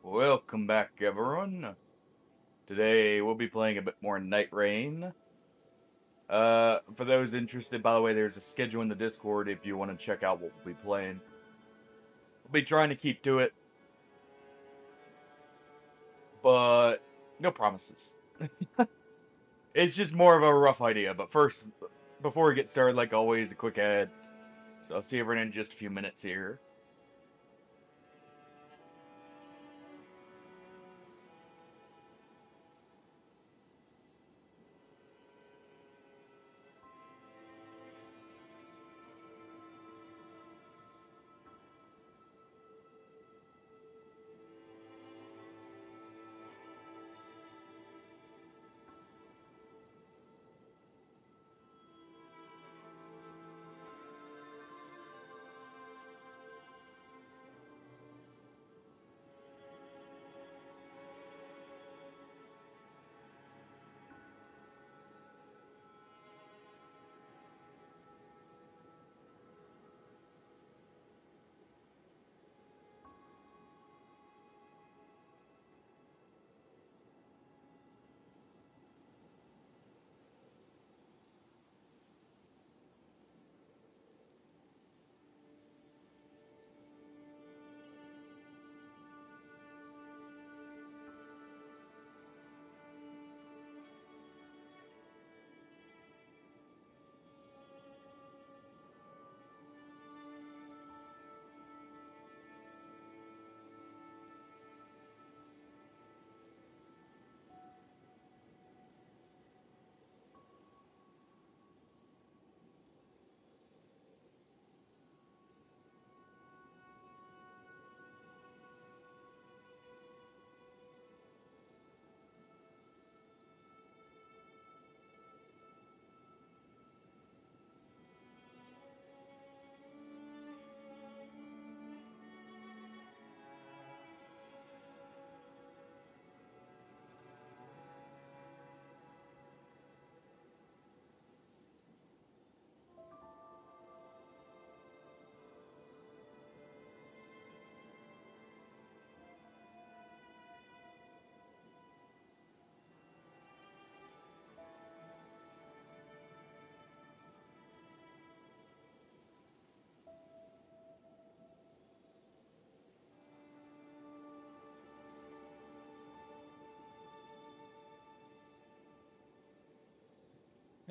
Welcome back, everyone. Today we'll be playing a bit more Nightreign. For those interested, by the way, there's a schedule in the Discord if you want to check out what we'll be playing. We'll be trying to keep to it, but no promises. It's just more of a rough idea. But first, before we get started, like always, a quick ad. So I'll see everyone in just a few minutes here.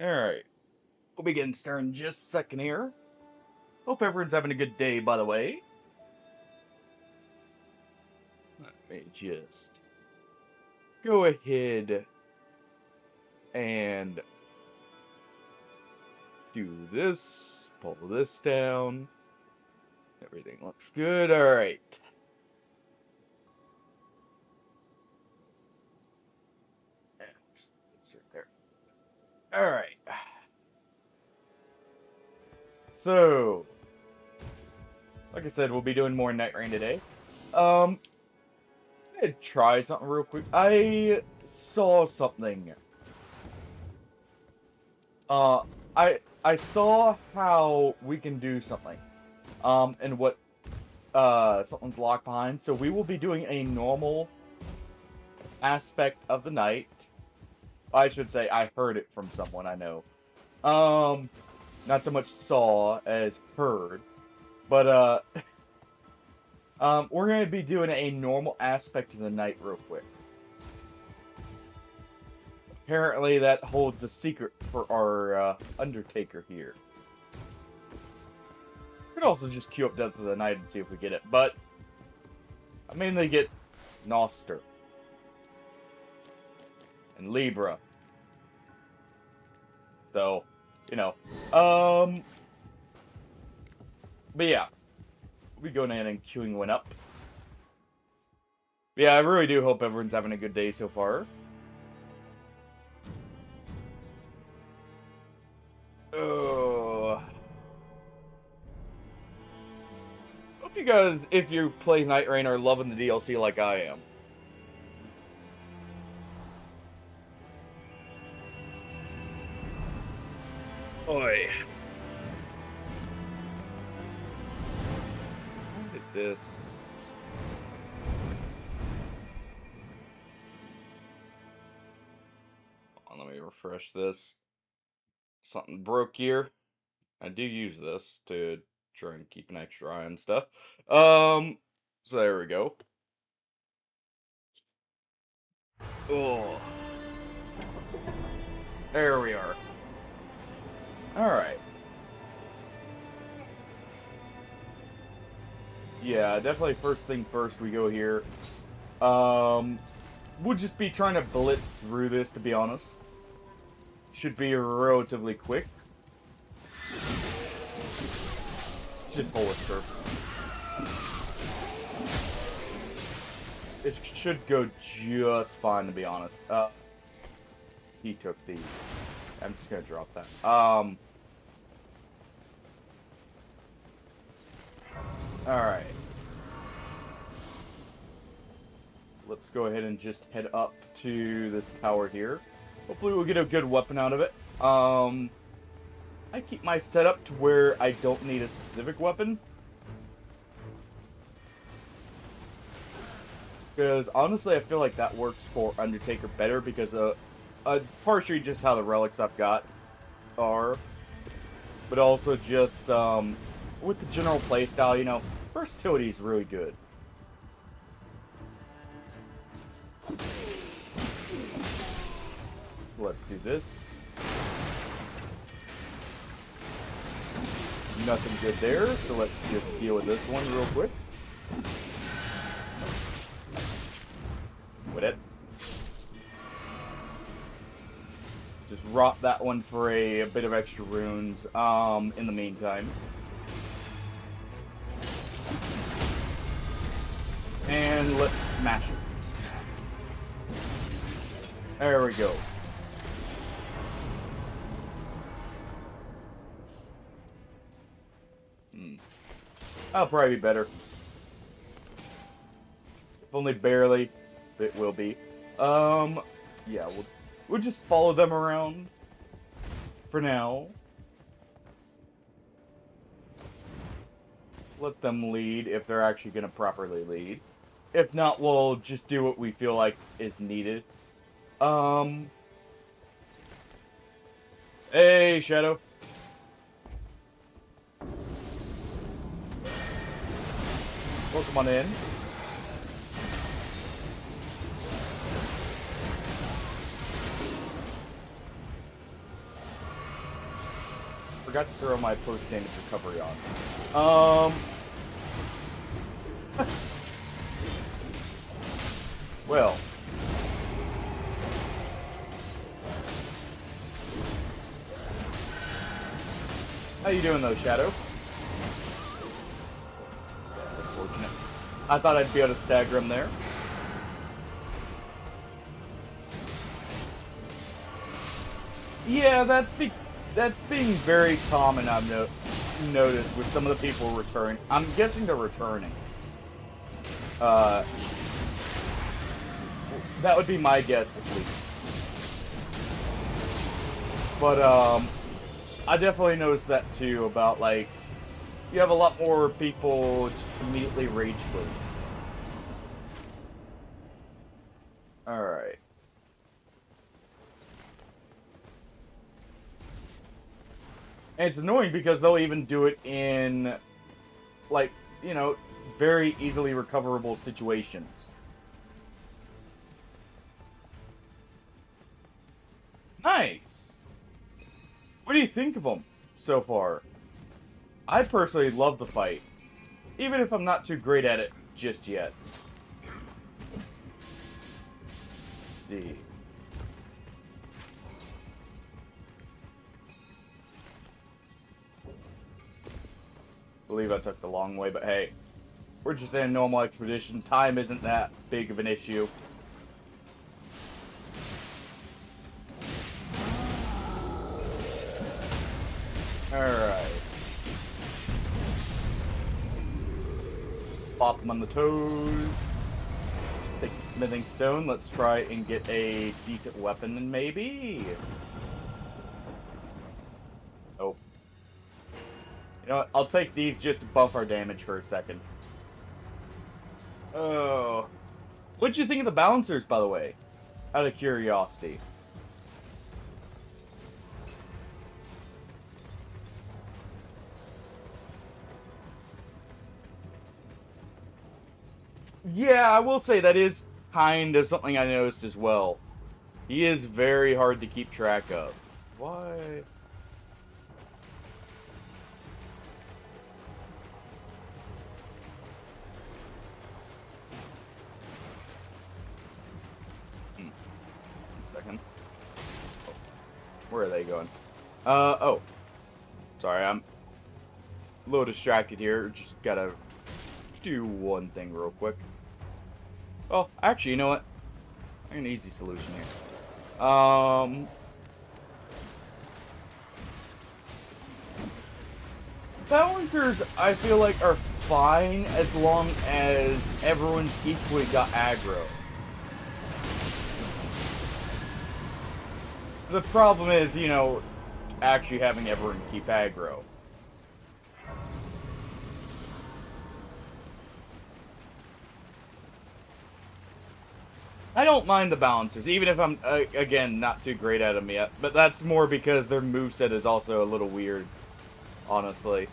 Alright. We'll be getting started in just a second here. Hope everyone's having a good day, by the way. Let me just go ahead and do this, pull this down. Everything looks good. All right. It's right there. All right. So, like I said, we'll be doing more Nightreign today. I'm gonna try something real quick. I saw something. Uh, I saw how we can do something. And what something's locked behind. So we will be doing a normal aspect of the night. I should say I heard it from someone I know. Not so much saw as heard. But we're gonna be doing a normal aspect of the night real quick. Apparently that holds a secret for our Undertaker here. Could also just queue up Death of the Night and see if we get it, but I mainly get Noster and Libra. So, you know. But yeah. We'll be going in and queuing one up. But yeah, I really do hope everyone's having a good day so far. Hope you guys, if you play Nightreign, are loving the DLC like I am. Oi. Look at this. refresh this. Something broke here. I do use this to try and keep an extra eye on stuff. So there we go. Oh, there we are. All right. Yeah, definitely first thing first, we go here. We'll just be trying to blitz through this, to be honest. Should be relatively quick. It's just bullet curve. It should go just fine, to be honest. He took the... I'm just gonna drop that. Alright. Let's go ahead and just head up to this tower here. Hopefully we'll get a good weapon out of it. I keep my setup to where I don't need a specific weapon. Because honestly, I feel like that works for Undertaker better because partially just how the relics I've got are, but also just with the general playstyle, you know, versatility is really good. So let's do this. Nothing good there, so let's just deal with this one real quick. With it. Just rot that one for a bit of extra runes in the meantime. And let's smash it. There we go. That'll probably be better. If only barely, it will be. Yeah, we'll just follow them around for now. Let them lead if they're actually going to properly lead. If not, we'll just do what we feel like is needed. Hey, Shadow. Welcome on in. Forgot to throw my post-damage recovery on. Well. How you doing though, Shadow? That's unfortunate. I thought I'd be able to stagger him there. Yeah, that's being very common, I've noticed, with some of the people returning. I'm guessing they're returning. That would be my guess, at least. But, I definitely noticed that, too, about, like, you have a lot more people just immediately rage quit. Alright. And it's annoying because they'll even do it in, like, you know, very easily recoverable situations. Nice! What do you think of them so far? I personally love the fight, even if I'm not too great at it just yet. Let's see. I believe I took the long way, but hey, we're just in a normal expedition. Time isn't that big of an issue. Alright. Pop them on the toes. Take the smithing stone. Let's try and get a decent weapon, maybe. Oh. You know what? I'll take these just to buff our damage for a second. Oh. What'd you think of the balancers, by the way? Out of curiosity. Yeah, I will say that is kind of something I noticed as well. He is very hard to keep track of. Why? Hmm. 1 second. Oh, where are they going? Oh. Sorry, I'm a little distracted here. Just gotta do one thing real quick. Oh, actually, you know what? I got an easy solution here. Balancers, I feel like, are fine as long as everyone's equally got aggro. The problem is, actually having everyone keep aggro. I don't mind the balancers, even if I'm, again, not too great at them yet. But that's more because their moveset is also a little weird, honestly.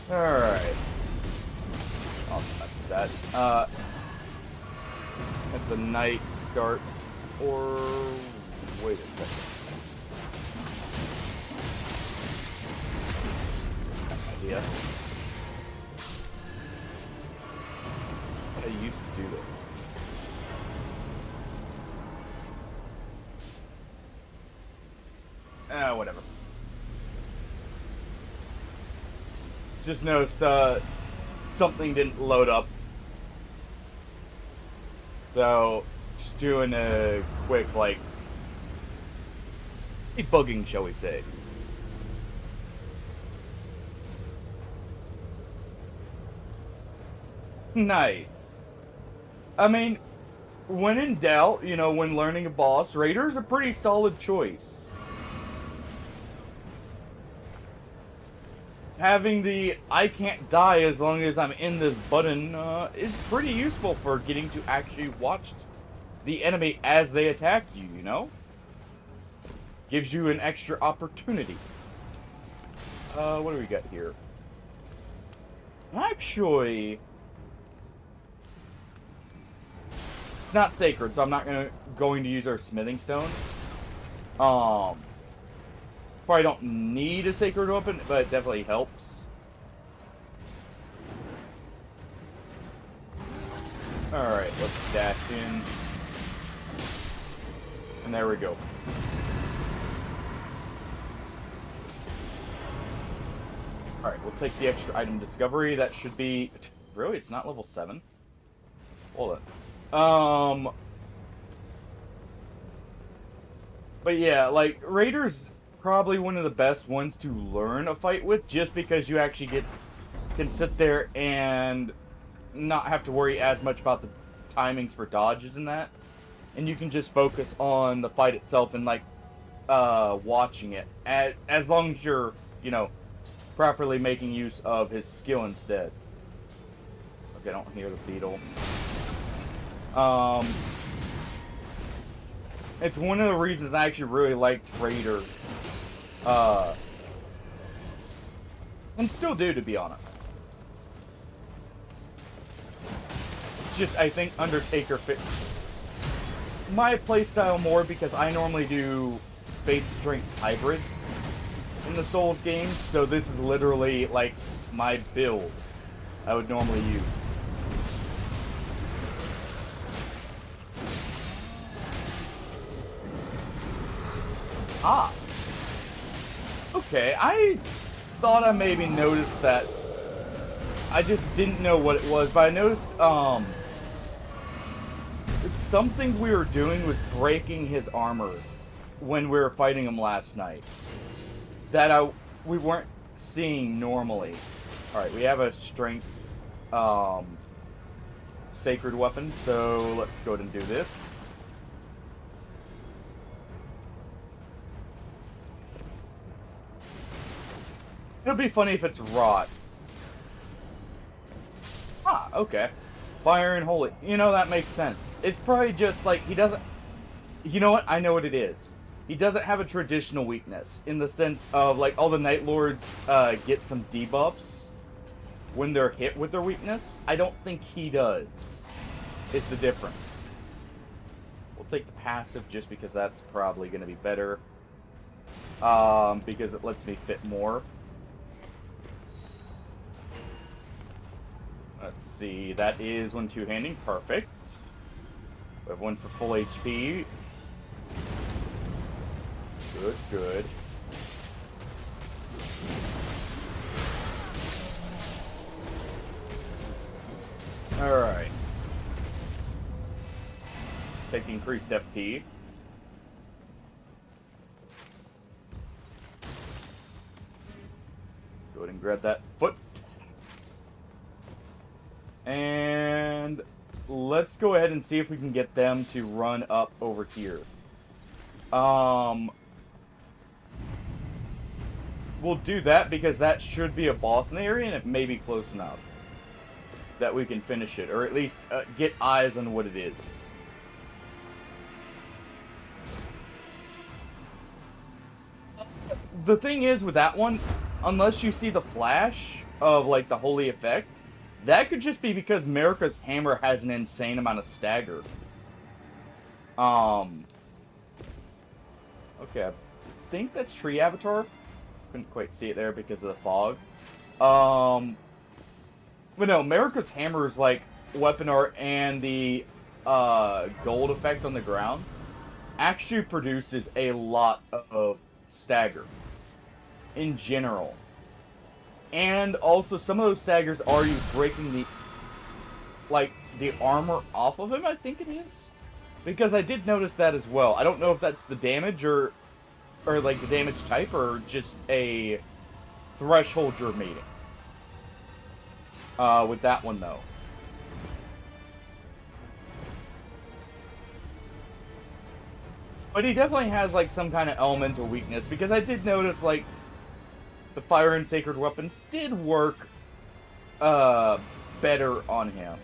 Alright. I'll mess with that. At the night start, or... wait a second. Idea. I used to do this. Whatever. Just noticed, something didn't load up. So, just doing a quick, like, debugging, shall we say. Nice. I mean, when in doubt, when learning a boss, Raider's a pretty solid choice. Having the I can't die as long as I'm in this button is pretty useful for getting to actually watch the enemy as they attack you. Gives you an extra opportunity. What do we got here? Actually, it's not sacred, so I'm not going to use our smithing stone. Probably don't need a sacred weapon, but it definitely helps. Alright, let's dash in. And there we go. Alright, we'll take the extra item discovery. That should be... Really? It's not level 7? Hold it. But yeah, like, Raiders... probably one of the best ones to learn a fight with, just because you actually can sit there and not have to worry as much about the timings for dodges and that, and you can just focus on the fight itself and like watching it, as long as you're properly making use of his skill instead. Okay, I don't hear the beetle. It's one of the reasons I actually really liked Raider. And still do, to be honest. It's just, I think Undertaker fits my playstyle more because I normally do Faith Strength hybrids in the Souls games, so this is literally, like, my build I would normally use. Ah! Okay, I thought I maybe noticed that. I just didn't know what it was, but I noticed, something we were doing was breaking his armor when we were fighting him last night. That we weren't seeing normally. Alright, we have a strength, sacred weapon, so let's go ahead and do this. It'll be funny if it's rot. Ah, okay. Fire and holy. You know, that makes sense. It's probably just like he doesn't. You know what? I know what it is. He doesn't have a traditional weakness in the sense of like all the Night Lords get some debuffs when they're hit with their weakness. I don't think he does. Is the difference. We'll take the passive just because that's probably going to be better. Because it lets me fit more. Let's see. That is one two-handing. Perfect. We have one for full HP. Good, good. Alright. Take the increased FP. Go ahead and grab that foot. And let's go ahead and see if we can get them to run up over here. We'll do that because that should be a boss in the area and it may be close enough that we can finish it, or at least get eyes on what it is. The thing is with that one, unless you see the flash of like the holy effect, that could just be because Marika's hammer has an insane amount of stagger. Okay, I think that's Tree Avatar. Couldn't quite see it there because of the fog. But no, Marika's hammer is like weapon art, and the gold effect on the ground actually produces a lot of stagger in general. And also, some of those staggers are you breaking the armor off of him, I think it is. Because I did notice that as well. I don't know if that's the damage or like the damage type or just a threshold you're meeting. With that one though. But he definitely has like some kind of elemental weakness, because I did notice like the fire and sacred weapons did work better on him.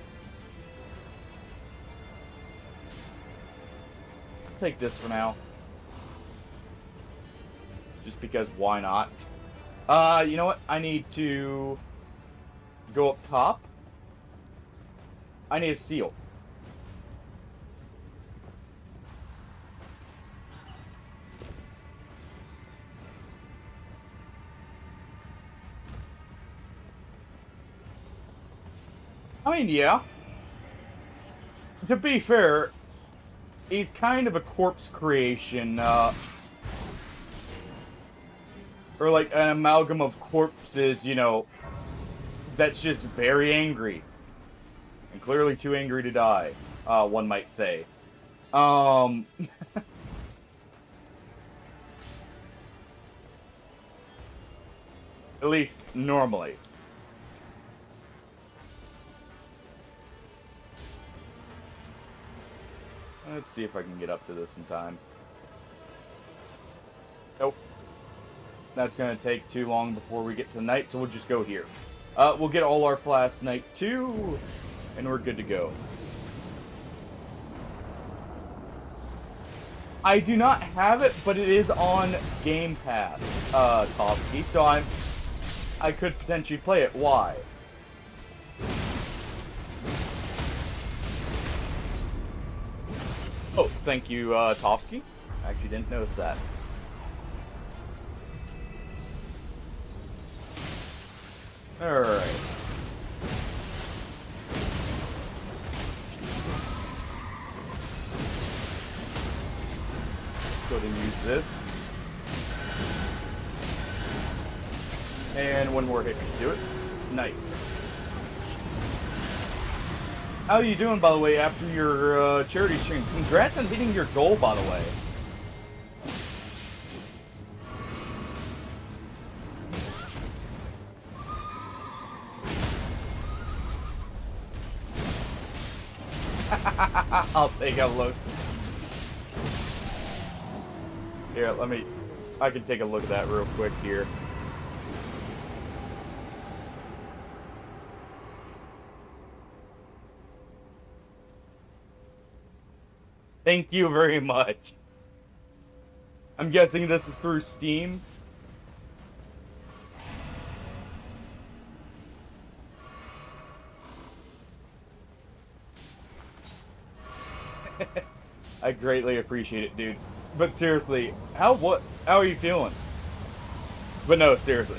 I'll take this for now. Just because why not? You know what? I need to go up top. I need a seal. I mean, yeah. To be fair, he's kind of a corpse creation, or like an amalgam of corpses, you know, that's just very angry. And clearly too angry to die, one might say. At least, normally. Let's see if I can get up to this in time. Nope. That's going to take too long before we get to night, so we'll just go here. We'll get all our flasks tonight, too, and we're good to go. I do not have it, but it is on Game Pass, Topsky, so I could potentially play it. Why? Oh, thank you, Topsky. I actually didn't notice that. Alright. Go ahead and use this. And one more hit to do it. Nice. How are you doing, by the way, after your charity stream? Congrats on hitting your goal, by the way. I'll take a look. Here, I can take a look at that real quick here. Thank you very much. I'm guessing this is through Steam. I greatly appreciate it, dude. But seriously, how are you feeling? But no, seriously,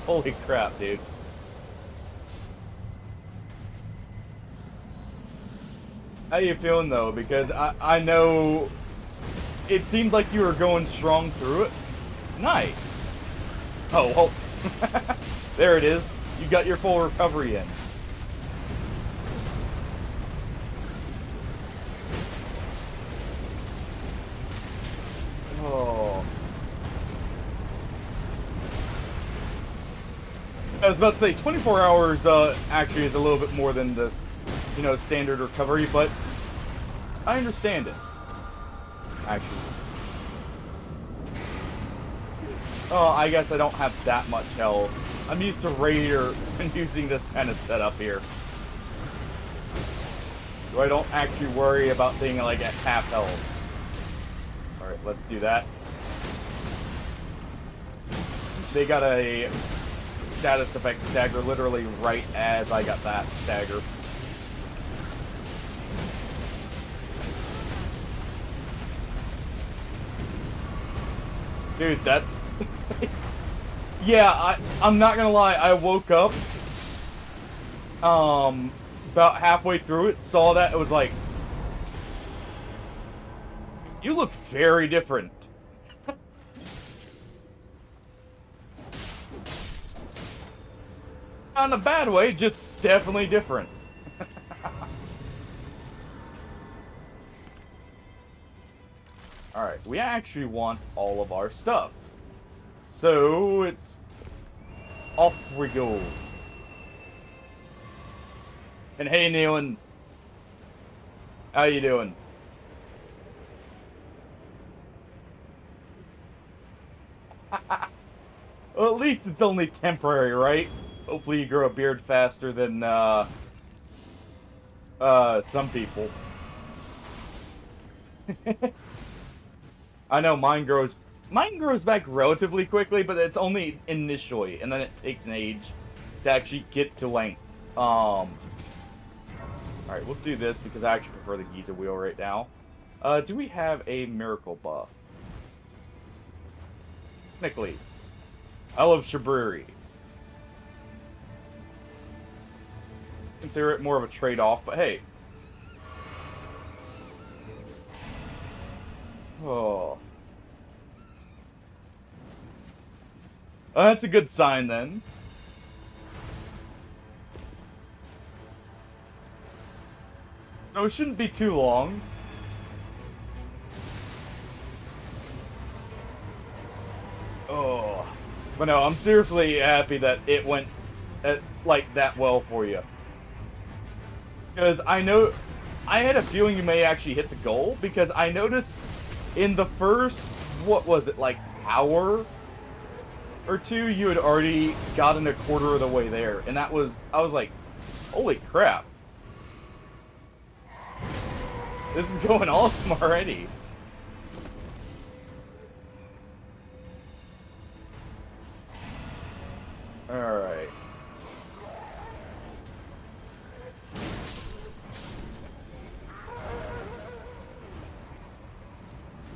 holy crap, dude. How you feeling though? Because I know it seemed like you were going strong through it. Nice. Oh, well, there it is. You got your full recovery in. Oh. I was about to say 24 hours actually is a little bit more than this, standard recovery, but I understand it. Actually. Oh, I guess I don't have that much health. I'm used to Raider and using this kind of setup here. So I don't actually worry about being like at half health. Alright, let's do that. They got a status effect stagger literally right as I got that stagger. Dude, that... yeah, I'm not gonna lie, I woke up, about halfway through it, saw that, it was like, you look very different. Not in a bad way, just definitely different. Alright, we actually want all of our stuff. So, it's... off we go. And hey, Nealon. How you doing? Well, at least it's only temporary, right? Hopefully you grow a beard faster than, some people. I know mine grows back relatively quickly, but it's only initially, and then it takes an age to actually get to length. Alright, we'll do this because I actually prefer the Giza wheel right now. Do we have a miracle buff? Technically. I love Shabriri. Consider it more of a trade-off, but hey. Oh. That's a good sign, then. So it shouldn't be too long. Oh. But no, I'm seriously happy that it went, like, that well for you. Because I had a feeling you may actually hit the goal, because I noticed in the first, what was it, like, hour or two, you had already gotten a quarter of the way there. And I was like, holy crap. This is going awesome already. Alright.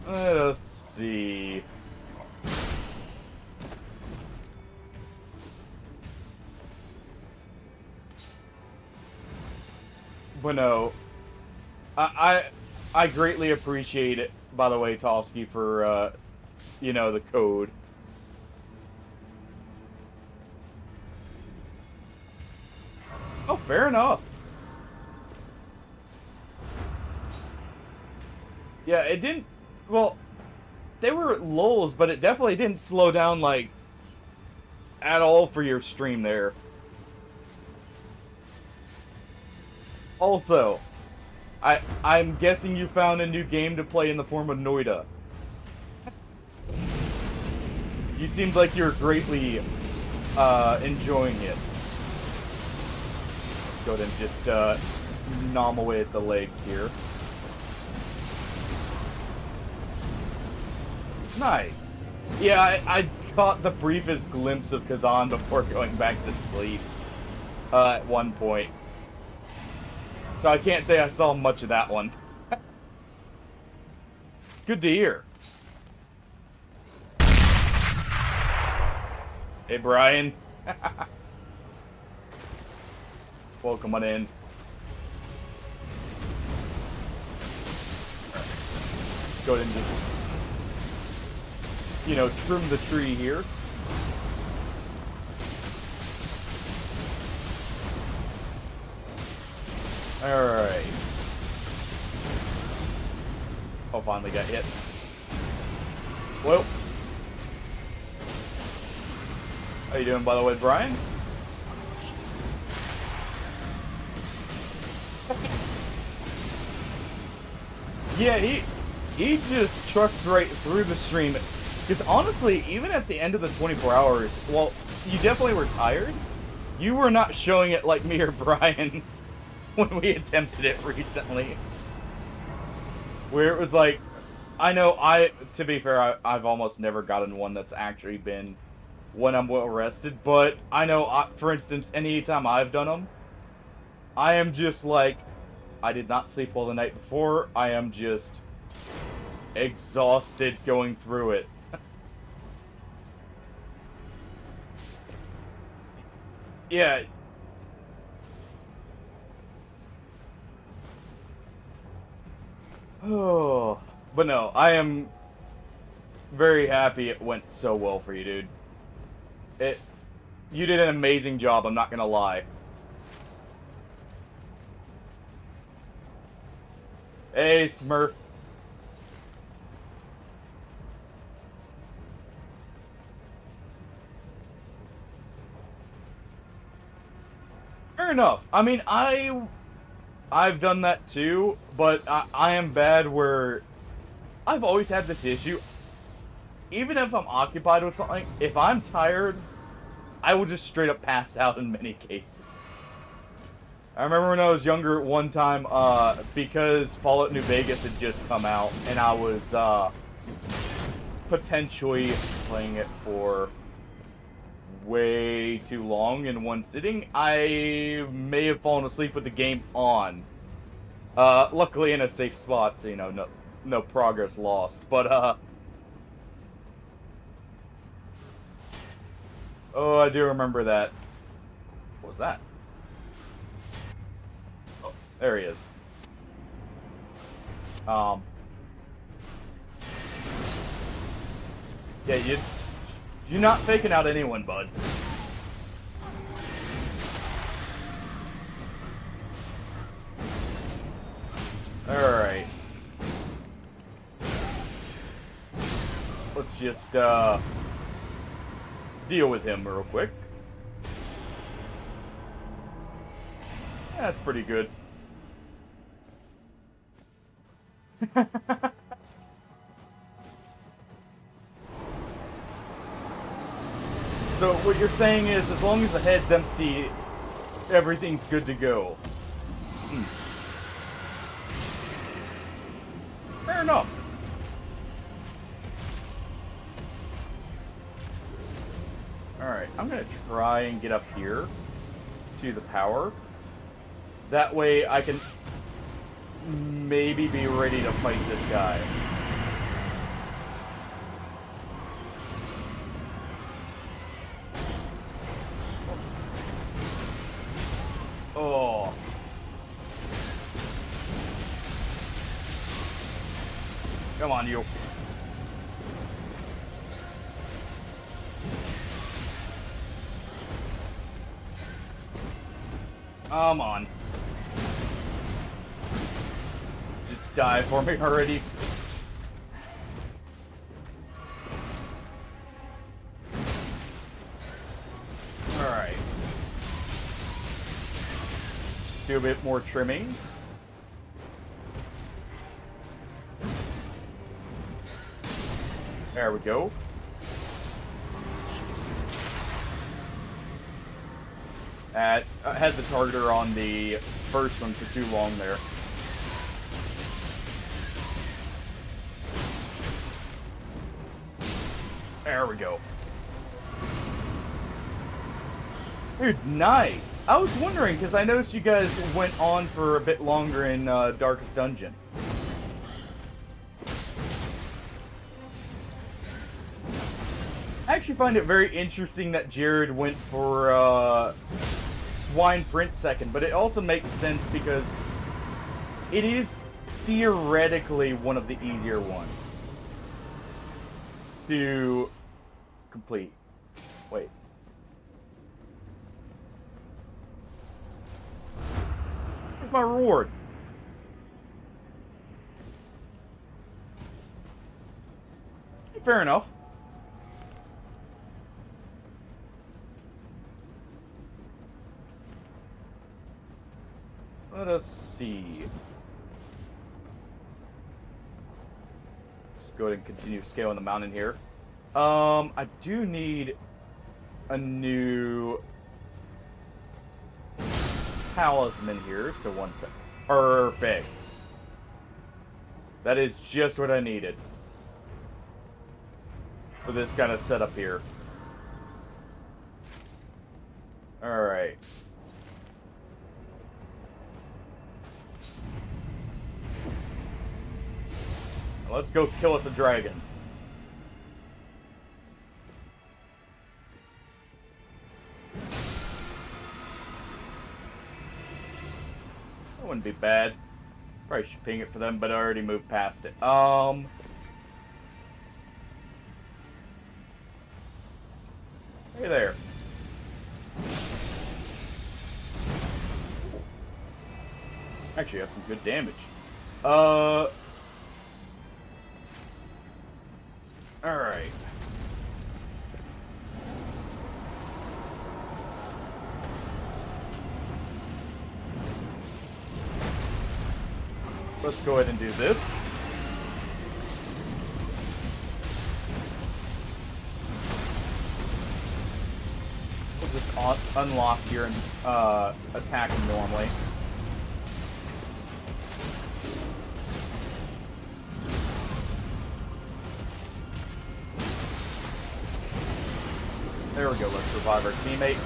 Let us see. But no, I greatly appreciate it, by the way, Tofsky, for, the code. Oh, fair enough. Yeah, it didn't... Well, they were lulls, but it definitely didn't slow down, like, at all for your stream there. Also, I'm guessing you found a new game to play in the form of Noida. You seemed like you were greatly enjoying it. Let's go ahead and just nom away at the legs here. Nice. Yeah, I caught the briefest glimpse of Kazan before going back to sleep at one point. So I can't say I saw much of that one. It's good to hear. Hey, Brian. Welcome on in. Let's go ahead and just, you know, trim the tree here. Alright. Oh, finally got hit. Well. How you doing, by the way, Brian? Yeah, he just trucked right through the stream. Because honestly, even at the end of the 24 hours, well, you definitely were tired. You were not showing it like me or Brian when we attempted it recently. Where it was like, I know to be fair, I've almost never gotten one that's actually been when I'm well rested, but I know, for instance, anytime I've done them, I am just like, I did not sleep well the night before, I am just exhausted going through it. Yeah. Oh, but no, I am very happy it went so well for you, dude. You did an amazing job, I'm not gonna lie. Hey, Smurf. Fair enough. I mean, I've done that too, but I am bad where I've always had this issue. Even if I'm occupied with something, if I'm tired, I will just straight up pass out in many cases. I remember when I was younger, one time, because Fallout New Vegas had just come out, and I was potentially playing it for way too long in one sitting, I may have fallen asleep with the game on. Luckily in a safe spot, so, you know, no progress lost. But, oh, I do remember that. What was that? Oh, there he is. Yeah, you're not faking out anyone, bud. Alright. Let's just, deal with him real quick. That's pretty good. So what you're saying is, as long as the head's empty, everything's good to go. Fair enough. Alright, I'm gonna try and get up here to the power. That way I can maybe be ready to fight this guy. Oh. Come on, you. Come on. Just die for me already. Alright. Do a bit more trimming. There we go. I had the targeter on the first one for too long there. There we go. Dude, nice. I was wondering, because I noticed you guys went on for a bit longer in Darkest Dungeon. I actually find it very interesting that Jared went for Swine Prince second, but it also makes sense because it is theoretically one of the easier ones to complete. Wait. Where's my reward? Fair enough. Let us see. Just go ahead and continue scaling the mountain here. I do need a new talisman here, so one sec. Perfect. That is just what I needed for this kind of setup here. Alright. Let's go kill us a dragon. That wouldn't be bad. Probably should ping it for them, but I already moved past it. Hey there. Actually, have some good damage. Alright. Let's go ahead and do this. We'll just unlock here and attack him normally. There we go, let's revive our teammate.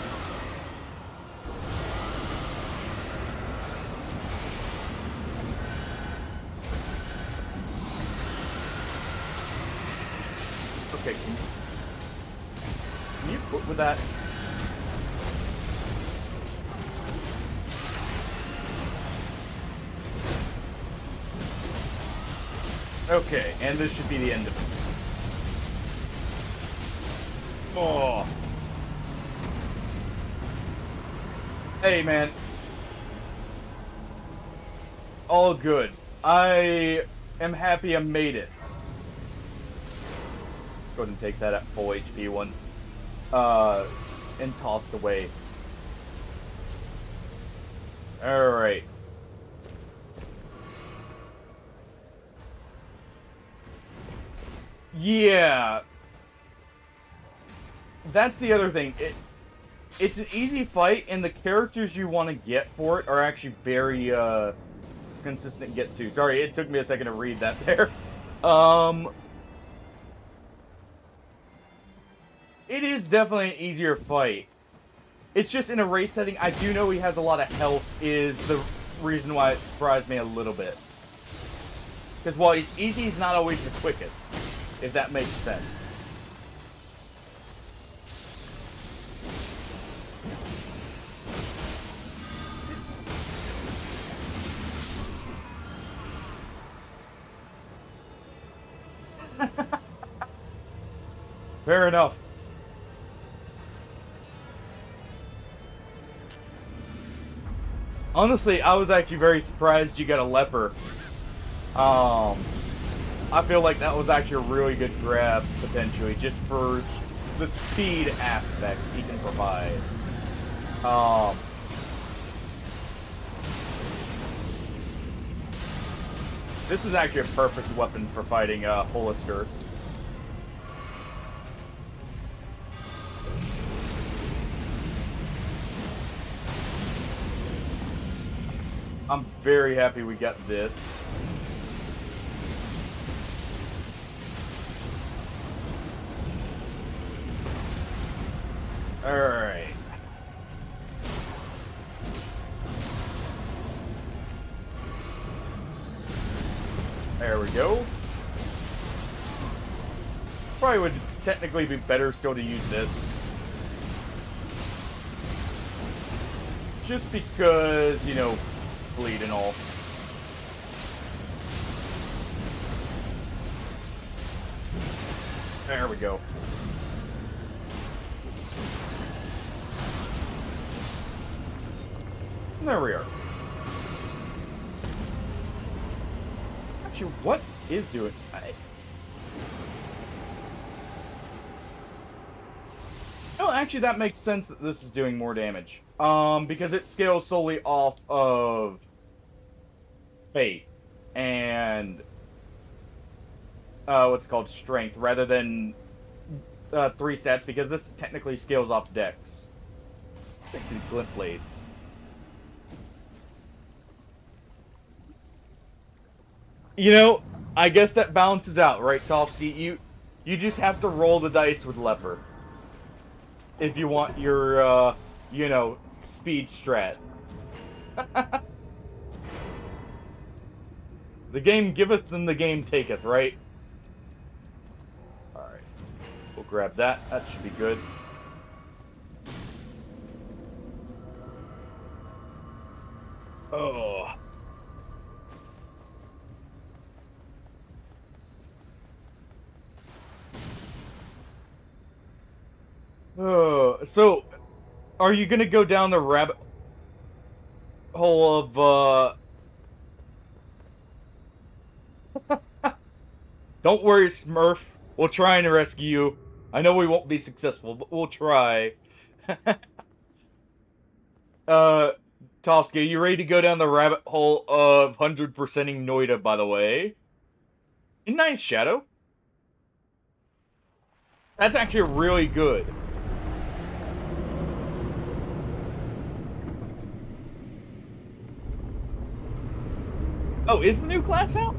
Okay, can you quit with that? Okay, and this should be the end of it. Oh. Hey, man. All good. I am happy I made it. Let's go ahead and take that at full HP one. And toss it away. Alright. Yeah. That's the other thing. It's an easy fight, and the characters you want to get for it are actually very consistent to get to. Sorry, it took me a second to read that there. It is definitely an easier fight. It's just in a race setting, I do know he has a lot of health is the reason why it surprised me a little bit. Because while he's easy, he's not always the quickest, if that makes sense. Fair enough. Honestly, I was actually very surprised you got a leper. I feel like that was actually a really good grab, potentially, just for the speed aspect he can provide. This is actually a perfect weapon for fighting Hollister. I'm very happy we got this. Alright. There we go. Probably would technically be better still to use this. Just because, you know, bleed and all. There we go. And there we are. Actually, what is doing? No, actually, that makes sense that this is doing more damage. Because it scales solely off of fate and what's it called, strength, rather than 3 stats, because this technically scales off dex. Let's take these glint blades. You know, I guess that balances out, right, Tofsky? You just have to roll the dice with Leper if you want your, you know, speed strat. The game giveth and the game taketh, right? Alright. We'll grab that. That should be good. Oh. So, are you gonna go down the rabbit hole of, Don't worry, Smurf. We'll try and rescue you. I know we won't be successful, but we'll try. Tofsky, you ready to go down the rabbit hole of 100%ing Noida, by the way? Nice, Shadow. That's actually really good. Oh, is the new class out?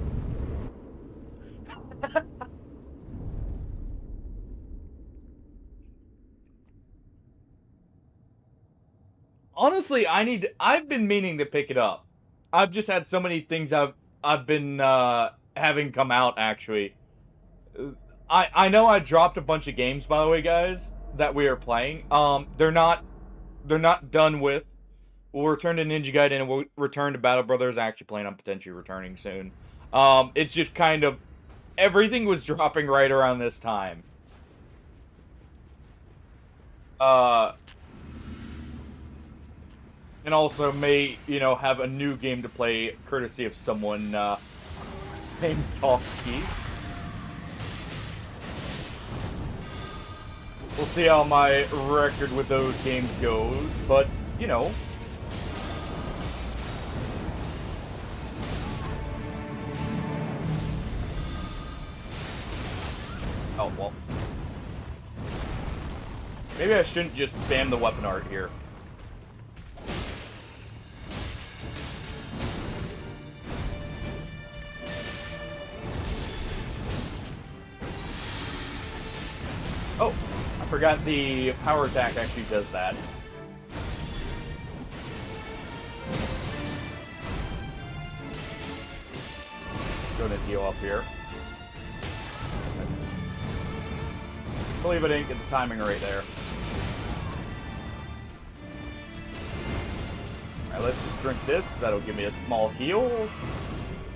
Honestly, I've been meaning to pick it up. I've just had so many things I've been having come out, actually. I know I dropped a bunch of games, by the way, guys, that we are playing. They're not done with. We'll return to Ninja Gaiden and we'll return to Battle Brothers. I actually plan on potentially returning soon. It's just kind of everything was dropping right around this time. And also may, you know, have a new game to play courtesy of someone named Tofsky. We'll see how my record with those games goes, but, you know. Oh, well. Maybe I shouldn't just spam the weapon art here. Oh, I forgot the power attack actually does that. Let's go to heal up here. I believe I didn't get the timing right there. Alright, let's just drink this. That'll give me a small heal.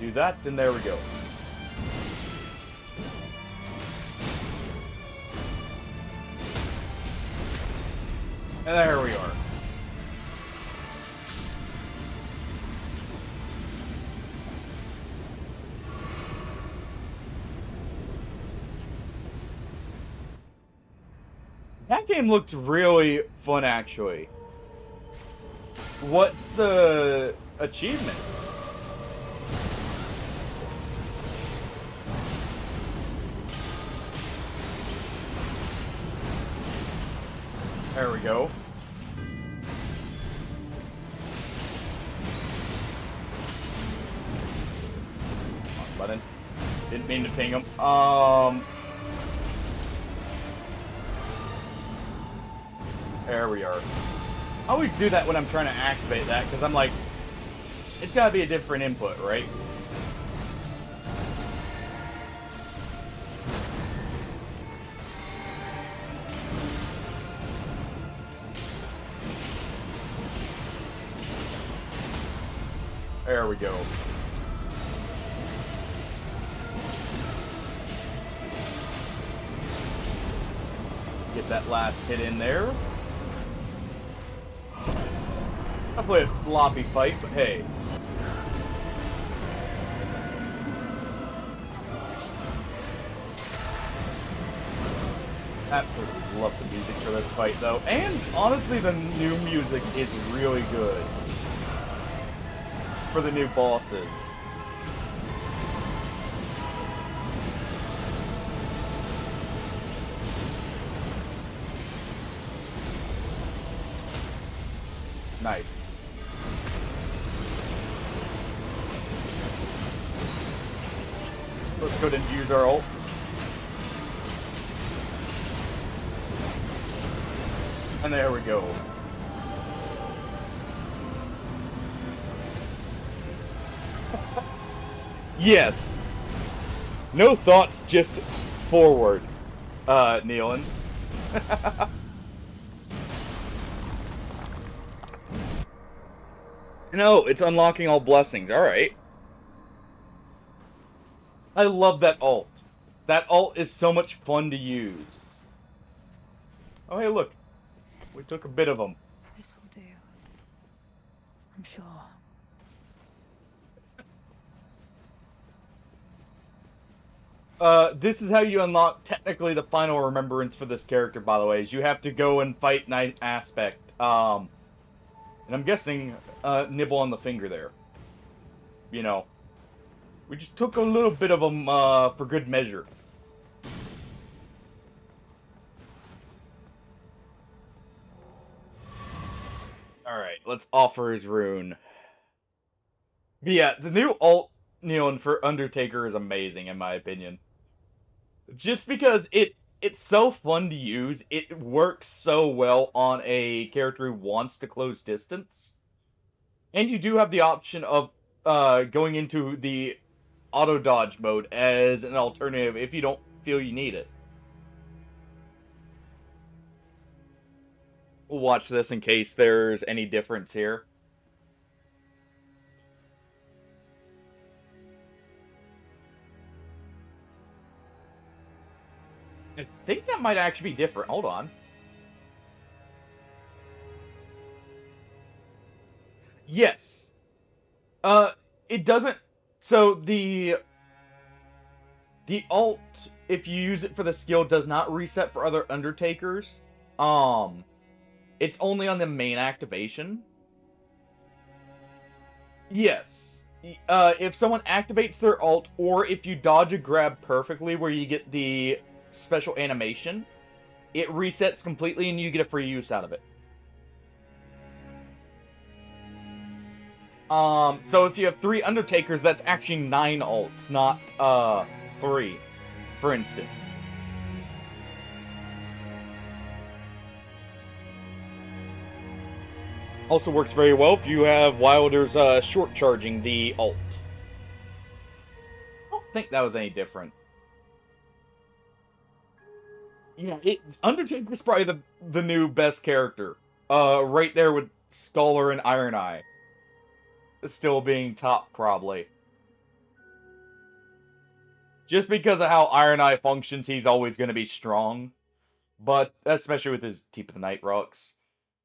Do that, and there we go. And there we are. That game looked really fun, actually. What's the achievement? There we go. Button. Didn't mean to ping him. There we are. I always do that when I'm trying to activate that, because I'm like, it's gotta be a different input, right? There we go. Get that last hit in there. Definitely a sloppy fight, but hey. Absolutely love the music for this fight, though. And, honestly, the new music is really good. For the new bosses. Nice. Let's go ahead and use our ult. And there we go. Yes. No thoughts, just forward, Nealon. No, it's unlocking all blessings. Alright. I love that ult. That ult is so much fun to use. Oh, hey, look. We took a bit of them. This will do. I'm sure. This is how you unlock, technically, the final remembrance for this character, by the way, is you have to go and fight Night Aspect. And I'm guessing, nibble on the finger there. You know. We just took a little bit of them, for good measure. Alright, let's offer his rune. But yeah, the new ult, Neon, for Undertaker is amazing, in my opinion. Just because it's so fun to use, it works so well on a character who wants to close distance. And you do have the option of going into the auto dodge mode as an alternative if you don't feel you need it. We'll watch this in case there's any difference here. I think that might actually be different. Hold on. Yes. It doesn't... So, the ult, if you use it for the skill, does not reset for other Undertakers. It's only on the main activation. Yes. If someone activates their ult, or if you dodge a grab perfectly where you get the special animation, it resets completely and you get a free use out of it. So if you have 3 Undertakers, that's actually 9 ults, not, 3, for instance. Also works very well if you have Wilders, short charging the ult. I don't think that was any different. Yeah, Undertaker's probably the new best character. Right there with Scholar and Iron Eye. Still being top, probably. Just because of how Iron Eye functions, he's always going to be strong. But, especially with his Teep of the Night Rocks.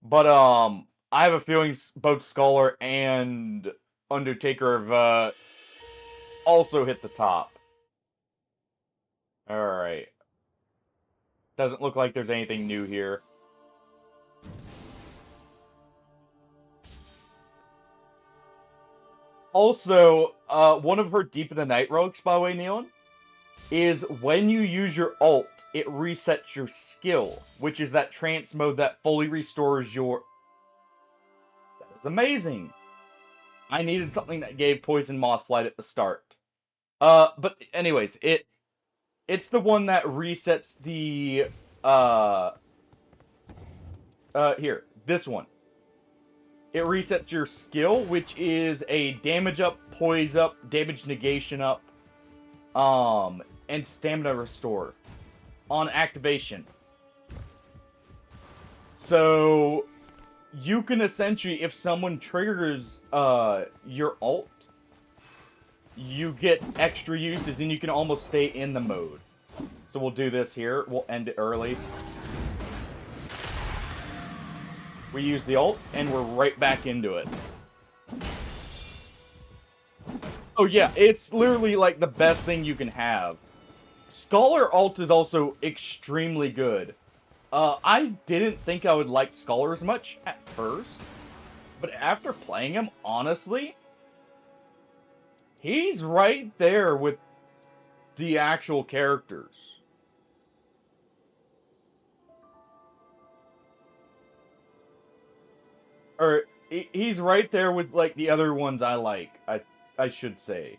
But, I have a feeling both Scholar and Undertaker have, also hit the top. Alright. Doesn't look like there's anything new here. Also, one of her Deep in the Night Rogues, by the way, Neon, is when you use your ult, it resets your skill, which is that trance mode that fully restores your... That is amazing! I needed something that gave Poison Moth Flight at the start. But anyways, it's the one that resets the, here, this one. It resets your skill, which is a damage up, poise up, damage negation up, and stamina restore on activation. So you can essentially, if someone triggers your ult, you get extra uses and you can almost stay in the mode. So we'll do this here. We'll end it early. We use the ult, and we're right back into it. Oh yeah, it's literally like the best thing you can have. Scholar ult is also extremely good. I didn't think I would like Scholar as much at first, but after playing him, honestly, he's right there with the actual characters. Or he's right there with like the other ones I like. I should say.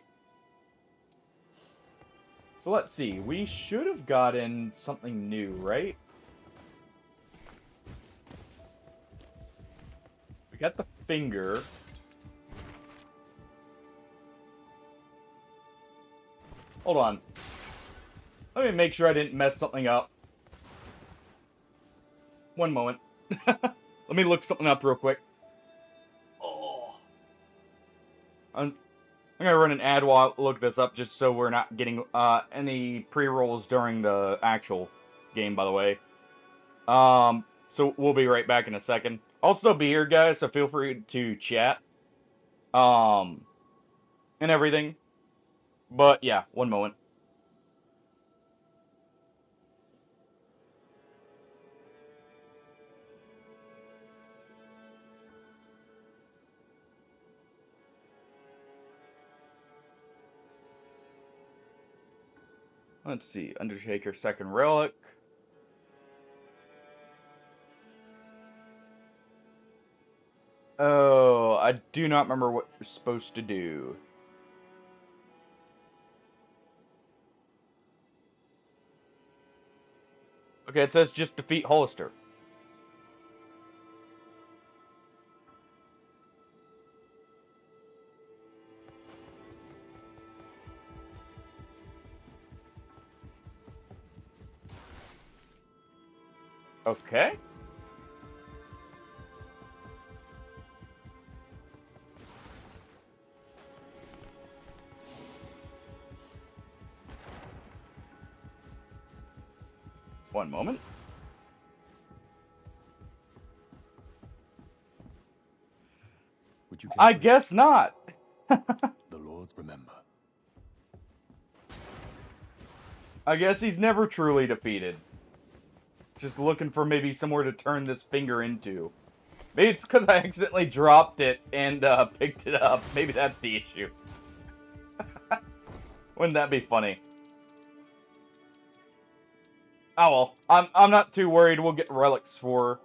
So let's see. We should have gotten something new, right? We got the finger. Hold on. Let me make sure I didn't mess something up. One moment. Let me look something up real quick. Oh. I'm gonna run an ad while I look this up, just so we're not getting any pre-rolls during the actual game, by the way. So we'll be right back in a second. I'll still be here, guys, so feel free to chat. And everything. But yeah, one moment. Let's see, Undertaker second relic. Oh, I do not remember what you're supposed to do. Okay, it says just defeat Hollister. Okay. One moment. Would you I guess not. the Lords remember? I guess he's never truly defeated. Just looking for maybe somewhere to turn this finger into. Maybe it's because I accidentally dropped it and picked it up. Maybe that's the issue. Wouldn't that be funny? Oh well, I'm not too worried. We'll get relics for.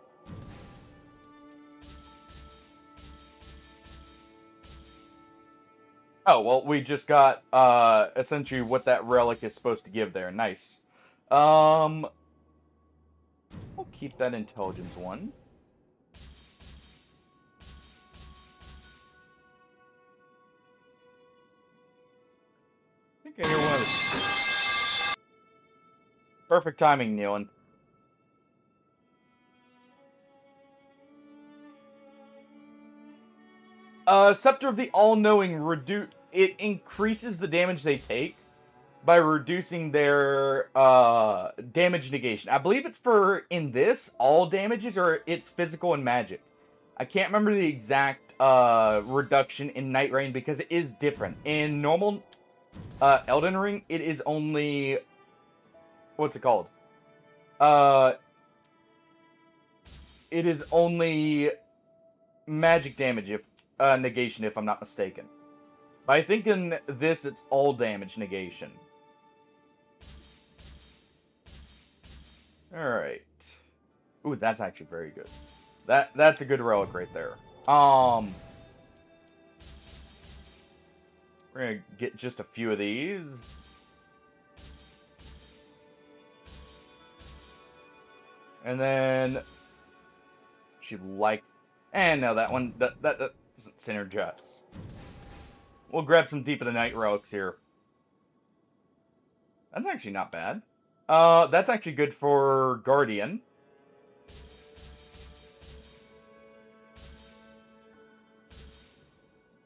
Oh well, we just got essentially what that relic is supposed to give there. Nice. We'll keep that intelligence one. I think I hear one of the... Perfect timing, Nealon. Scepter of the All-Knowing it increases the damage they take by reducing their damage negation. I believe it's for, in this, all damages, or it's physical and magic. I can't remember the exact reduction in Nightreign because it is different. In normal Elden Ring, it is only... What's it called? It is only magic damage, if negation, if I'm not mistaken. But I think in this, it's all damage negation. Alright. Ooh, that's actually very good. That's a good relic right there. We're gonna get just a few of these. And then actually like... And no, that one, that doesn't synergize. We'll grab some Deep of the Night relics here. That's actually not bad. That's actually good for Guardian.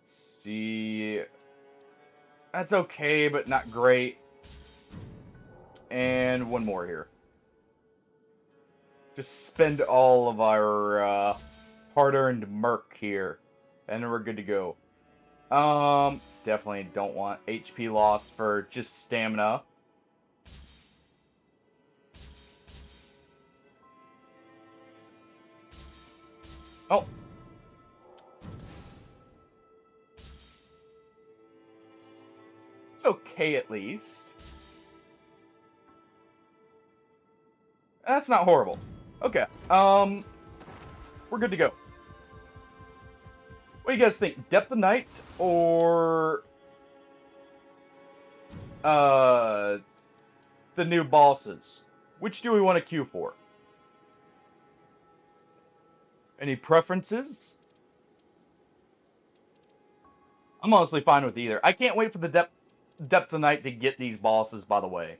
See... That's okay, but not great. And one more here. Just spend all of our hard-earned merc here. And then we're good to go. Definitely don't want HP loss for just stamina. Oh. It's okay at least. That's not horrible. Okay. We're good to go. What do you guys think? Depth of Night or the new bosses? Which do we want to queue for? Any preferences? I'm honestly fine with either. I can't wait for the Depth of Night to get these bosses, by the way.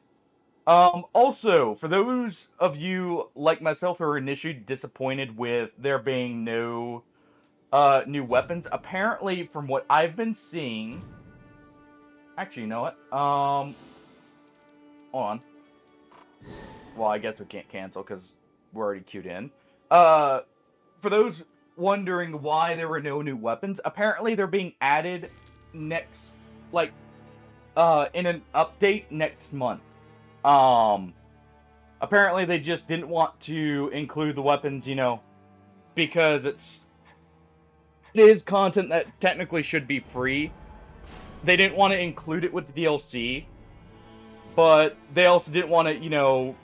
Also, for those of you like myself who are initially disappointed with there being no new weapons, apparently from what I've been seeing... Actually, you know what? Hold on. Well, I guess we can't cancel because we're already queued in. For those wondering why there were no new weapons, apparently they're being added next, like, in an update next month. Apparently they just didn't want to include the weapons, you know, because it is content that technically should be free. They didn't want to include it with the DLC, but they also didn't want to, you know,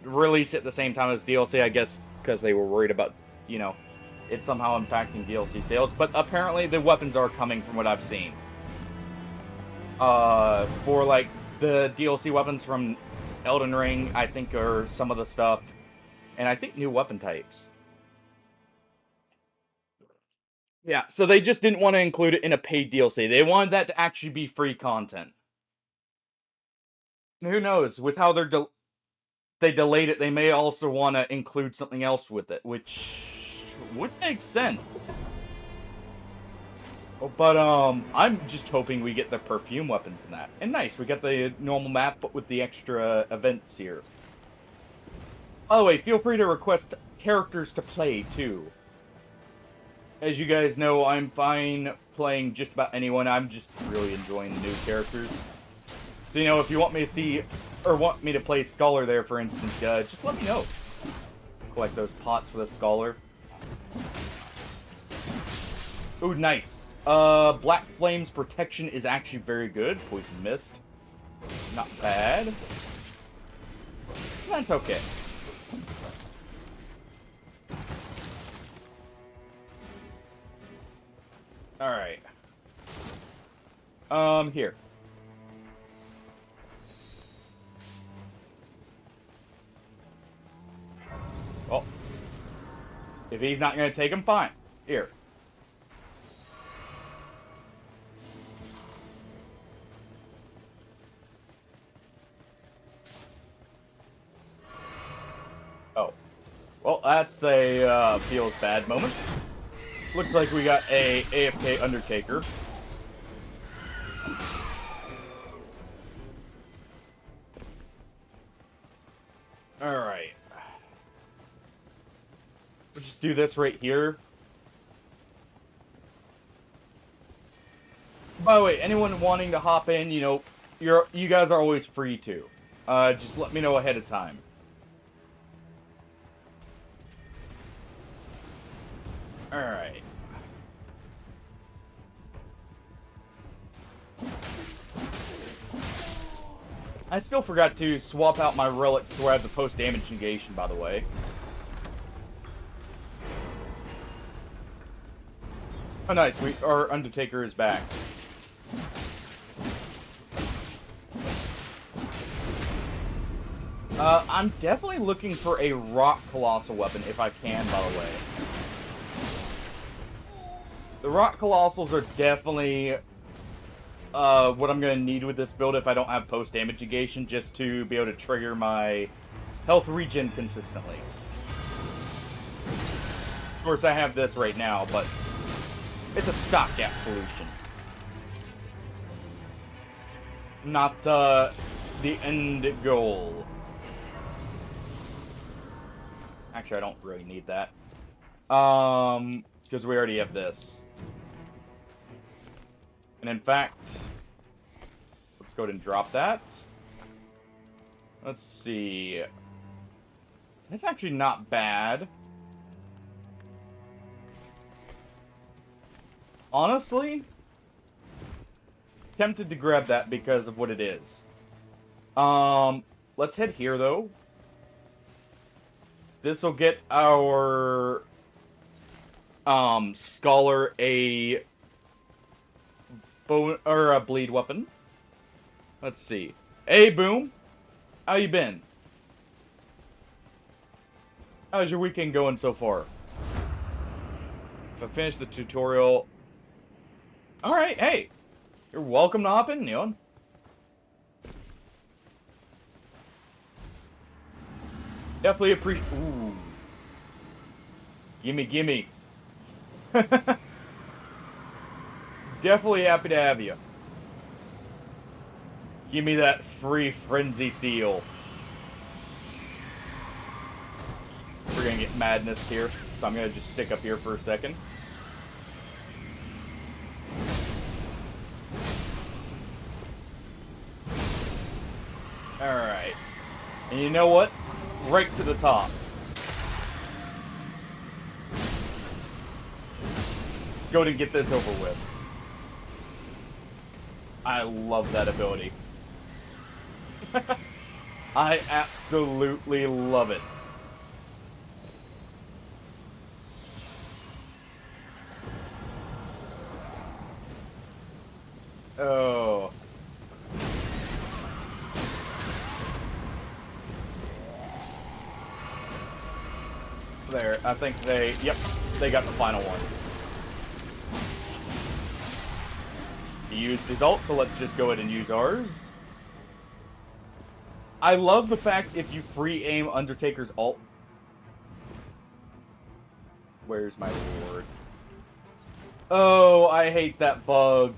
release it at the same time as DLC, I guess, because they were worried about, you know, it somehow impacting DLC sales. But apparently the weapons are coming from what I've seen. For, like, the DLC weapons from Elden Ring, I think, are some of the stuff. And I think new weapon types. Yeah, so they just didn't want to include it in a paid DLC. They wanted that to actually be free content. And who knows, with how they delayed it, they may also want to include something else with it, which would make sense. But, I'm just hoping we get the perfume weapons in that. And nice, we got the normal map, but with the extra events here. By the way, feel free to request characters to play, too. As you guys know, I'm fine playing just about anyone. I'm just really enjoying the new characters. So, you know, if you want me to see, or want me to play Scholar there, for instance, just let me know. Collect those pots for the Scholar. Ooh, nice. Black Flame's protection is actually very good. Poison Mist. Not bad. That's okay. Alright. Here. Oh. If he's not gonna take him, fine. Here. Oh. Well, that's a, feels bad moment. Looks like we got a AFK Undertaker. Alright. We'll just do this right here. By the way, anyone wanting to hop in, you know, you guys are always free to. Just let me know ahead of time. Alright. I still forgot to swap out my relics to where I have the post-damage negation, by the way. Oh, nice. Our Undertaker is back. I'm definitely looking for a rock colossal weapon, if I can, by the way. The rock colossals are definitely what I'm going to need with this build if I don't have post-damage negation, just to be able to trigger my health regen consistently. Of course, I have this right now, but it's a stopgap solution. Not the end goal. Actually, I don't really need that. Because we already have this. And in fact, let's go ahead and drop that. Let's see. That's actually not bad. Honestly, tempted to grab that because of what it is. Let's head here though. This will get our scholar a bone or a bleed weapon. Let's see. Hey, Boom, how you been? How's your weekend going so far? If I finish the tutorial, all right. Hey, you're welcome to hop in, Neon. Definitely appreciate. Ooh. Gimme, gimme. Definitely happy to have you. Give me that free frenzy seal. We're gonna get madness here, so I'm gonna just stick up here for a second. Alright. And you know what? Right to the top. Let's go and get this over with. I love that ability. I absolutely love it. Oh. There, I think they, yep, they got the final one. He used his ult, so let's just go ahead and use ours. I love the fact if you free aim Undertaker's ult. Where's my reward? Oh, I hate that bug.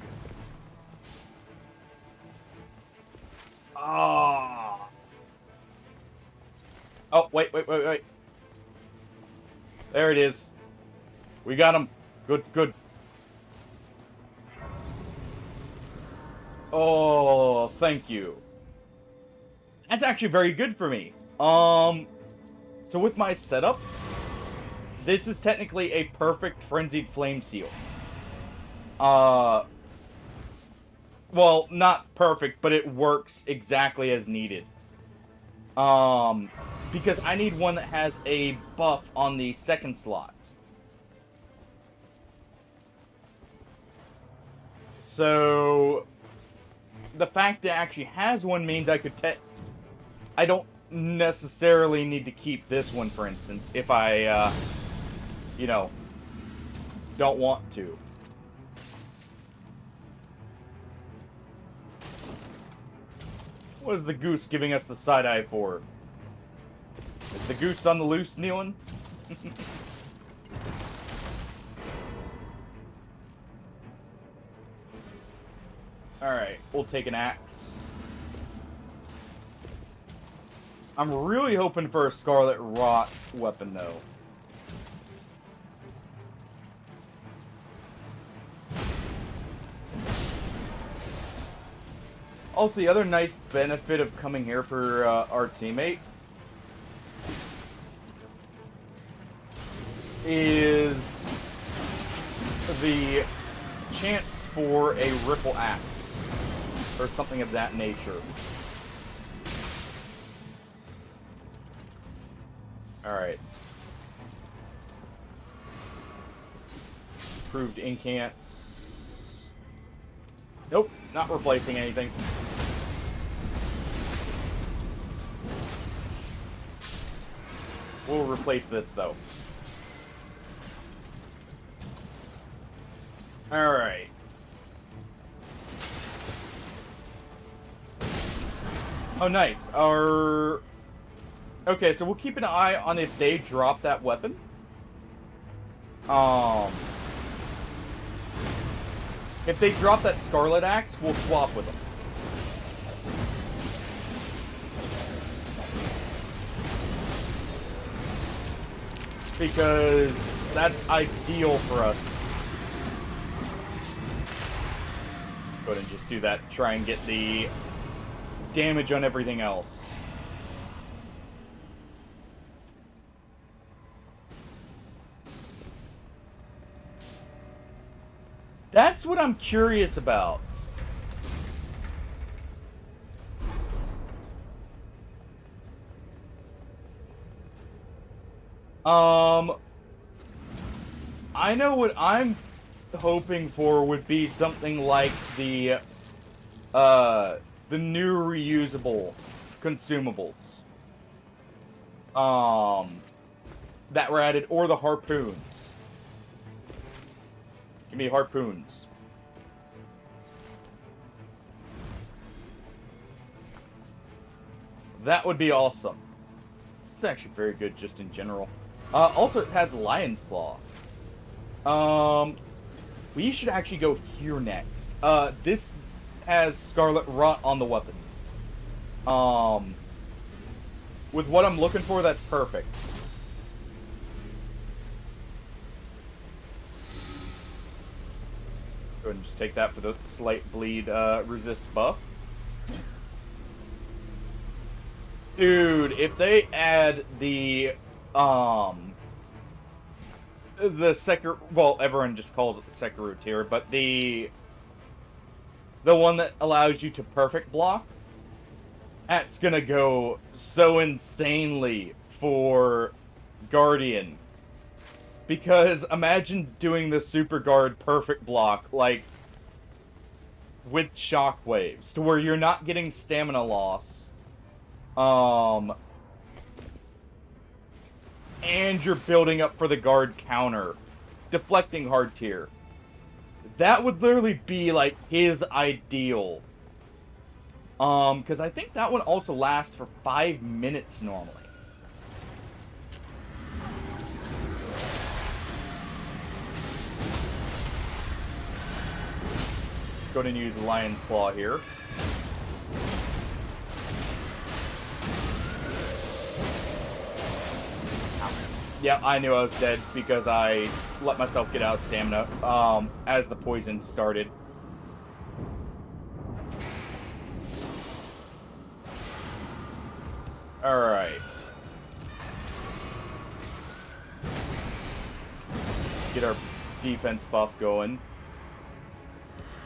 Ah. Oh, wait. There it is. We got him. Good. Oh, thank you. That's actually very good for me. So with my setup, this is technically a perfect Frenzied Flame Seal. Well, not perfect, but it works exactly as needed. Because I need one that has a buff on the second slot. So the fact that it actually has one means I could I don't necessarily need to keep this one, for instance, if I, you know, don't want to. What is the goose giving us the side-eye for? Is the goose on the loose, Nealon? Alright, we'll take an axe. I'm really hoping for a Scarlet Rot weapon, though. Also, the other nice benefit of coming here for our teammate is the chance for a Ripple Axe or something of that nature. Alright. Improved incants. Nope, not replacing anything. We'll replace this, though. Alright. Oh, nice. Okay, so we'll keep an eye on if they drop that weapon. If they drop that Scarlet Axe, we'll swap with them. Because that's ideal for us. Go ahead and just do that. Try and get the damage on everything else. That's what I'm curious about. I know what I'm hoping for would be something like the new reusable consumables. That were added, or the harpoons. Give me harpoons. That would be awesome. It's actually very good just in general. Also, it has Lion's Claw. We should actually go here next. This has Scarlet Rot on the weapons. With what I'm looking for, that's perfect. Go ahead and just take that for the slight bleed resist buff. Dude, if they add the Sekiro, well, everyone just calls it the Sekiro tier, but the one that allows you to perfect block, that's gonna go so insanely for Guardian. Because imagine doing the Super Guard perfect block, like, with shockwaves, to where you're not getting stamina loss. And you're building up for the guard counter. Deflecting hard tier. That would literally be, like, his ideal. Because I think that one also lasts for 5 minutes normally. Let's go ahead and use Lion's Claw here. Yeah, I knew I was dead because I let myself get out of stamina as the poison started. Alright. Get our defense buff going.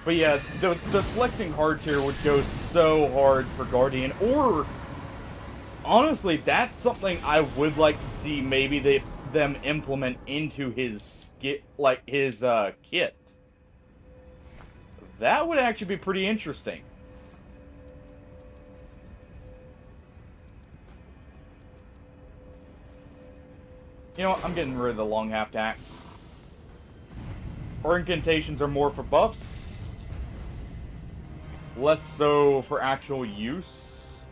But yeah, the deflecting hard tier would go so hard for Guardian, or honestly, that's something I would like to see maybe them implement into his kit. That would actually be pretty interesting. You know what? I'm getting rid of the long half-tacks. Or incantations are more for buffs. Less so for actual use.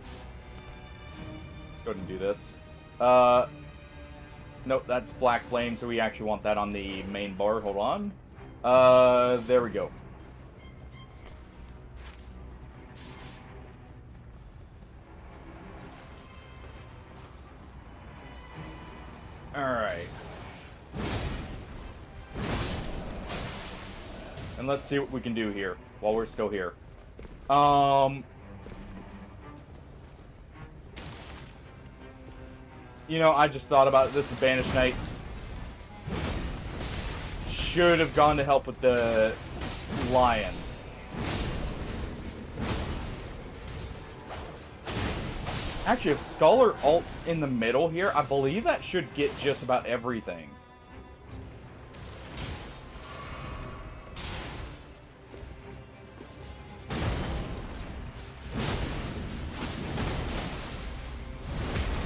Let's go ahead and do this. Nope, that's Black Flame, so we actually want that on the main bar. Hold on. There we go. Alright. And let's see what we can do here, while we're still here. You know, I just thought about this. Banished Knights should have gone to help with the Lion. Actually, if Scholar ults in the middle here, I believe that should get just about everything.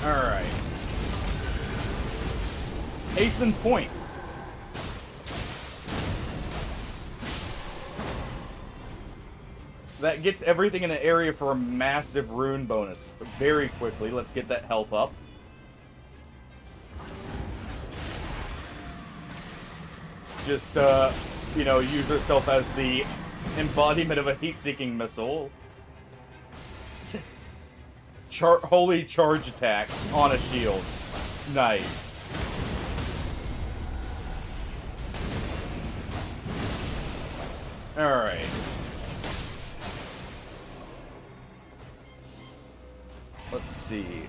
Alright. Case in point. That gets everything in the area for a massive rune bonus very quickly. Let's get that health up. Just, you know, use herself as the embodiment of a heat-seeking missile. Holy charge attacks on a shield. Nice. Alright. Let's see.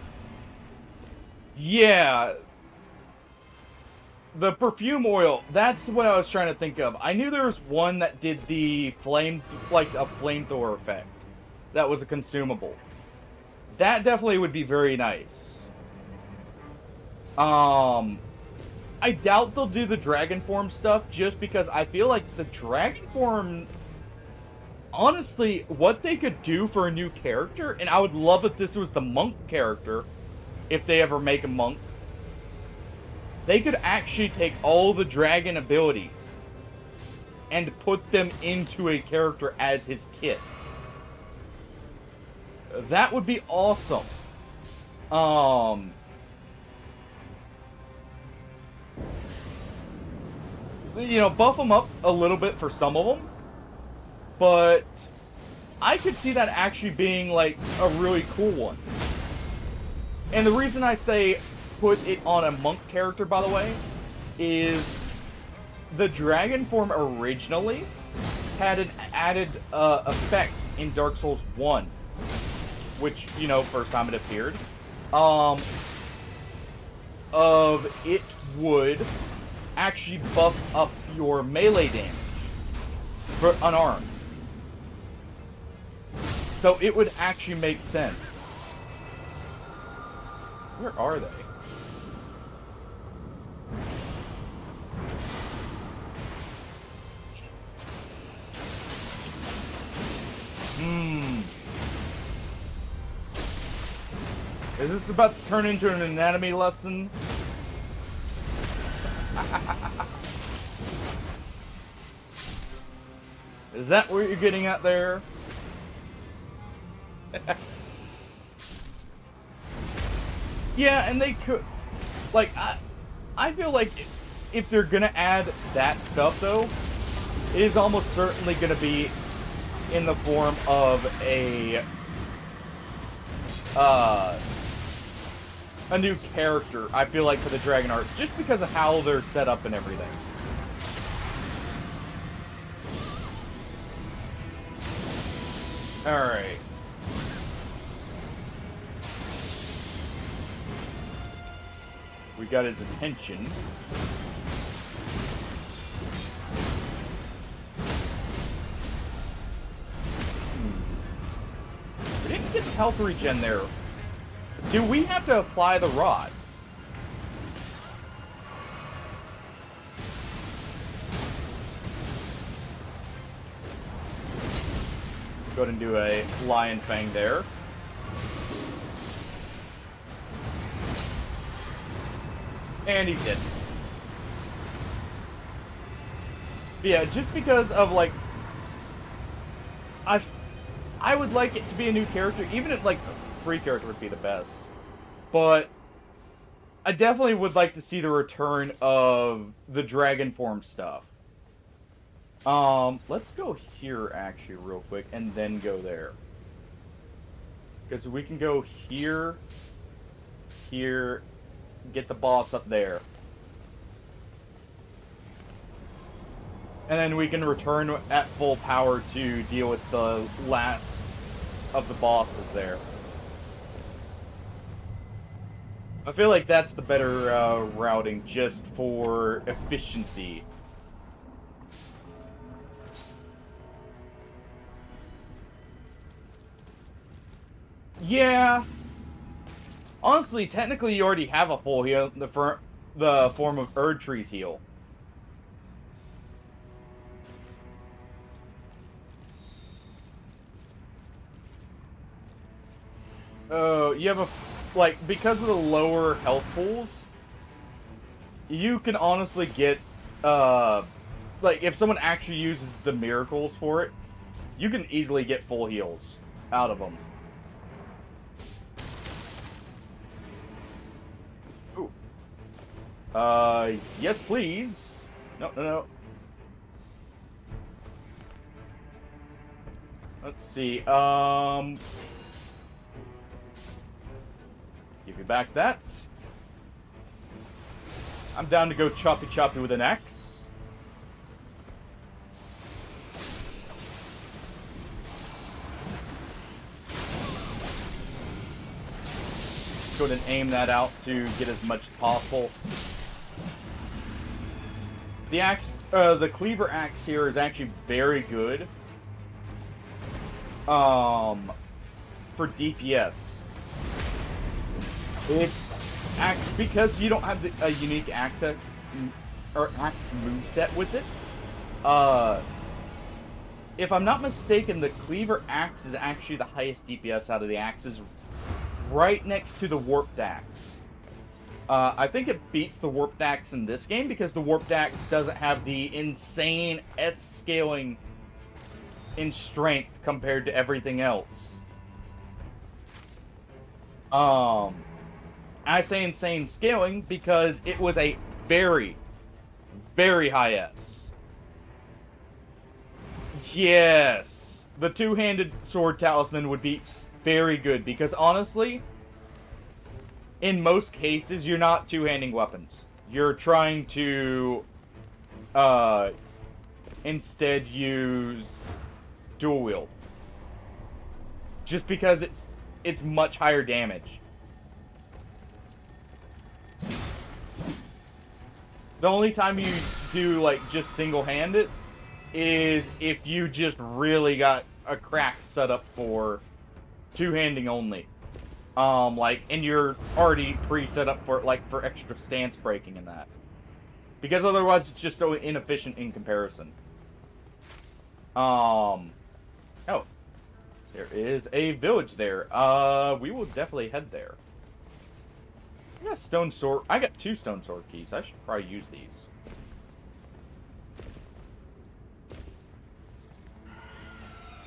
Yeah. The perfume oil, that's what I was trying to think of. I knew there was one that did the flame, like a flamethrower effect. That was a consumable. That definitely would be very nice. I doubt they'll do the dragon form stuff just because I feel like the dragon form, honestly, what they could do for a new character, and I would love if this was the monk character, if they ever make a monk, they could actually take all the dragon abilities and put them into a character as his kit. That would be awesome. You know, buff them up a little bit for some of them, but I could see that actually being, like, a really cool one. And the reason I say put it on a monk character, by the way, is the dragon form originally had an added effect in Dark Souls 1, which, you know, first time it appeared, of it would actually buff up your melee damage for unarmed. So it would actually make sense. Where are they? Is this about to turn into an anatomy lesson? Is that what you're getting at there? Yeah, and they could... Like, I feel like if they're gonna add that stuff, though, it is almost certainly gonna be in the form of a new character, I feel like, for the Dragon Arts, just because of how they're set up and everything. Alright. We got his attention. We didn't get the health regen there. Do we have to apply the rod? Go ahead and do a Lion Fang there. And he did. But yeah, just because of, like, I would like it to be a new character, even if, like, a free character would be the best. But I definitely would like to see the return of the dragon form stuff. Let's go here, actually, real quick, and then go there. Because we can go here, here, get the boss up there. And then we can return at full power to deal with the last of the bosses there. I feel like that's the better routing, just for efficiency. Yeah. Honestly, technically you already have a full heal, the form of Erdtree's heal. Oh, you have a, like, because of the lower health pools, you can honestly get, like, if someone actually uses the miracles for it, you can easily get full heals out of them. Ooh. Yes, please. No, no, no. Let's see, give you back that. I'm down to go choppy choppy with an axe. Go ahead and aim that out to get as much as possible. The axe, the cleaver axe here is actually very good. For DPS. It's because you don't have a unique axe moveset with it. If I'm not mistaken, the cleaver axe is actually the highest DPS out of the axes, right next to the warped axe. I think it beats the warped axe in this game because the warped axe doesn't have the insane S scaling in strength compared to everything else. I say insane scaling because it was a very, very high S. Yes! The two-handed sword talisman would be very good because honestly, in most cases, you're not two-handing weapons. You're trying to, instead use dual wield. Just because it's much higher damage. The only time you do, like, just single-handed is if you just really got a crack set up for two-handing only. Like, and you're already pre-set up for, like, for extra stance breaking and that. Because otherwise it's just so inefficient in comparison. Oh. There is a village there. We will definitely head there. I got a stone sword. I got 2 stone sword keys. I should probably use these.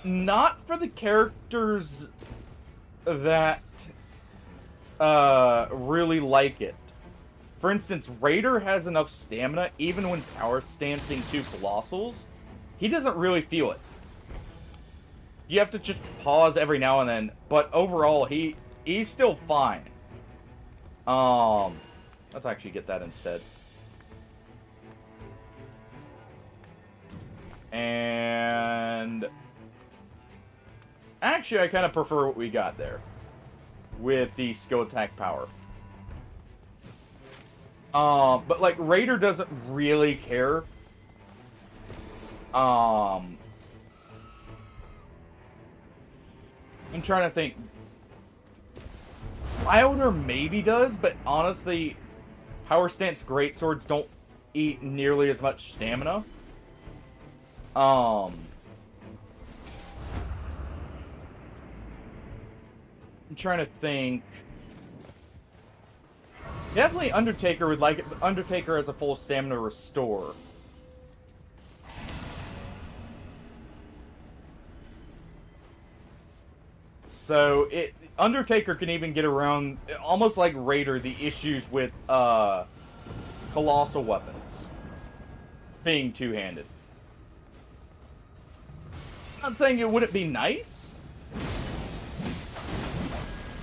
Not for the characters that really like it. For instance, Raider has enough stamina, even when power stancing 2 Colossals, he doesn't really feel it. You have to just pause every now and then, but overall, he's still fine. Let's actually get that instead. And actually, I kind of prefer what we got there with the skill attack power. But like Raider doesn't really care. I'm trying to think. Wilder maybe does, but honestly, power stance greatswords don't eat nearly as much stamina. I'm trying to think. Definitely Undertaker would like it. Undertaker has a full stamina restore. So Undertaker can even get around, almost like Raider, the issues with colossal weapons being two-handed. I'm not saying it wouldn't be nice,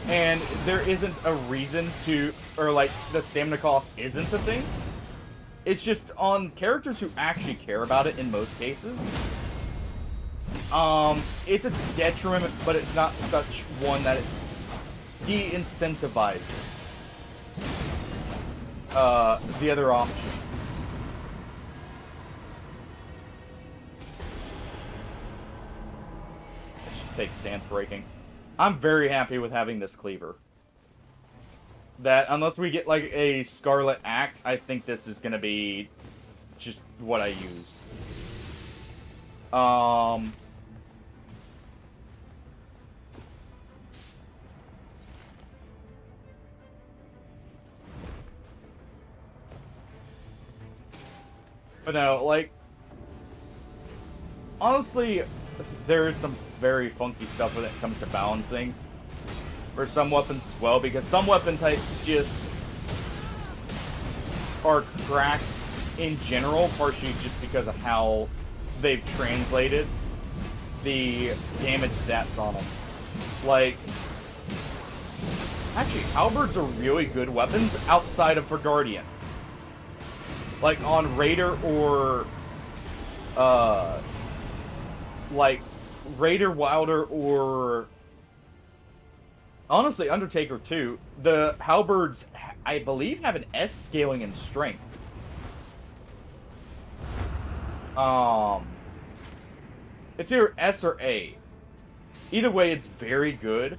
and there isn't a reason to, or like the stamina cost isn't a thing. It's just on characters who actually care about it in most cases. It's a detriment, but it's not such one that it de-incentivizes the other options. Let's just take stance breaking. I'm very happy with having this cleaver. That, unless we get like a Scarlet Axe, I think this is gonna be just what I use. But no, like, honestly, there is some very funky stuff when it comes to balancing for some weapons as well, because some weapon types just are cracked in general, partially just because of how they've translated the damage stats on them. Like, actually, halberds are really good weapons outside of for Guardian. Like, on Raider or, like, Raider, Wilder, or, honestly, Undertaker too, the halberds, I believe, have an S scaling in strength. It's either S or A. Either way, it's very good.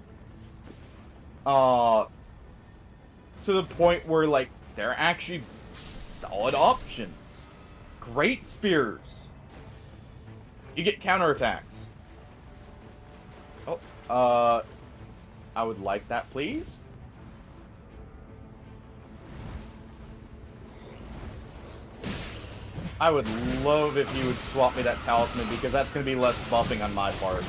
To the point where, like, they're actually solid options. Great spears. You get counterattacks. Oh, I would like that, please. I would love if you would swap me that talisman, because that's going to be less buffing on my part.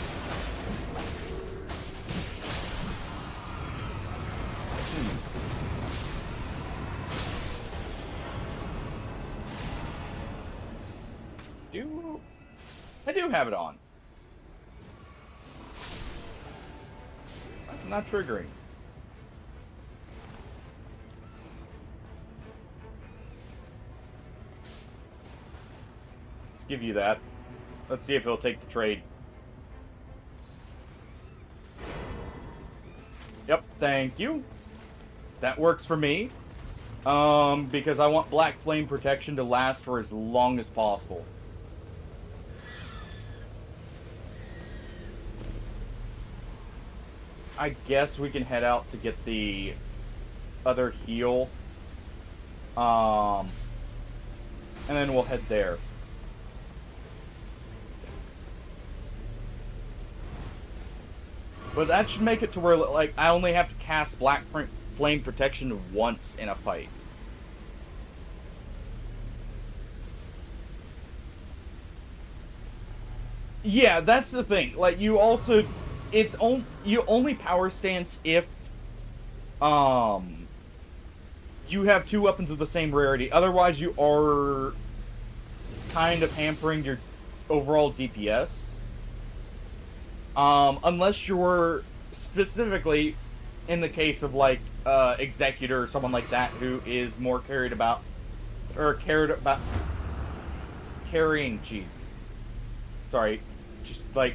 I do have it on. That's not triggering. Let's give you that. Let's see if he'll take the trade. Yep, thank you. That works for me. Because I want Black Flame protection to last for as long as possible. I guess we can head out to get the other heal. And then we'll head there. But that should make it to where, like, I only have to cast Black Flame protection once in a fight. Yeah, that's the thing. Like, you also... you only power stance if you have two weapons of the same rarity. Otherwise, you are kind of hampering your overall DPS. Unless you're specifically in the case of, like, Executor or someone like that who is more cared about carrying. Jeez, sorry, just like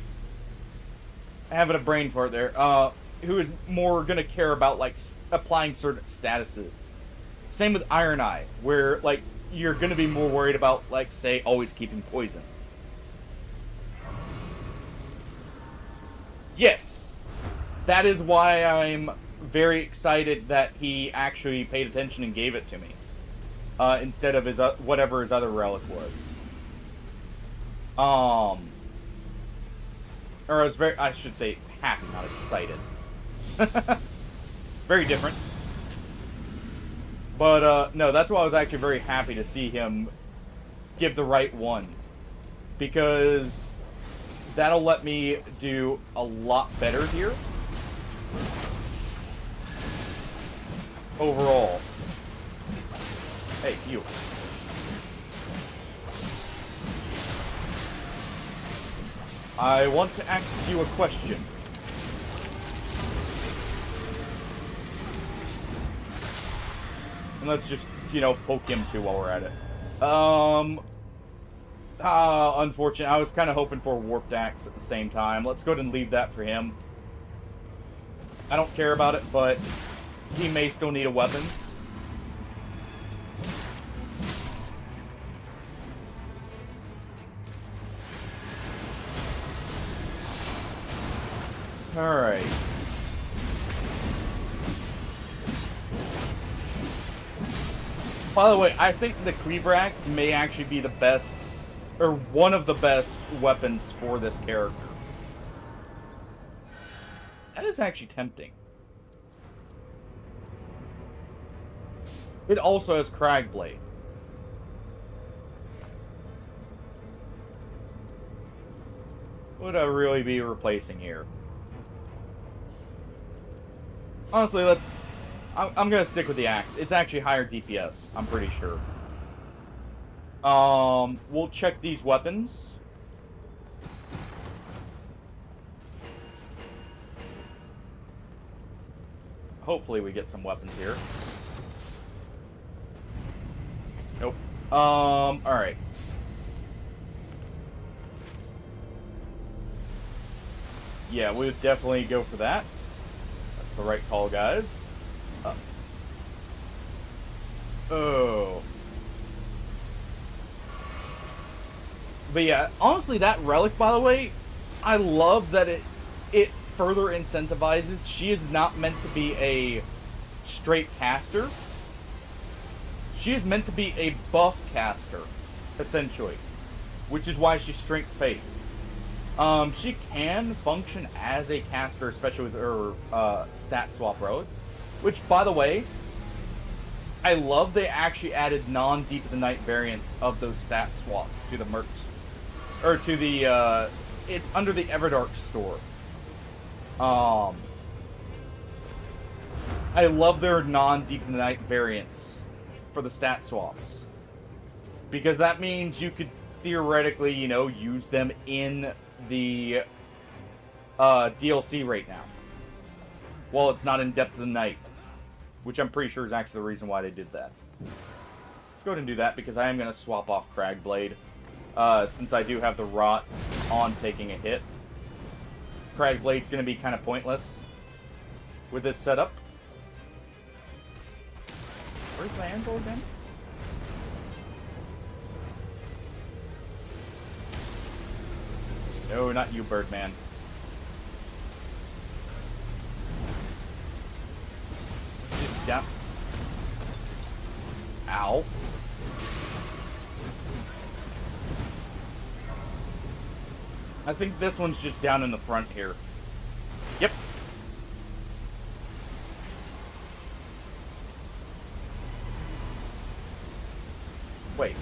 having a brain fart there. Who is more gonna care about, like, applying certain statuses. Same with Iron Eye, where, like, you're gonna be more worried about, like, say, always keeping poison. Yes, that is why I'm very excited that he actually paid attention and gave it to me, instead of his whatever his other relic was. Or I should say happy, not excited. Very different. But, no, that's why I was actually very happy to see him give the right one. Because that'll let me do a lot better here. Overall. Hey, you. I want to ask you a question. And let's just, you know, poke him too while we're at it. Unfortunate. I was kind of hoping for a Warped Axe at the same time. Let's go ahead and leave that for him. I don't care about it, but he may still need a weapon. Alright. By the way, I think the Cleaver Axe may actually be the best, or one of the best weapons for this character. That is actually tempting. It also has Cragblade. would I really be replacing here? Honestly, I'm gonna stick with the axe. It's actually higher DPS, I'm pretty sure. We'll check these weapons. Hopefully we get some weapons here. Nope. Alright. Yeah, we would definitely go for that. That's the right call, guys. Oh. But yeah, honestly, that relic, by the way, I love that it further incentivizes. She is not meant to be a straight caster. She is meant to be a buff caster, essentially. Which is why she's Strength Faith. She can function as a caster, especially with her stat swap relic. Which, by the way, I love they actually added non-Deep of the Night variants of those stat swaps to the mercs. Or to the, it's under the Everdark store. I love their non-Deep of the Night variants for the stat swaps. Because that means you could theoretically, you know, use them in the DLC right now. Well, it's not in Depth of the Night. Which I'm pretty sure is actually the reason why they did that. Let's go ahead and do that because I am going to swap off Cragblade. Since I do have the Rot on taking a hit. Cragblade's going to be kind of pointless with this setup. Where's my anvil again? No, not you, Birdman. Just down. Ow. I think this one's just down in the front here. Yep. Wait.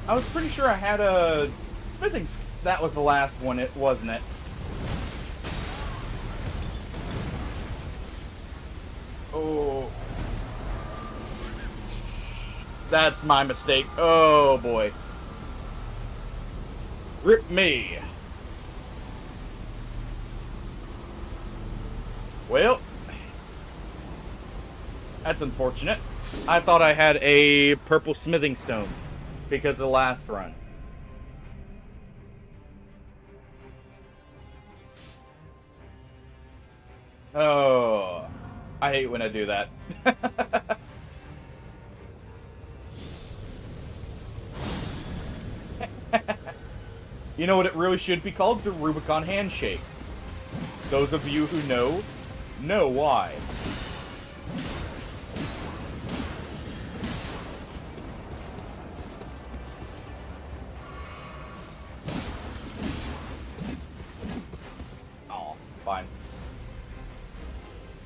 I was pretty sure I had a smithing... That was the last one, wasn't it? Oh. That's my mistake. Oh, boy. Rip me. Well, that's unfortunate. I thought I had a purple smithing stone because of the last run. Oh, I hate when I do that. You know what it really should be called? The Rubicon Handshake. Those of you who know why. Oh, fine.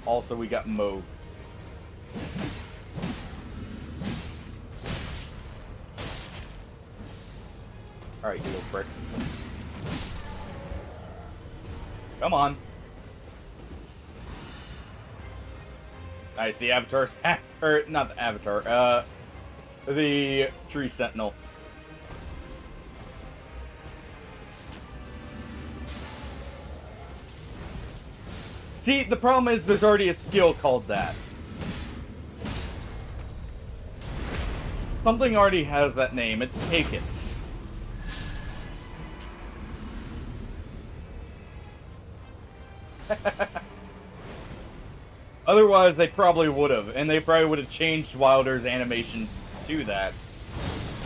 Also, we got Mo. Alright, you little prick. Come on. Nice, the Avatar's or not the Avatar, the Tree Sentinel. See, the problem is there's already a skill called that. Something already has that name, it's Taken. Otherwise, they probably would have, and they probably would have changed Wilder's animation to that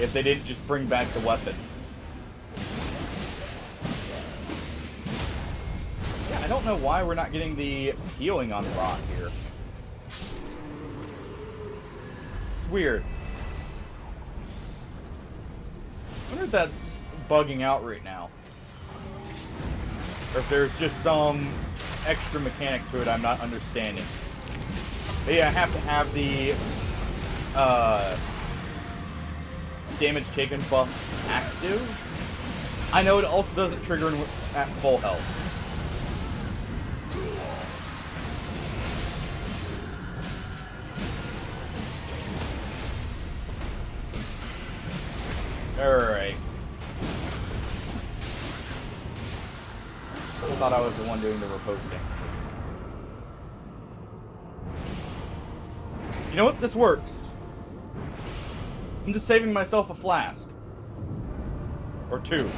if they didn't just bring back the weapon. Yeah, I don't know why we're not getting the healing on Rot here. It's weird. I wonder if that's bugging out right now. Or if there's just some extra mechanic to it I'm not understanding. But yeah, I have to have the damage taken buff active. I know it also doesn't trigger at full health. Alright. I thought I was the one doing the reposting. You know what? This works. I'm just saving myself a flask. Or two.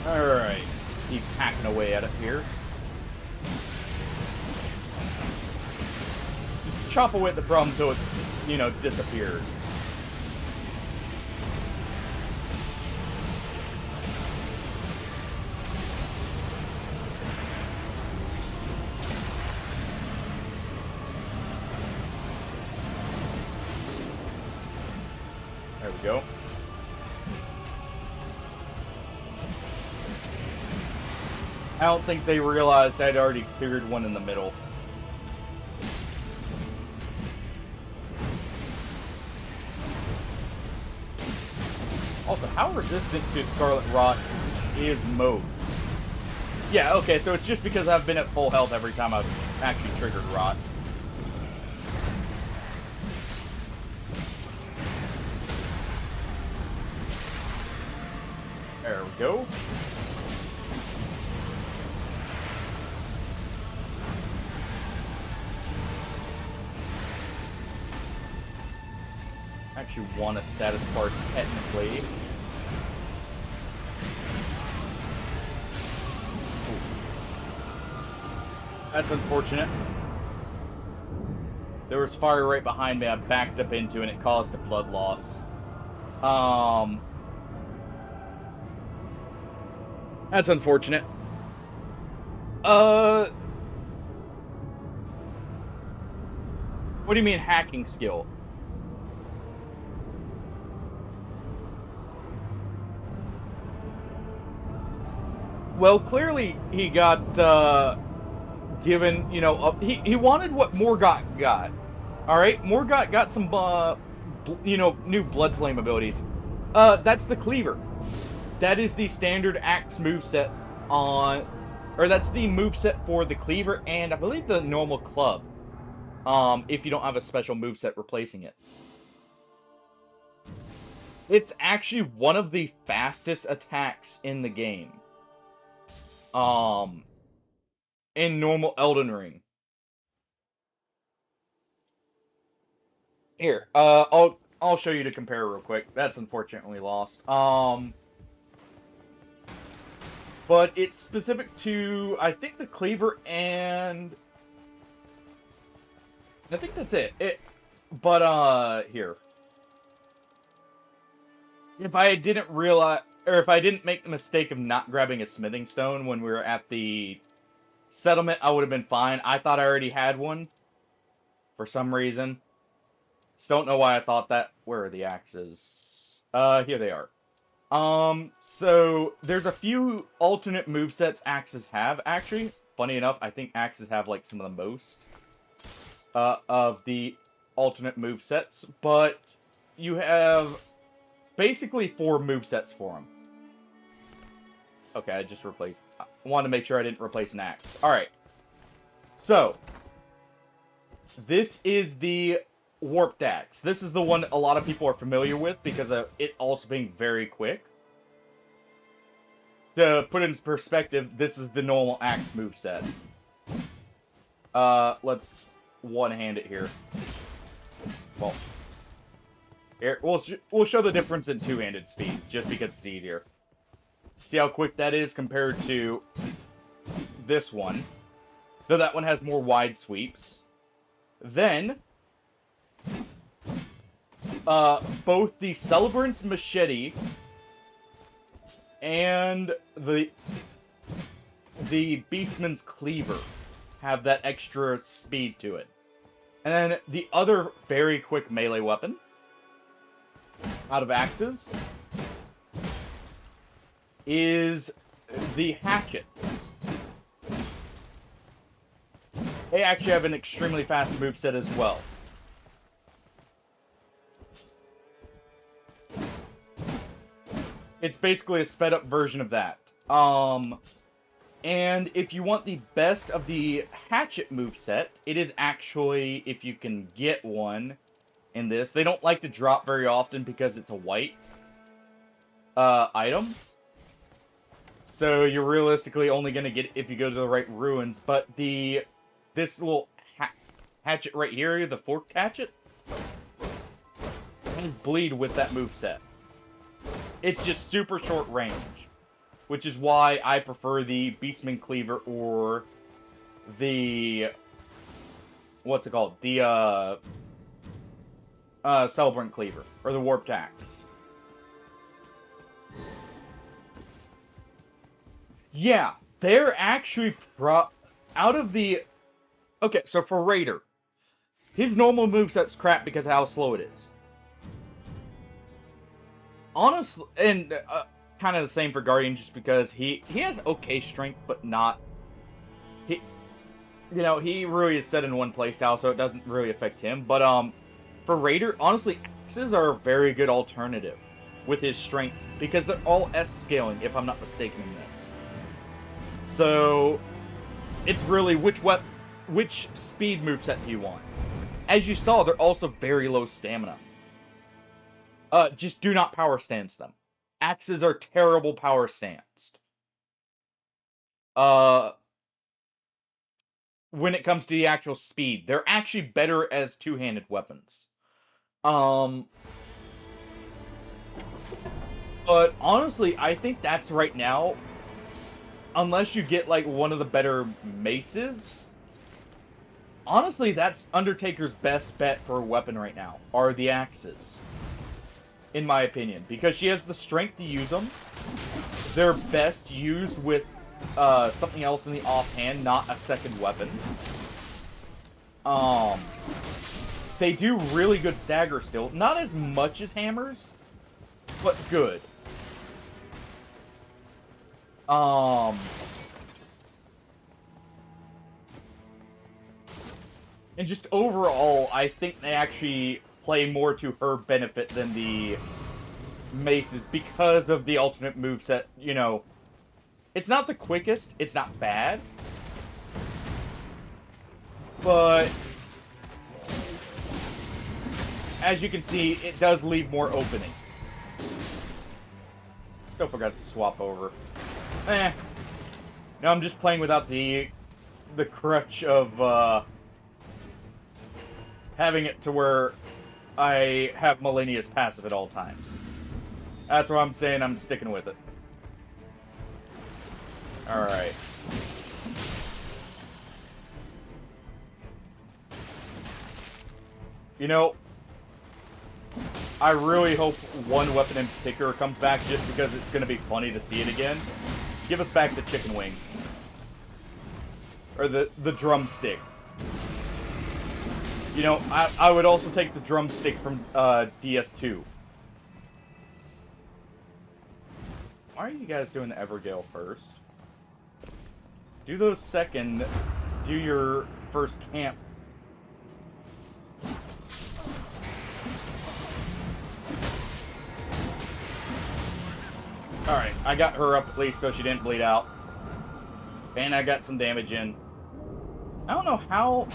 Alright. Just keep hacking away at it here. Just chop away at the problem until it, you know, disappears. There we go. I don't think they realized I'd already cleared one in the middle. Also, how resistant to Scarlet Rot is Mode? Yeah, okay, so it's just because I've been at full health every time I've actually triggered Rot. There we go. Actually want a status bar technically. Ooh. That's unfortunate. There was fire right behind me I backed up into and it caused a blood loss. That's unfortunate. What do you mean hacking skill? Well, clearly he got given, you know, he wanted what Morgott got. All right, Morgott got some, you know, new blood flame abilities. That's the cleaver. That is the standard axe moveset on, or that's the moveset for the cleaver and I believe the normal club. If you don't have a special moveset replacing it. It's actually one of the fastest attacks in the game. In normal Elden Ring. Here, I'll show you to compare real quick. That's unfortunately lost. But it's specific to, I think, the cleaver and I think that's it. But here. If I didn't realize, or if I didn't make the mistake of not grabbing a smithing stone when we were at the settlement, I would have been fine. I thought I already had one. For some reason. Just don't know why I thought that. Where are the axes? Here they are. So there's a few alternate movesets axes have, actually. Funny enough, I think axes have, like, some of the most of the alternate movesets. But you have basically 4 movesets for them. Okay, I just replaced... I wanted to make sure I didn't replace an axe. Alright. So, this is the Warped Axe. This is the one a lot of people are familiar with because of it also being very quick. To put it in perspective, this is the normal axe moveset. Let's one-hand it here. Well, here, we'll show the difference in two-handed speed, just because it's easier. See how quick that is compared to this one. Though that one has more wide sweeps. Then, both the Celebrant's Machete and the Beastman's Cleaver have that extra speed to it. And then the other very quick melee weapon out of axes is the hatchets. they actually have an extremely fast moveset as well. It's basically a sped up version of that. And if you want the best of the hatchet moveset, it is actually, if you can get one in this, they don't like to drop very often because it's a white item. So you're realistically only going to get it if you go to the right ruins. But this little hatchet right here, the forked hatchet, has bleed with that moveset. It's just super short range, which is why I prefer the Beastman Cleaver or the, what's it called? The Celebrant Cleaver or the Warped Axe. Yeah, they're actually out of the... Okay, so for Raider, his normal moveset's crap because of how slow it is. Honestly, and kind of the same for Guardian, just because he has okay strength, but not... He really is set in one playstyle, so it doesn't really affect him. But for Raider, honestly, axes are a very good alternative with his strength, because they're all S scaling, if I'm not mistaken in this. So, it's really which speed moveset do you want? As you saw, they're also very low stamina. Just do not power stance them. Axes are terrible power stanced. When it comes to the actual speed, they're actually better as two-handed weapons. But honestly, I think that's right now, unless you get like one of the better maces, honestly, that's Undertaker's best bet for a weapon right now, are the axes. In my opinion, because she has the strength to use them. They're best used with something else in the offhand, not a second weapon. They do really good stagger still. Not as much as hammers, but good. And just overall, I think they actually play more to her benefit than the maces because of the alternate moveset. You know, it's not the quickest, it's not bad, but as you can see, it does leave more openings. Still forgot to swap over. No, I'm just playing without the crutch of having it to where I have Malenia's passive at all times. That's why I'm saying I'm sticking with it. Alright. You know, I really hope one weapon in particular comes back just because it's going to be funny to see it again. Give us back the chicken wing. Or the drumstick. You know, I would also take the drumstick from DS2. Why are you guys doing the Evergale first? Do those second. Do your first camp. Alright, I got her up at least so she didn't bleed out. And I got some damage in. I don't know how...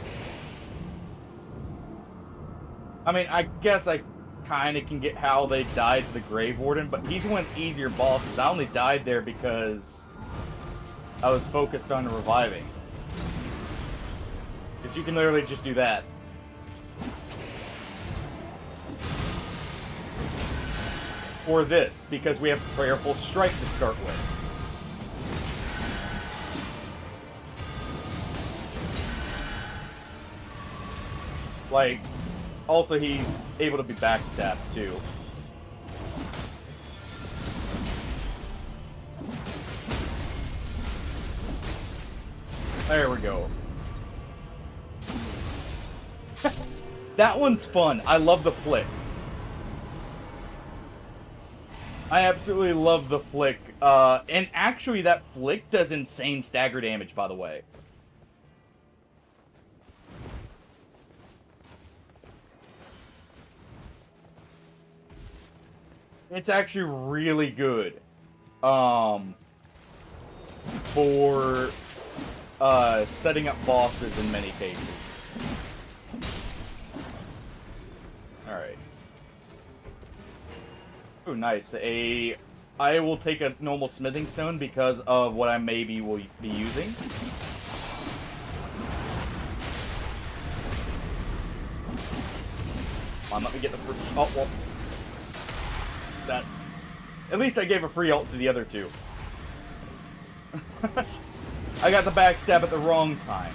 I mean, I guess I kind of can get how they died to the Grave Warden, but he's one of the easier bosses. I only died there because I was focused on reviving. Because you can literally just do that. Or this, because we have Prayerful Strike to start with. Like, also he's able to be backstabbed too. There we go. That one's fun. I love the flick. I absolutely love the flick. And actually that flick does insane stagger damage, by the way. It's actually really good. For setting up bosses in many cases. Alright. Oh, nice. I will take a normal smithing stone because of what I maybe will be using. Come on, let me get the free... Oh, well. That... At least I gave a free ult to the other two. I got the backstab at the wrong time.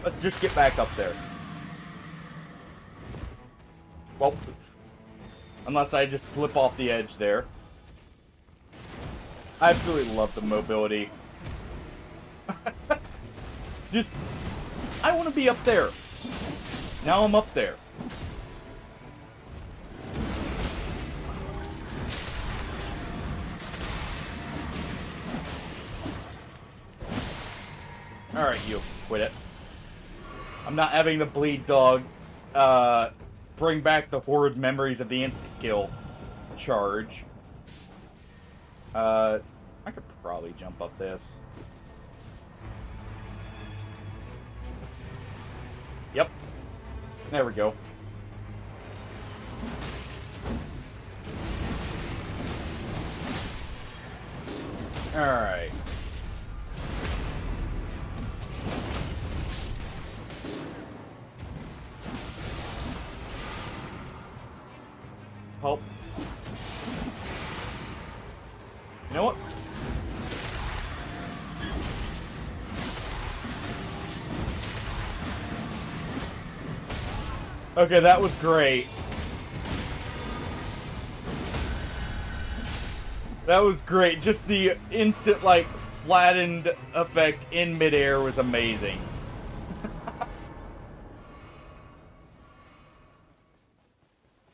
Let's just get back up there. Well, unless I just slip off the edge there. I absolutely love the mobility. Just, I want to be up there. Now I'm up there. Alright, you. Quit it. I'm not having the bleed dog bring back the horrid memories of the instant kill charge. I could probably jump up this. Yep. There we go. Alright. Help. You know what? Okay, that was great. That was great. Just the instant, like, flattened effect in midair was amazing.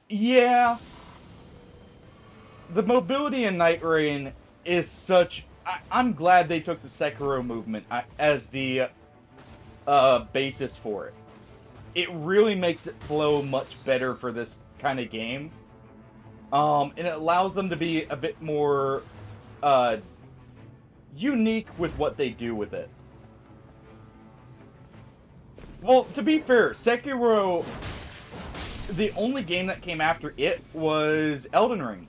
Yeah. The mobility in Nightreign is such... I'm glad they took the Sekiro movement as the basis for it. It really makes it flow much better for this kind of game. And it allows them to be a bit more unique with what they do with it. Well, to be fair, Sekiro... The only game that came after it was Elden Ring.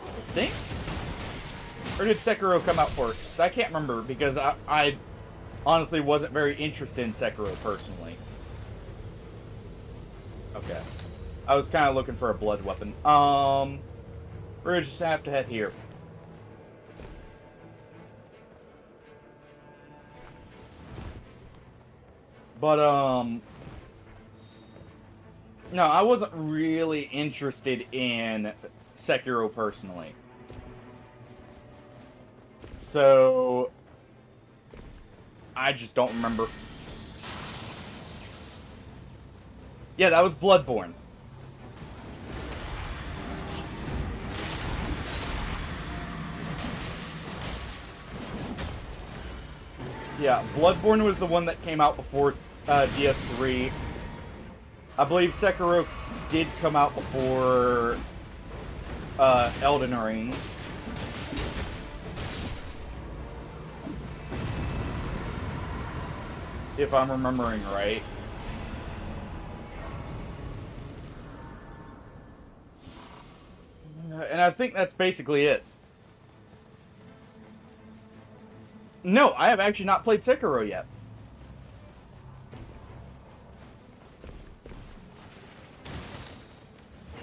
I think? Or did Sekiro come out first? I can't remember because I honestly wasn't very interested in Sekiro personally. Okay. I was kind of looking for a blood weapon. We're just have to head here. But, no, I wasn't really interested in Sekiro personally. So, I just don't remember. Yeah, that was Bloodborne. Yeah, Bloodborne was the one that came out before DS3. I believe Sekiro did come out before Elden Ring. If I'm remembering right. And I think that's basically it. No, I have actually not played Sekiro yet.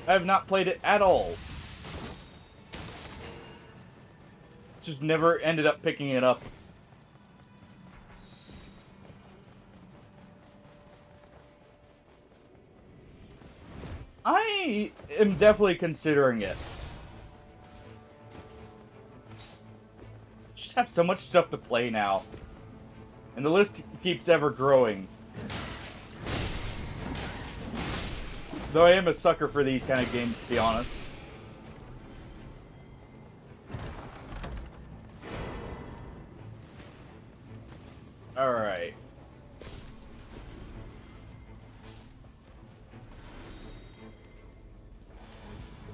I have not played it at all. Just never ended up picking it up. I am definitely considering it. Just have so much stuff to play now. And the list keeps ever growing. Though I am a sucker for these kind of games, to be honest. Alright.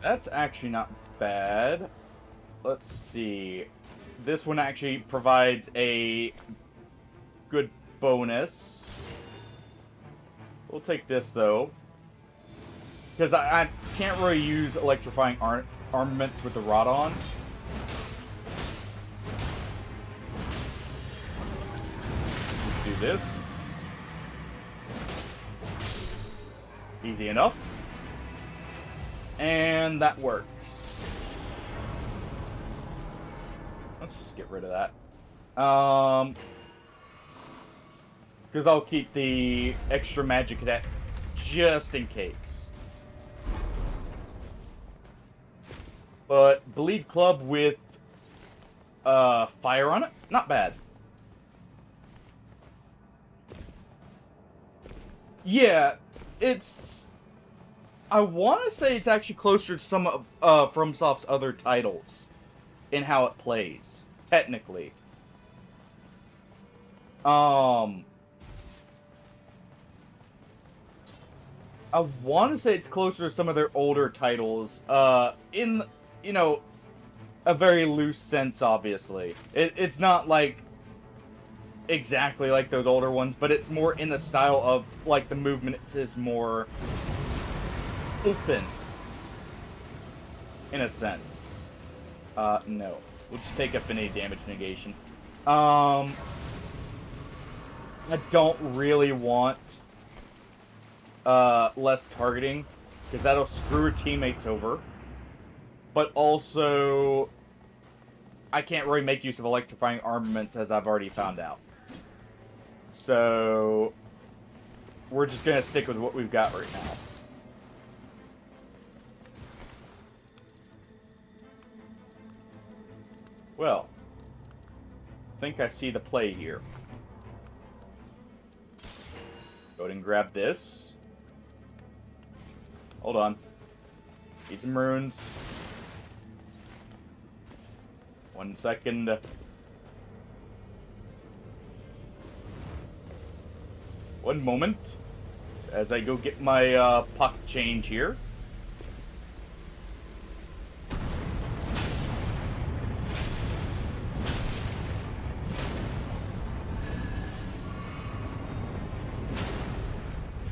That's actually not bad. Let's see. This one actually provides a good bonus. We'll take this, though. Because I can't really use electrifying armaments with the rod on. Let's do this. Easy enough. And that works. Let's just get rid of that. Because I'll keep the extra magic cadet just in case. But bleed club with fire on it, not bad. Yeah, it's. I want to say it's actually closer to some of FromSoft's other titles in how it plays, technically. I want to say it's closer to some of their older titles, in, you know, a very loose sense, obviously. It's not, like, exactly like those older ones, but it's more in the style of, like, the movement is more open, in a sense. No. We'll just take up any damage negation. I don't really want less targeting, because that'll screw your teammates over. But also, I can't really make use of electrifying armaments, as I've already found out. So, we're just going to stick with what we've got right now. Well, I think I see the play here. Go ahead and grab this. Hold on. Need some runes. 1 second. One moment. As I go get my pocket change here.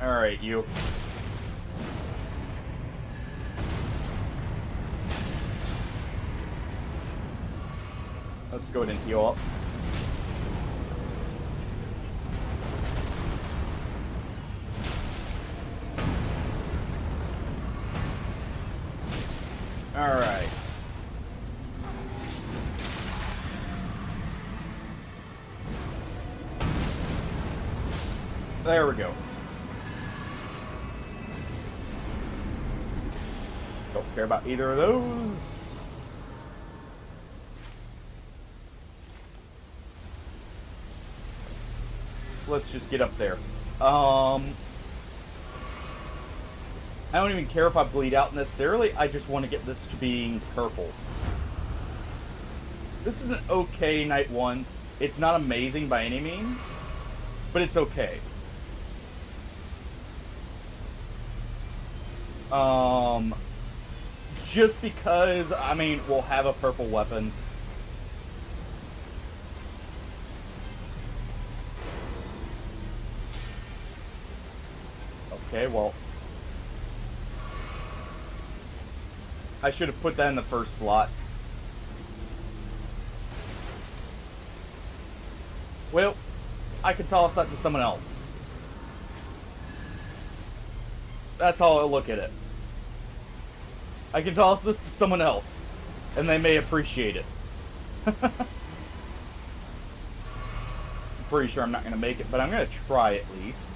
Alright, you. Let's go ahead and heal up. Alright. There we go. Don't care about either of those. Let's just get up there. I don't even care if I bleed out necessarily. I just want to get this to being purple. This is an okay night 1. It's not amazing by any means, but it's okay. Just because, I mean, we'll have a purple weapon. Okay, well, I should have put that in the first slot. Well, I can toss that to someone else. That's how I look at it. I can toss this to someone else, and they may appreciate it. I'm pretty sure I'm not going to make it, but I'm going to try at least.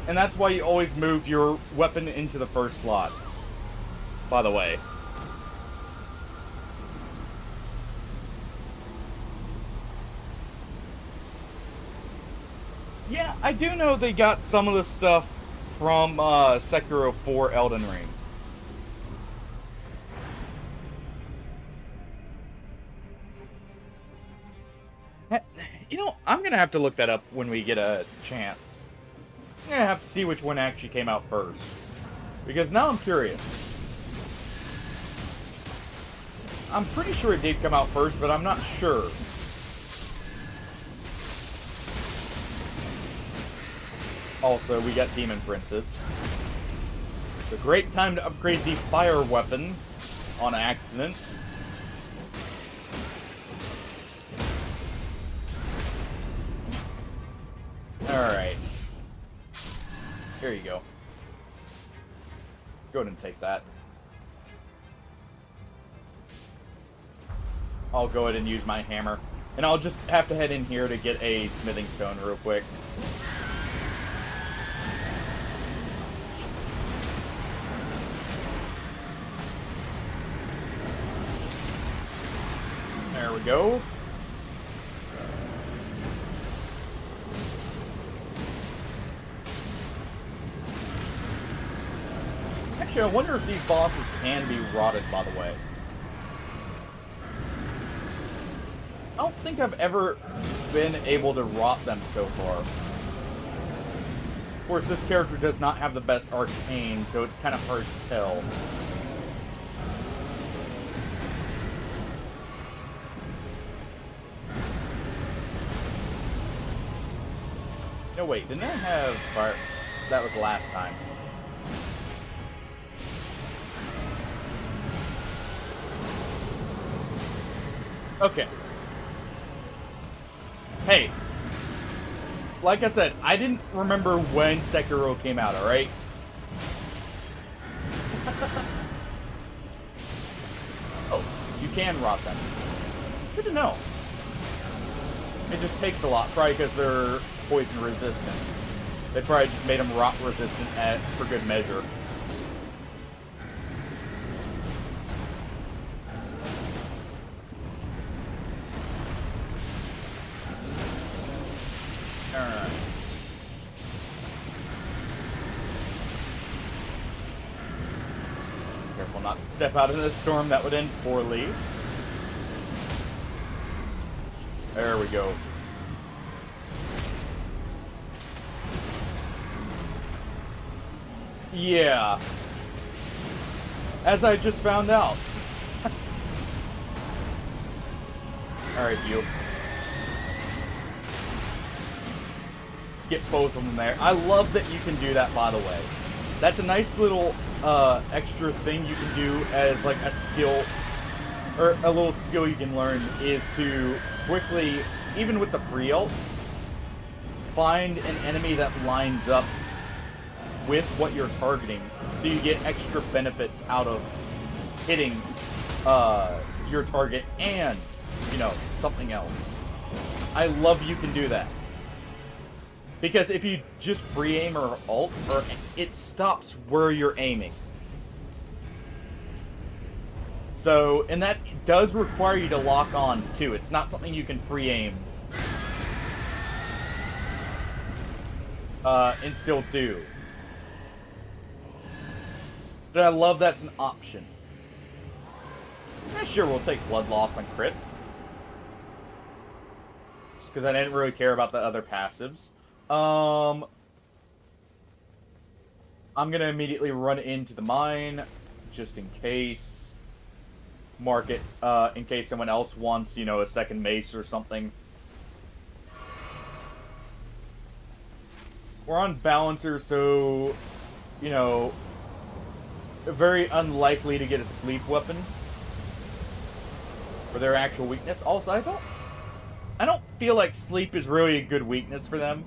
And that's why you always move your weapon into the first slot, by the way. Yeah, I do know they got some of the stuff from Sekiro 4 Elden Ring. You know, I'm gonna have to look that up when we get a chance. I'm gonna have to see which one actually came out first. Because now I'm curious. I'm pretty sure it did come out first, but I'm not sure. Also, we got Demon Princes. It's a great time to upgrade the fire weapon on accident. Alright. Here you go. Go ahead and take that. I'll go ahead and use my hammer. And I'll just have to head in here to get a smithing stone real quick. There we go. Actually, I wonder if these bosses can be rotted, by the way. I don't think I've ever been able to rot them so far. Of course, this character does not have the best arcane, so it's kind of hard to tell. No, wait, didn't I have fire? That was last time. Okay. Hey, like I said, I didn't remember when Sekiro came out, alright? Oh, you can rot them. Good to know. It just takes a lot, probably because they're poison resistant. They probably just made them rot resistant for good measure. Alright. Careful not to step out into the storm, that would end poorly. There we go. Yeah. As I just found out. Alright, you. Skip both of them there. I love that you can do that, by the way. That's a nice little extra thing you can do as like a skill, or a little skill you can learn, is to quickly, even with the pre-ults, find an enemy that lines up with what you're targeting, so you get extra benefits out of hitting your target and, you know, something else. I love you can do that. Because if you just pre-aim or ult, it stops where you're aiming. So, and that does require you to lock on, too. It's not something you can pre-aim. And still do. But I love that's an option. Yeah, sure, we'll take blood loss on crit. Just because I didn't really care about the other passives. I'm gonna immediately run into the mine, just in case. Mark it, in case someone else wants, you know, a second mace or something. We're on Balancer, so, you know, very unlikely to get a sleep weapon for their actual weakness. Also, I don't feel like sleep is really a good weakness for them.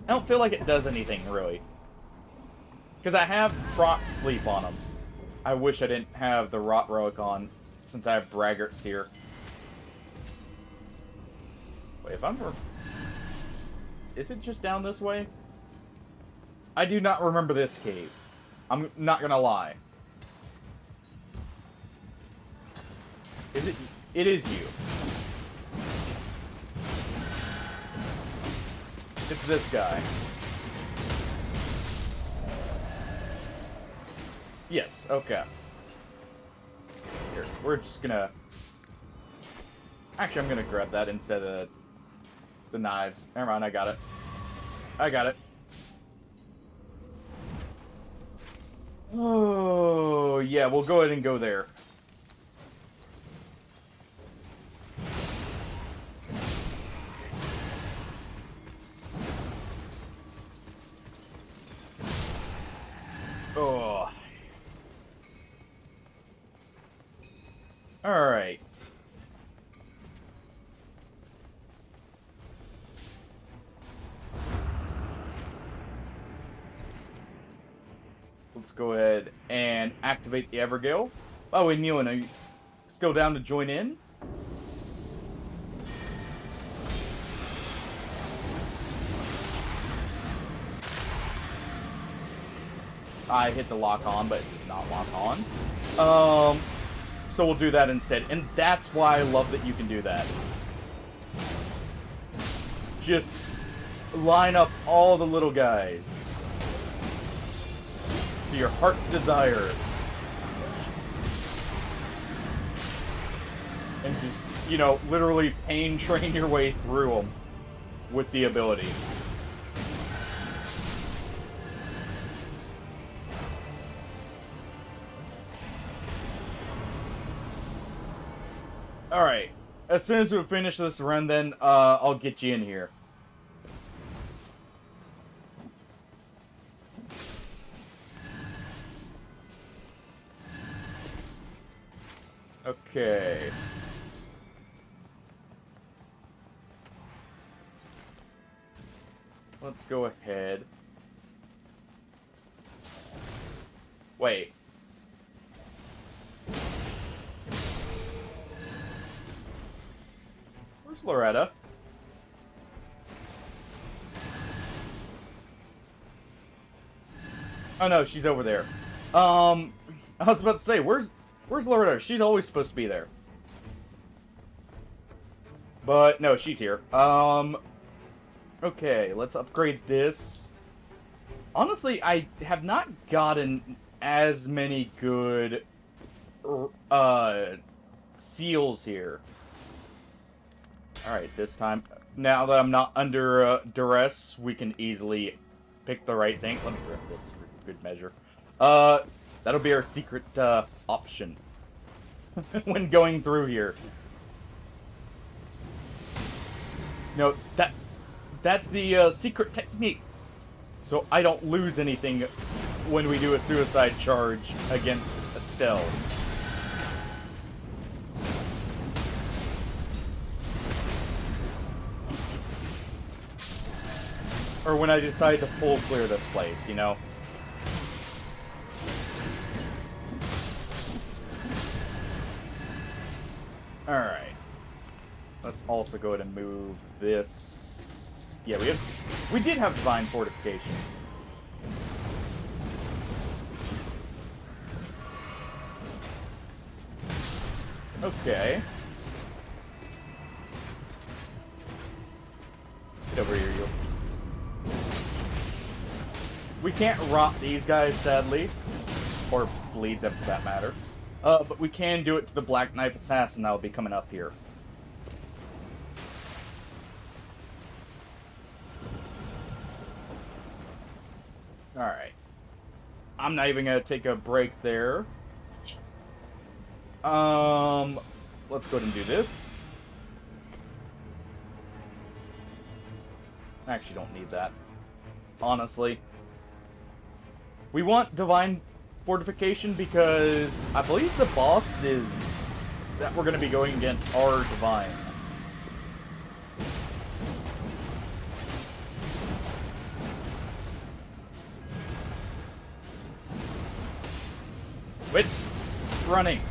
I don't feel like it does anything, really. Because I have proc sleep on them. I wish I didn't have the Rot Relic on, since I have Braggarts here. Wait, if I'm... Is it just down this way? I do not remember this cave. I'm not gonna lie. Is it... It is you. It's this guy. Yes, okay. Here, we're just gonna... Actually, I'm gonna grab that instead of The knives. Never mind, I got it. I got it. Oh, yeah, we'll go ahead and go there. Oh. Alright. Let's go ahead and activate the Evergale. By the way, Nealon, are you still down to join in? I hit the lock on, but not lock on. So we'll do that instead. And that's why I love that you can do that. Just line up all the little guys to your heart's desire. And just, you know, literally pain train your way through them with the ability. Alright. As soon as we finish this run, then, I'll get you in here. Okay. Let's go ahead. Wait. Where's Loretta? Oh no, she's over there. I was about to say, where's Loretta? She's always supposed to be there. But no, she's here. Okay, let's upgrade this. Honestly, I have not gotten as many good seals here. Alright, this time, now that I'm not under duress, we can easily pick the right thing. Let me grab this for good measure. That'll be our secret option when going through here. No, that's the secret technique. So I don't lose anything when we do a suicide charge against Estelle. Or when I decide to full clear this place, you know? Alright. Let's also go ahead and move this. Yeah, we did have Divine Fortification. Okay. Get over here, you. We can't rot these guys, sadly. Or bleed them, for that matter. But we can do it to the Black Knife Assassin that will be coming up here. Alright. I'm not even gonna take a break there. Let's go ahead and do this. I actually don't need that. Honestly. We want Divine Fortification because I believe the bosses that we're going to be going against are Divine. Quit running.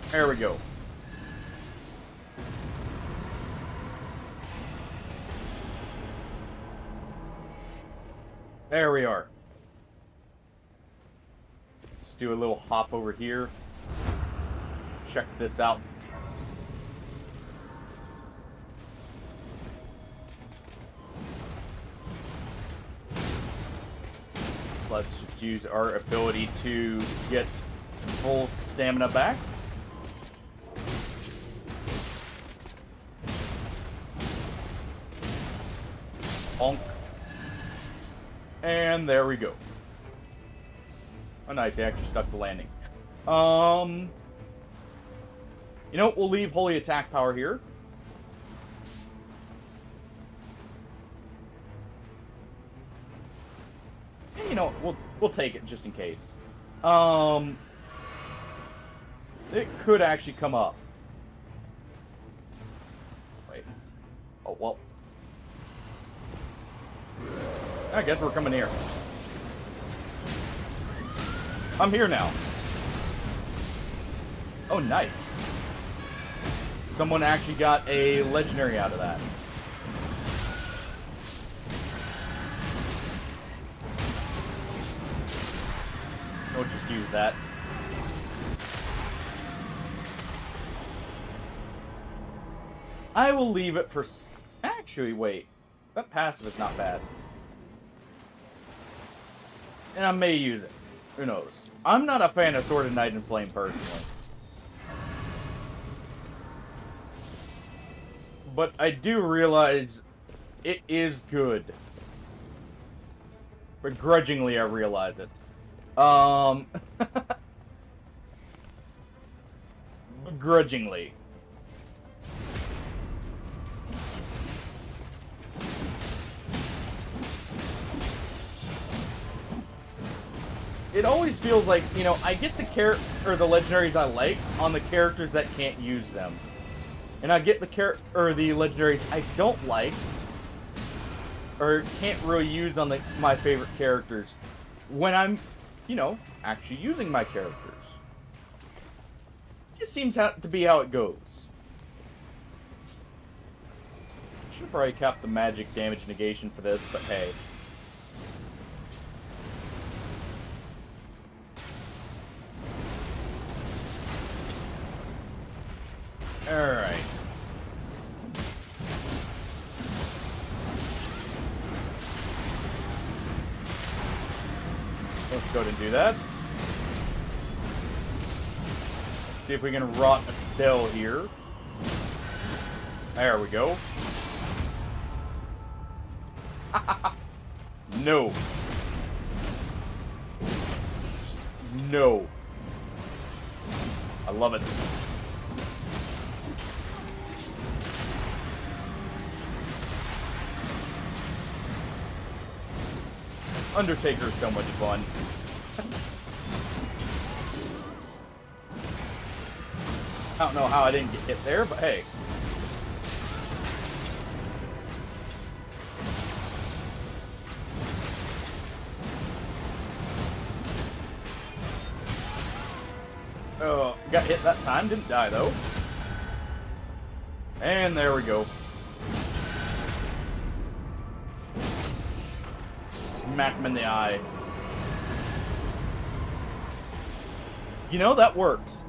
There we go. There we are. Let's do a little hop over here. Check this out. Let's just use our ability to get full stamina back. Bonk. And there we go. Oh, nice. He actually stuck the landing. You know, we'll leave Holy Attack Power here. And you know, we'll take it just in case. It could actually come up. Wait. Oh, well. I guess we're coming here. I'm here now. Oh, nice. Someone actually got a legendary out of that. We'll just use that. I will leave it for... Actually, wait. That passive is not bad. And I may use it. Who knows? I'm not a fan of Sword of Night and Flame, personally. But I do realize it is good. Begrudgingly, I realize it. Begrudgingly. It always feels like, you know, I get the the legendaries I like on the characters that can't use them. And I get the the legendaries I don't like or can't really use on my favorite characters when I'm, you know, actually using my characters. It just seems to be how it goes. Should probably cap the magic damage negation for this, but hey. Alright. Let's go ahead and do that. Let's see if we can rot Estelle here. There we go. No. No. I love it. Undertaker is so much fun. I don't know how I didn't get hit there, but hey. Oh, got hit that time, didn't die though. And there we go. Smack him in the eye. You know, that works.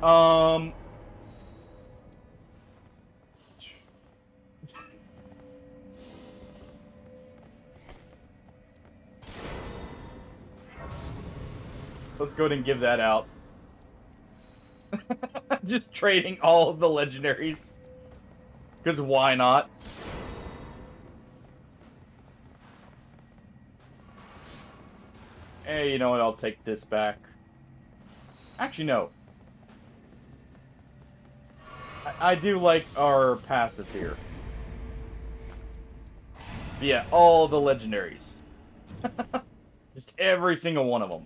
Let's go ahead and give that out. Just trading all of the legendaries. Because why not? Hey, you know what? I'll take this back. Actually, no. I do like our passives here. Yeah, all the legendaries. Just every single one of them.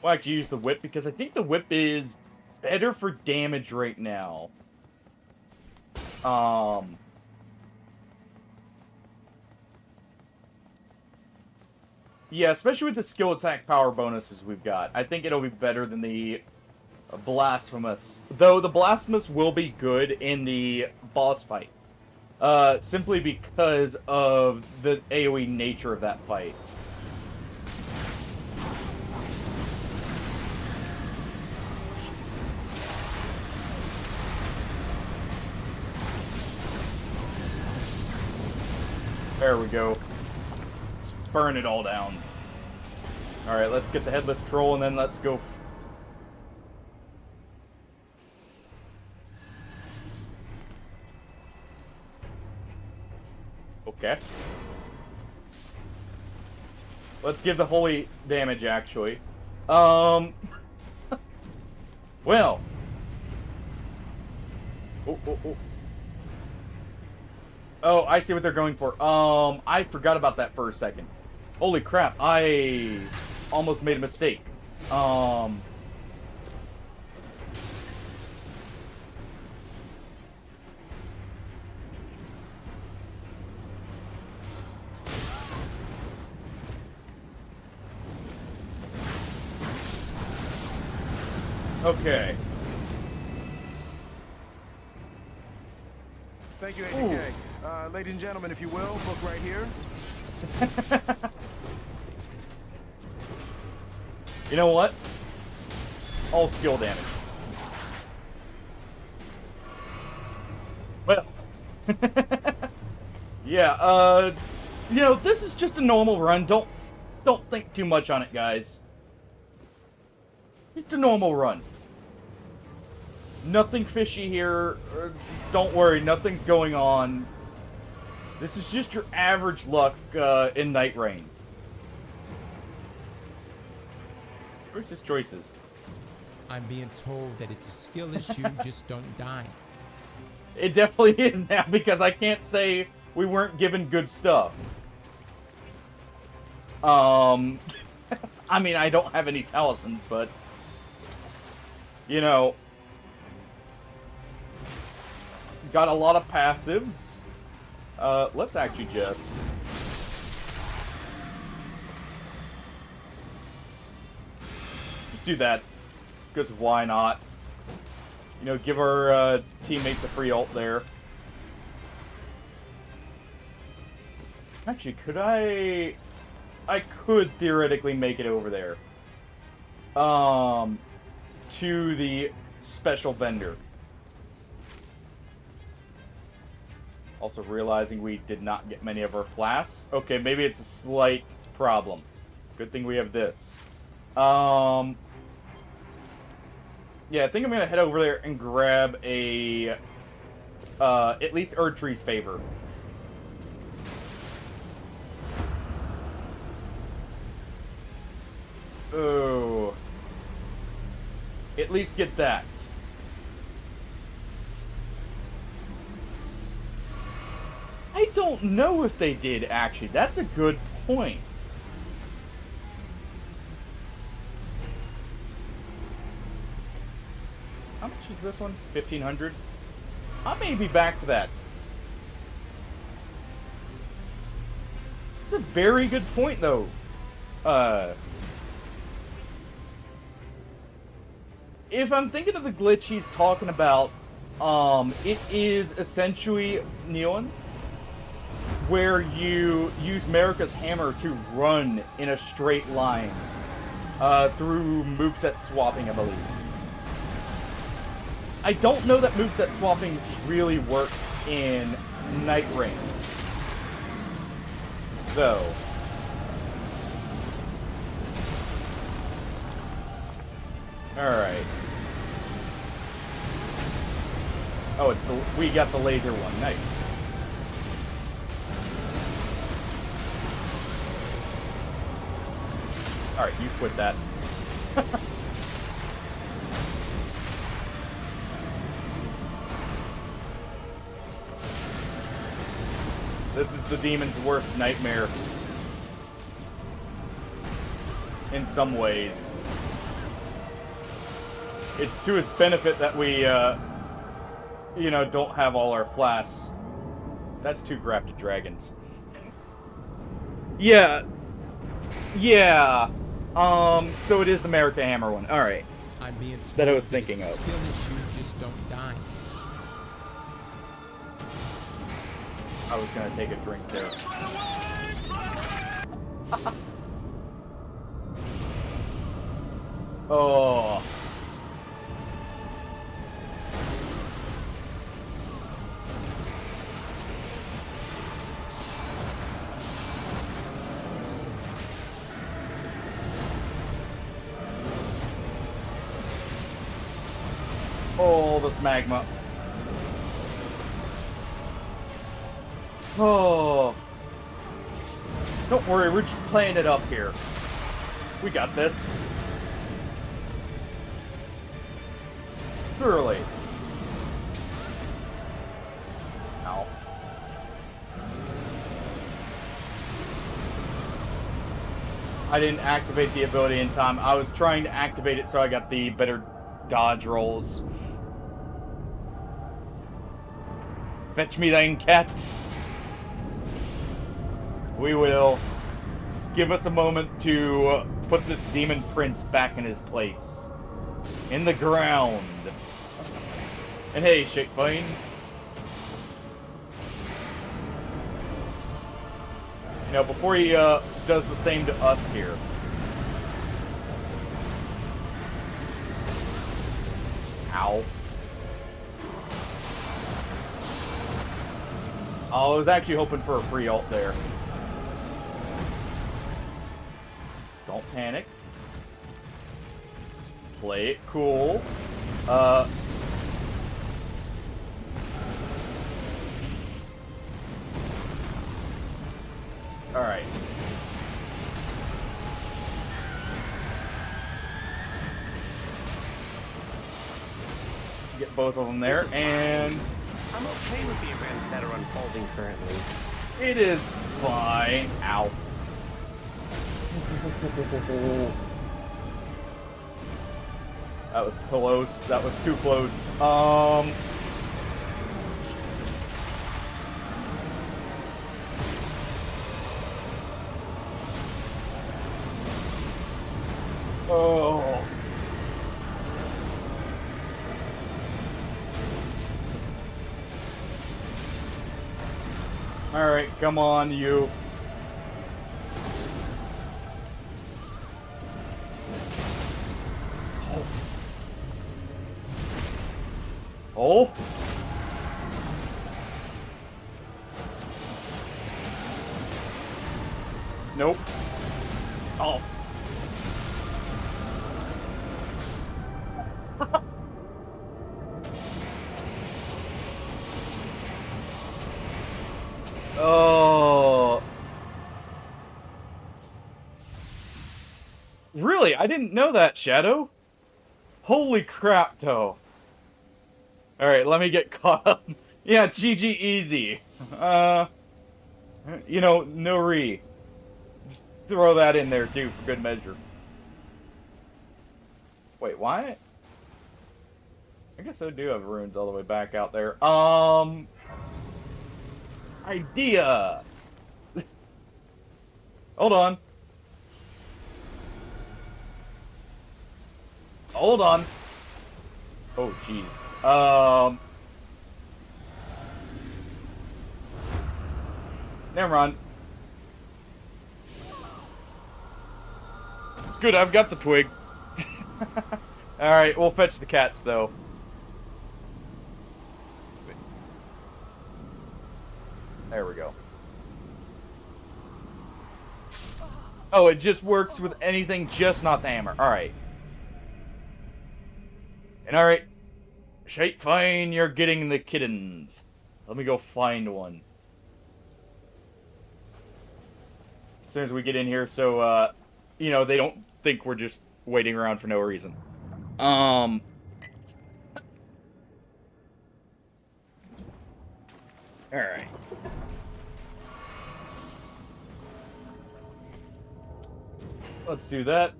We'll actually use the whip because I think the whip is better for damage right now. Yeah, especially with the skill attack power bonuses we've got. I think it'll be better than the Blasphemous. Though the Blasphemous will be good in the boss fight. Simply because of the AoE nature of that fight. There we go. Just burn it all down. Alright, let's get the Headless Troll and then let's go. Okay. Let's give the holy damage, actually. Well. Oh, oh, oh. Oh, I see what they're going for. I forgot about that for a second. Holy crap, I almost made a mistake. Okay. Thank you, Agent K. Ladies and gentlemen, if you will, book right here. You know what? All skill damage. Well. Yeah, you know, this is just a normal run. Don't think too much on it, guys. Just a normal run. Nothing fishy here. Don't worry, nothing's going on. This is just your average luck in Nightreign. Choices. I'm being told that it's a skill issue, just don't die. It definitely is now, because I can't say we weren't given good stuff. I mean, I don't have any talismans, but... You know... Got a lot of passives. Let's actually just... do that, because why not? You know, give our teammates a free ult there. Actually, could I could theoretically make it over there. To the special vendor. Also realizing we did not get many of our flasks. Okay, maybe it's a slight problem. Good thing we have this. Yeah, I think I'm gonna head over there and grab a, at least Erdtree's favor. Oh. At least get that. I don't know if they did, actually. That's a good point. How much is this one? 1,500? I may be back to that. It's a very good point, though. If I'm thinking of the glitch he's talking about, it is essentially Neon, where you use Marika's hammer to run in a straight line through moveset swapping, I believe. I don't know that moveset swapping really works in Nightreign, though. Alright. Oh, it's the... we got the laser one. Nice. Alright, you quit that. This is the demon's worst nightmare. In some ways. It's to his benefit that we, you know, don't have all our flasks. That's 2 grafted dragons. Yeah. Yeah. So it is the Marika Hammer one. Alright. That I was thinking of. Skill issue, just don't die. I was gonna take a drink too. Oh. Oh, this magma. Oh. Don't worry, we're just playing it up here. We got this. Surely. Ow. I didn't activate the ability in time. I was trying to activate it so I got the better dodge rolls. Fetch me thine cat. We will. Just give us a moment to put this demon prince back in his place. In the ground. And hey, Shake Fine. You know, before he does the same to us here. Ow. I was actually hoping for a free ult there. Don't panic. Just play it cool. Alright. Get both of them there, and I'm okay with the events that are unfolding currently. it is fine. Ow. That was close. That was too close. Oh. Alright, come on, you. Oh. Nope. Oh. Oh. Really? I didn't know that, Shadow. Holy crap, though. Alright, let me get caught up. Yeah, GG easy. You know, no re. Just throw that in there, too, for good measure. Wait, why? I guess I do have runes all the way back out there. Idea! Hold on. Hold on. Oh, jeez. Never mind. It's good, I've got the twig. Alright, we'll fetch the cats, though. There we go. Oh, it just works with anything, just not the hammer. Alright. And alright. Shape fine, you're getting the kittens. Let me go find one. As soon as we get in here, so, you know, they don't think we're just waiting around for no reason. Alright. Let's do that.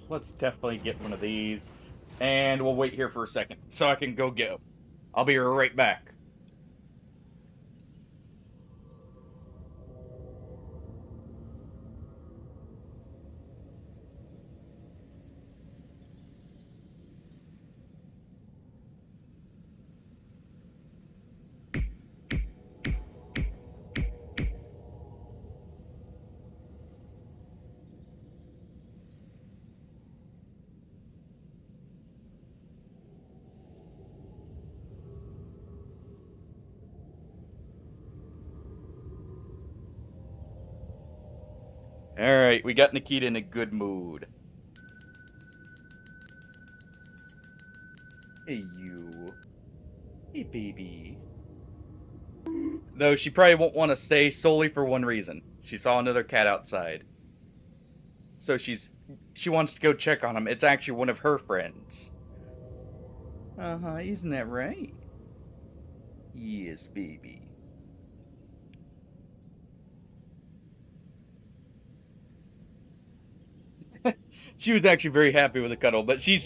Let's definitely get one of these. And we'll wait here for a second so I can go get 'em. I'll be right back. Alright, we got Nikita in a good mood. Hey, you. Hey, baby. Though she probably won't want to stay solely for one reason. She saw another cat outside. So she wants to go check on him. It's actually one of her friends. Uh-huh, isn't that right? Yes, baby. She was actually very happy with the cuddle, but she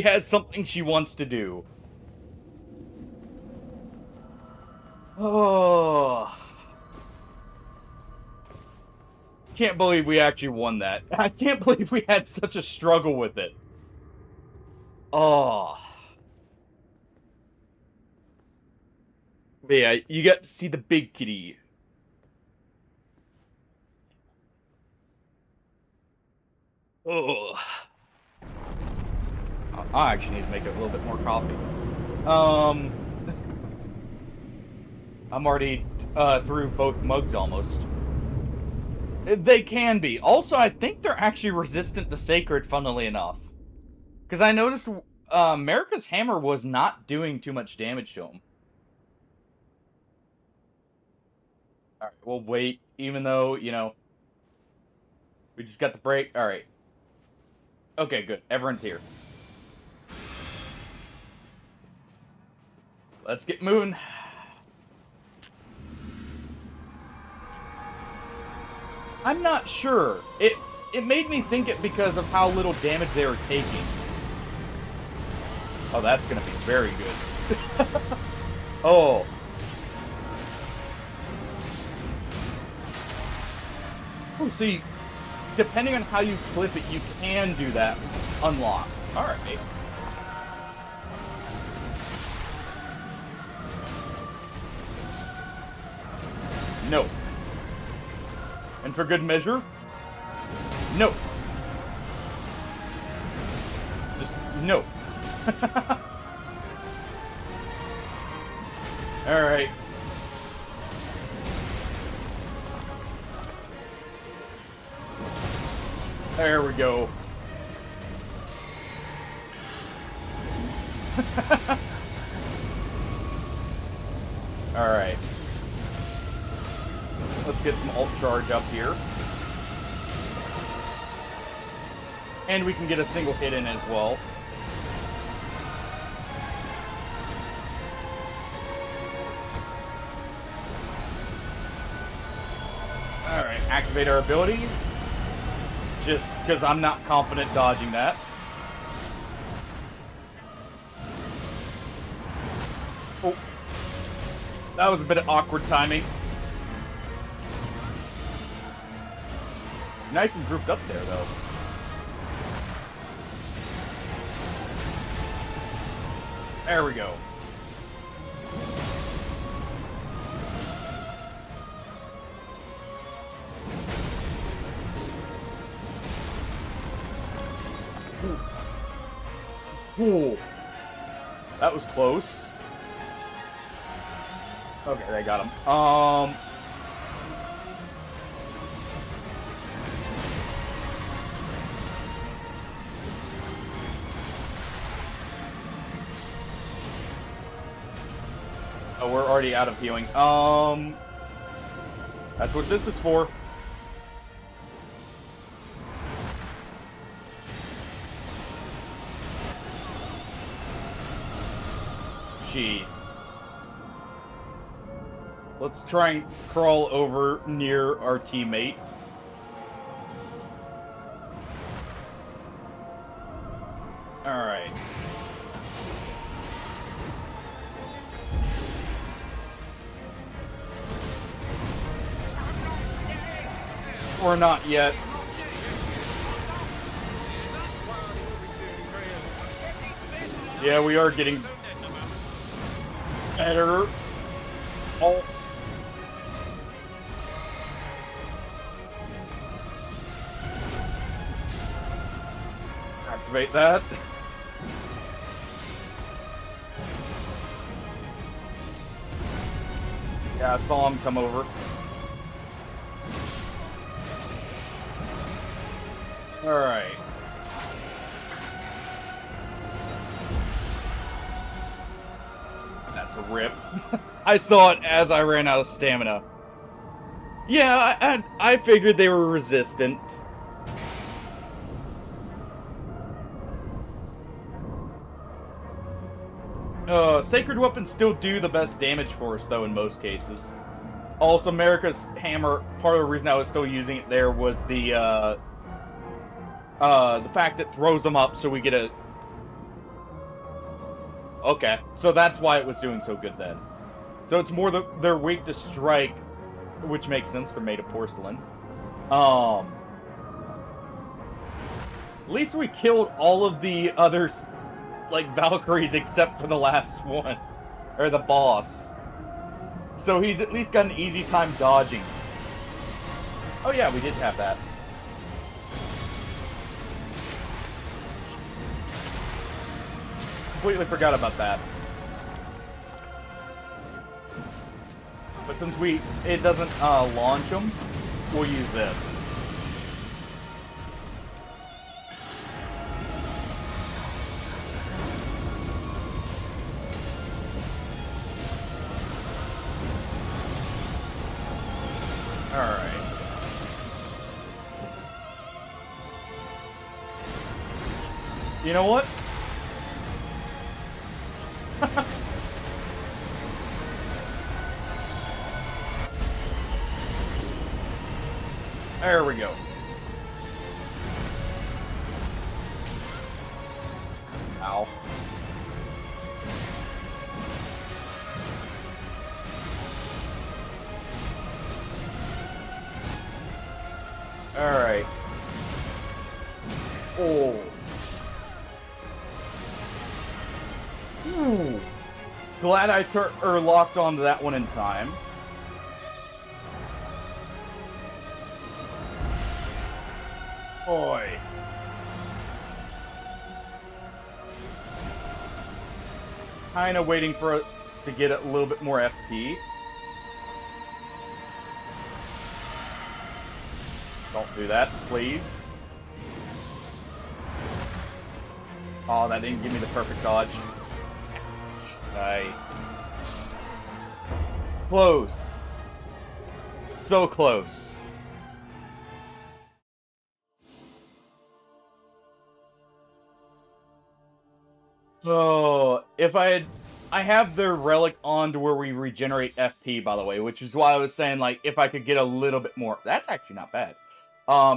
has something she wants to do. Oh. Can't believe we actually won that. I can't believe we had such a struggle with it. Oh. But yeah, you get to see the big kitty. Oh. I actually need to make a little bit more coffee. I'm already through both mugs almost. They can be. Also, I think they're actually resistant to Sacred, funnily enough. Because I noticed America's Hammer was not doing too much damage to him. Alright, we'll wait, even though, you know, we just got the break. Alright. Okay, good. Everyone's here. Let's get moving. I'm not sure. It made me think it because of how little damage they were taking. Oh, that's gonna be very good. Oh. Oh, see, depending on how you clip it, you can do that unlock. Alright. No. And for good measure, no. Just no. Alright. There we go. Alright. Let's get some ult charge up here. And we can get a single hit in as well. Alright, activate our ability. Just because I'm not confident dodging that. Oh. That was a bit of awkward timing. Nice and grouped up there, though. There we go. Ooh. That was close. Okay, they got him. Oh, we're already out of healing. That's what this is for. Jeez. Let's try and crawl over near our teammate. Alright. Or not yet. Yeah, we are getting better. Oh. Activate that. Yeah, I saw him come over. Alright. That's a rip. I saw it as I ran out of stamina. Yeah, I figured they were resistant. Sacred weapons still do the best damage for us, though, in most cases. Also, America's hammer, part of the reason I was still using it there was the fact it throws them up, so we get a... Okay, so that's why it was doing so good then. So it's more they're weak to strike, which makes sense for made of porcelain. At least we killed all of the others, like, Valkyries except for the last one. Or the boss. So he's at least got an easy time dodging. Oh yeah, we did have that. Completely forgot about that. But since it doesn't launch them, we'll use this. Alright. You know what? There we go. Ow. Alright. Oh. Ooh. Glad I locked onto that one in time. Boy. Kinda waiting for us to get a little bit more FP. Don't do that, please. Oh, that didn't give me the perfect dodge. Aye. Close. So close. Oh, if I have the relic on to where we regenerate FP, by the way, which is why I was saying, like, if I could get a little bit more. That's actually not bad.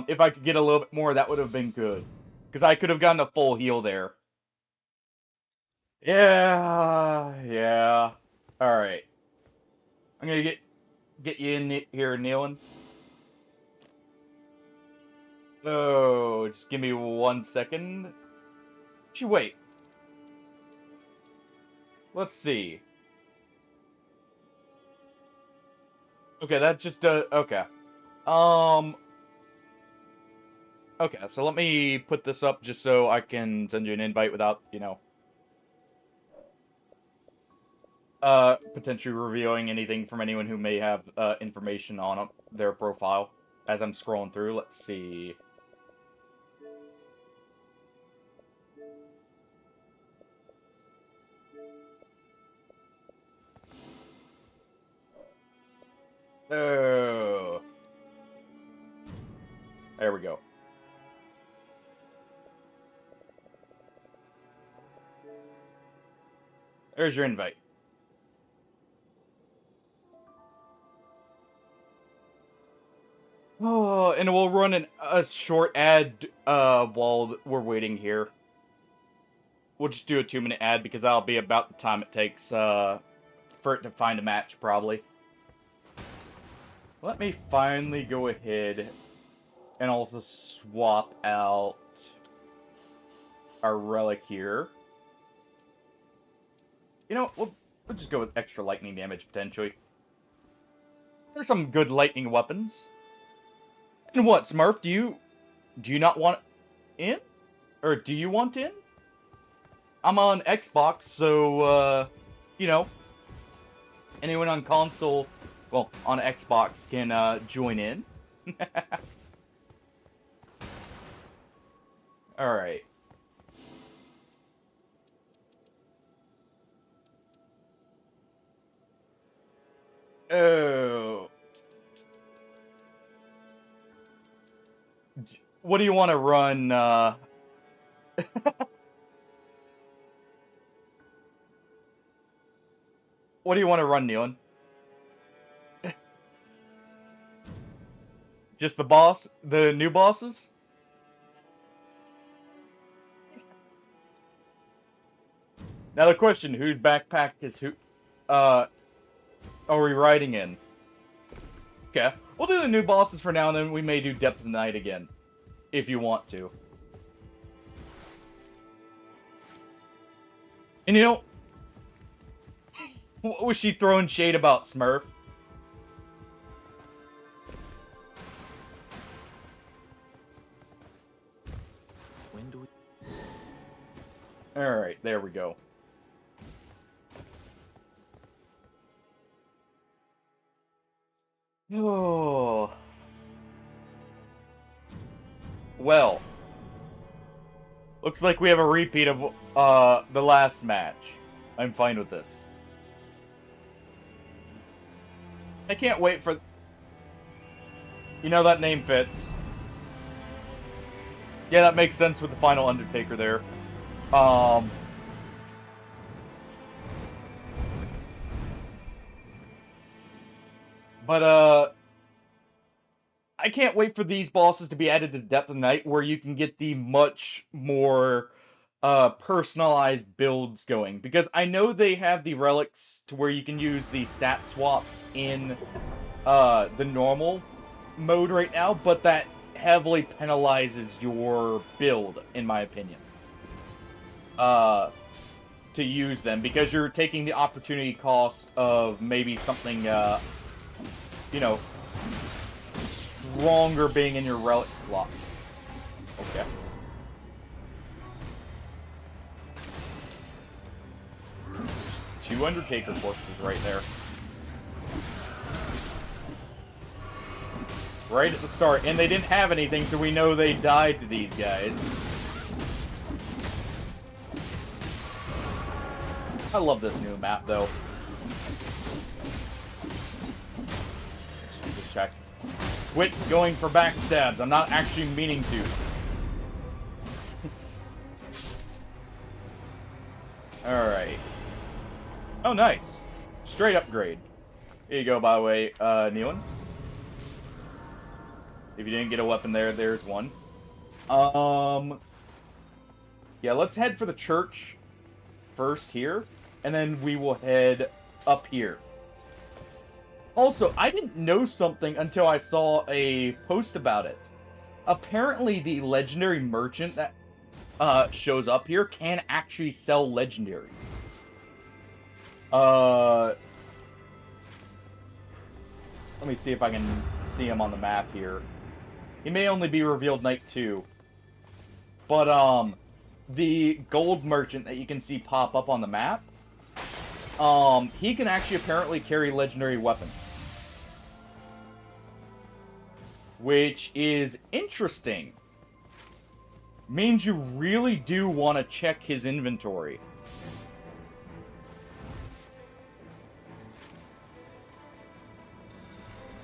If I could get a little bit more, that would have been good. Because I could have gotten a full heal there. Yeah. Alright. I'm gonna get you in here kneeling. Oh, just give me 1 second. Actually, wait. Let's see. Okay, that just okay. Okay, so let me put this up just so I can send you an invite without, you know, potentially revealing anything from anyone who may have information on their profile as I'm scrolling through. Let's see. Oh. There we go. There's your invite. Oh, and we'll run a short ad while we're waiting here. We'll just do a 2-minute ad because that'll be about the time it takes for it to find a match, probably. Let me finally go ahead and also swap out our relic here. You know, we'll just go with extra lightning damage, potentially. There's some good lightning weapons. And what, Smurf, do you not want in? Or do you want in? I'm on Xbox, so, you know, anyone on console, well, on Xbox can, join in. Alright. Oh. What do you want to run, What do you want to run, Neon? Just the boss? The new bosses? Now the question, whose backpack is who, are we riding in? Okay, we'll do the new bosses for now, and then we may do Depth of the Night again. If you want to. And you know... What was she throwing shade about, Smurf? When do we... Alright, there we go. Oh. Well. Looks like we have a repeat of the last match. I'm fine with this. I can't wait for... You know, that name fits. Yeah, that makes sense with the final Undertaker there. But, I can't wait for these bosses to be added to Depth of Night, where you can get the much more personalized builds going. Because I know they have the relics to where you can use the stat swaps in the normal mode right now, but that heavily penalizes your build, in my opinion. To use them, because you're taking the opportunity cost of maybe something, you know, stronger being in your relic slot. Okay. Two Undertaker corpses right there. Right at the start. And they didn't have anything, so we know they died to these guys. I love this new map, though. Stupid check. Quit going for backstabs. I'm not actually meaning to. Alright. Oh, nice. Straight upgrade. Here you go, by the way, Nealon. If you didn't get a weapon there, there's one. Yeah, let's head for the church first here, and then we will head up here. Also, I didn't know something until I saw a post about it. Apparently, the legendary merchant that shows up here can actually sell legendaries. Let me see if I can see him on the map here. He may only be revealed night 2. But, the gold merchant that you can see pop up on the map, he can actually apparently carry legendary weapons. Which is interesting. Means you really do want to check his inventory.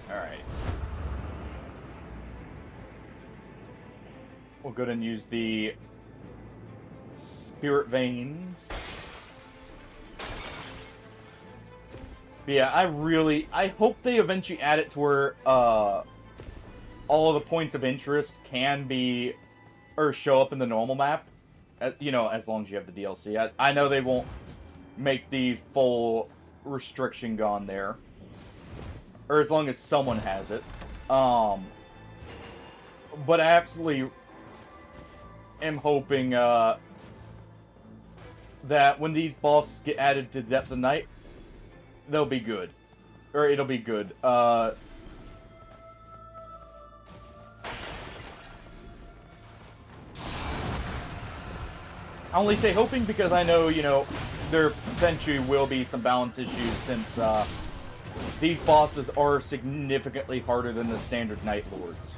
Alright. We'll go ahead and use the spirit veins. But yeah, I hope they eventually add it to where, all of the points of interest can be, or show up in the normal map. You know, as long as you have the DLC. I know they won't make the full restriction gone there. Or as long as someone has it. But I absolutely am hoping, that when these bosses get added to Depth of Night, they'll be good. Or it'll be good. I only say hoping because I know, you know, there potentially will be some balance issues since, these bosses are significantly harder than the standard Night Lords.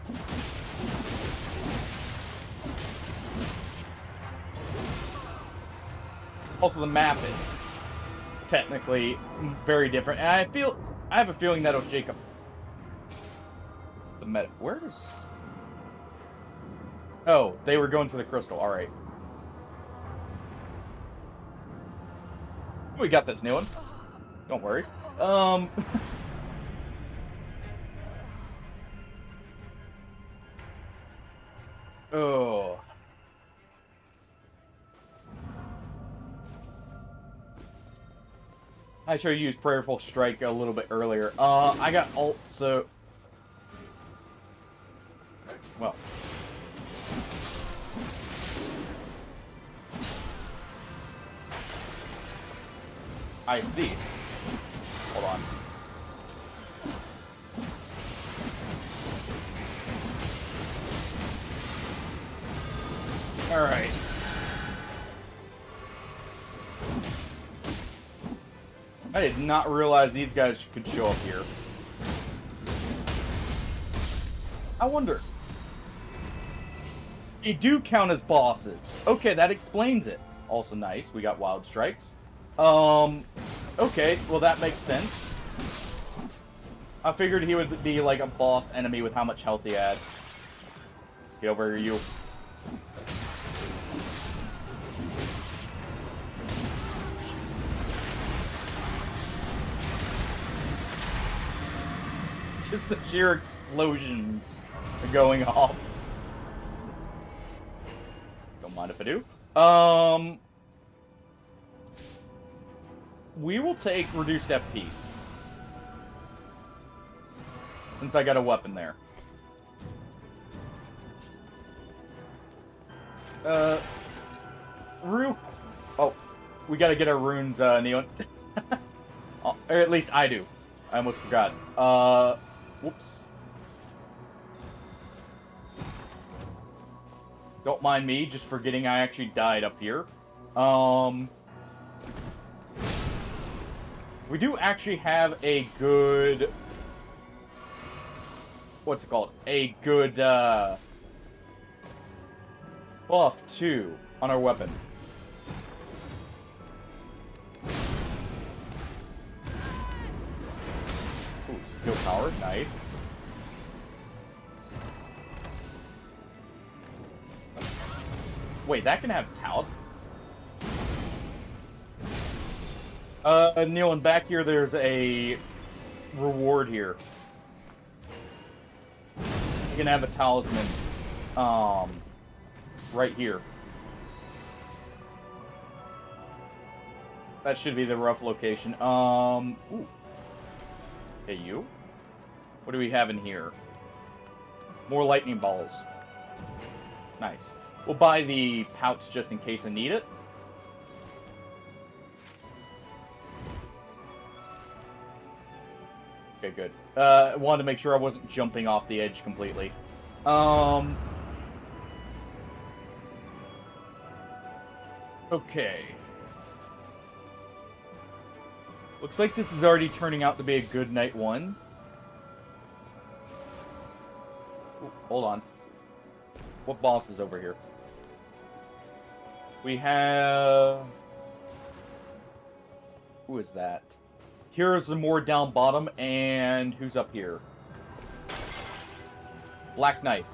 Also, the map is technically very different, and I feel I have a feeling that was Jacob. The meta. Where is... Oh, they were going for the crystal. Alright. We got this, new one. Don't worry. Oh. I should have used Prayerful Strike a little bit earlier. I got ult, so... Well. I see. Hold on. Alright. I did not realize these guys could show up here. I wonder. They do count as bosses. Okay, that explains it. Also nice, we got Wild Strikes. Okay, well that makes sense. I figured he would be like a boss enemy with how much health he had. Get over here, you. Just the sheer explosions are going off. Don't mind if I do. We will take reduced FP. Since I got a weapon there. Oh, we gotta get our runes, Neon. Or at least I do. I almost forgot. Whoops. Don't mind me, just forgetting I actually died up here. We do actually have a good... What's it called? A good, buff, too, on our weapon. Ooh, skill power, nice. Wait, that can have talismans? Neil, and back here there's a reward here. You can have a talisman, right here. That should be the rough location. Ooh. Hey, you? What do we have in here? More lightning balls. Nice. We'll buy the pouch just in case I need it. Okay, good. Wanted to make sure I wasn't jumping off the edge completely. Okay. Looks like this is already turning out to be a good night one. Ooh, hold on. What boss is over here? We have... Who is that? Here's the more down bottom, and who's up here? Black Knife.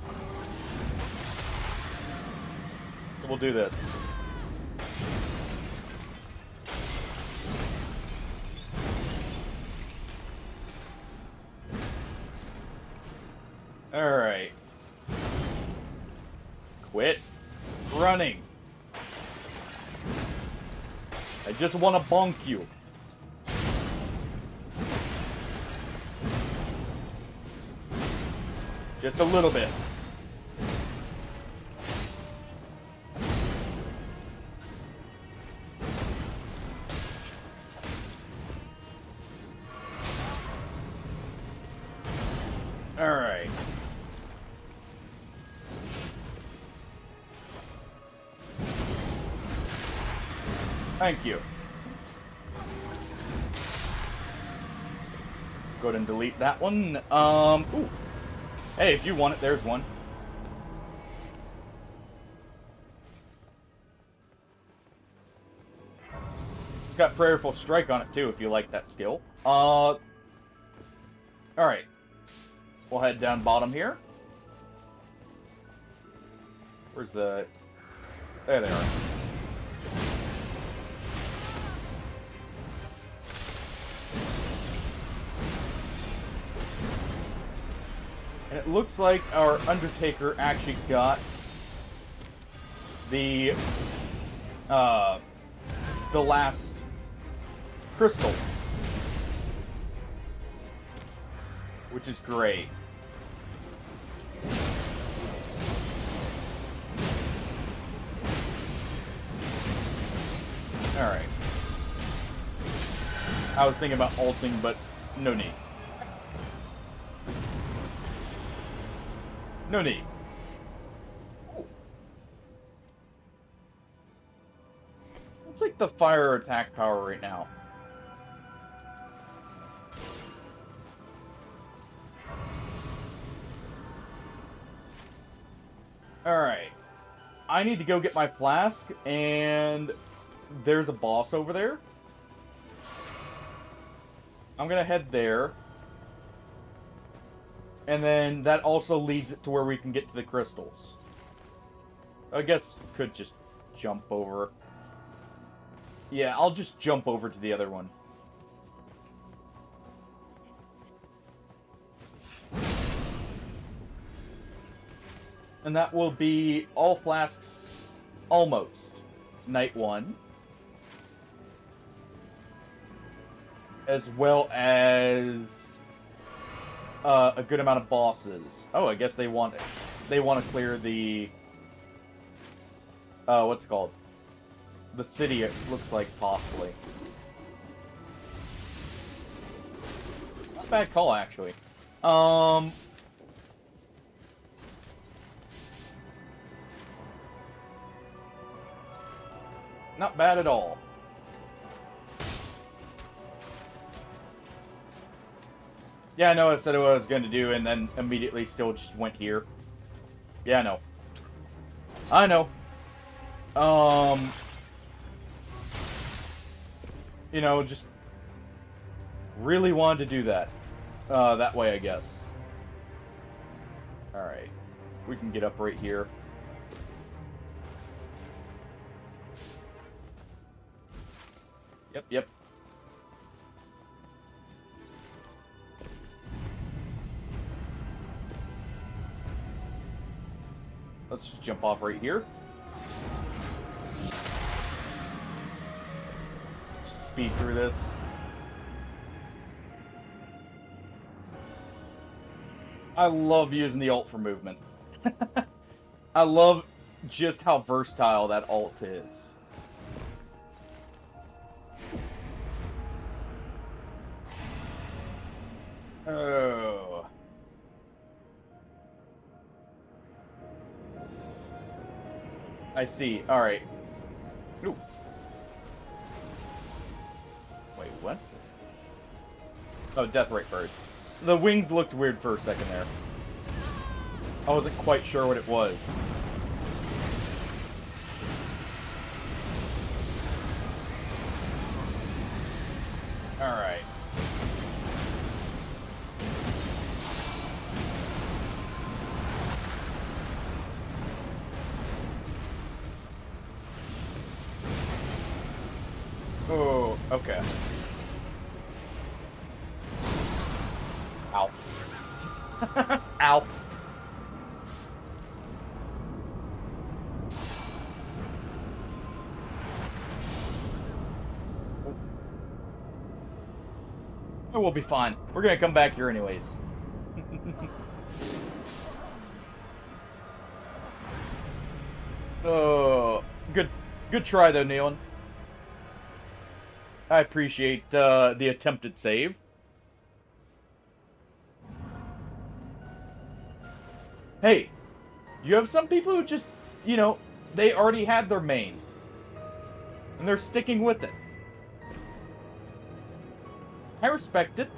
So we'll do this. Alright. Quit running. I just want to bonk you. Just a little bit. All right. Thank you. Go ahead and delete that one. Ooh. Hey, if you want it, there's one. It's got Prayerful Strike on it, too, if you like that skill. Alright. We'll head down bottom here. Where's the... There they are. And it looks like our Undertaker actually got the last crystal. Which is great. Alright. I was thinking about ulting, but no need. No need. Ooh. I'll take the fire attack power right now. Alright. I need to go get my flask, and there's a boss over there. I'm gonna head there. And then that also leads it to where we can get to the crystals. I guess could just jump over. Yeah, I'll just jump over to the other one. And that will be all flasks, almost, night 1. As well as a good amount of bosses. Oh, I guess they want to clear the what's it called? The city, it looks like, possibly. Not a bad call, actually. Not bad at all. Yeah, I know I said what I was going to do, and then immediately still just went here. Yeah, I know. I know. You know, just really wanted to do that. That way, I guess. Alright. We can get up right here. Yep. Let's just jump off right here. Speed through this. I love using the ult for movement. I love just how versatile that ult is. Oh. I see. Alright. Ooh. Wait, what? Oh, Deathrite Bird. The wings looked weird for a second there. I wasn't quite sure what it was. Alright. Oh, okay. Ow. Ow. Oh, we'll be fine. We're gonna come back here anyways. Oh, good try though, Neon. I appreciate the attempted save. Hey, you have some people who just, you know, they already had their main. And they're sticking with it. I respect it.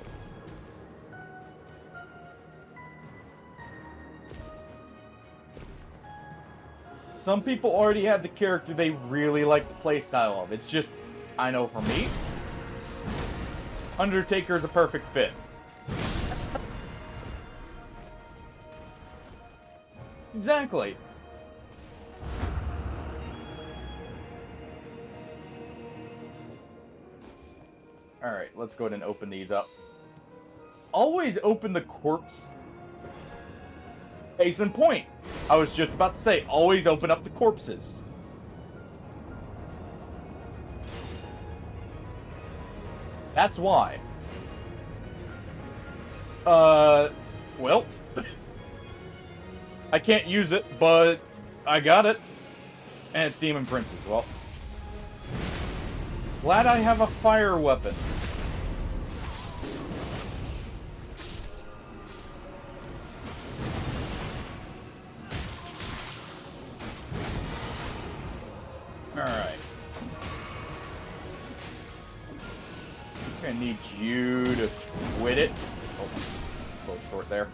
Some people already had the character they really like the playstyle of. It's just, I know for me, Undertaker's a perfect fit. Exactly. Alright, let's go ahead and open these up. Always open the corpse. Case in point. I was just about to say, always open up the corpses. That's why. Well. I can't use it, but I got it. And it's Demon Princess. Well. Glad I have a fire weapon. Alright. I'm gonna need you to quit it. Oh, a little short there.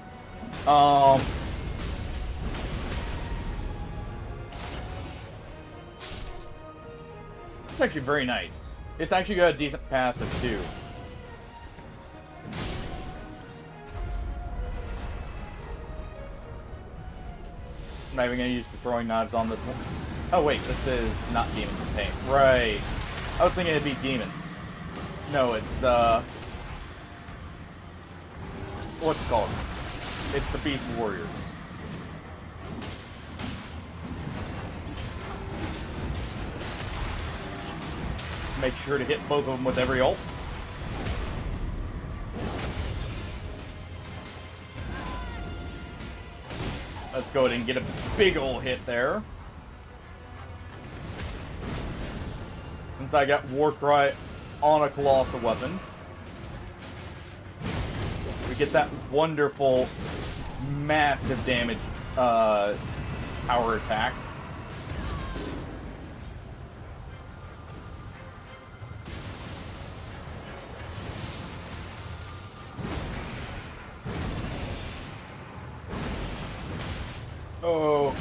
It's actually very nice. It's actually got a decent passive, too. I'm not even gonna use the throwing knives on this one. Oh wait, this is not Demons of Pain. Right. I was thinking it'd be demons. No, it's what's it called? It's the Beast Warriors. Make sure to hit both of them with every ult. Let's go ahead and get a big ol' hit there. Since I got Warcry on a Colossal weapon, we get that wonderful, massive damage power attack. Oh.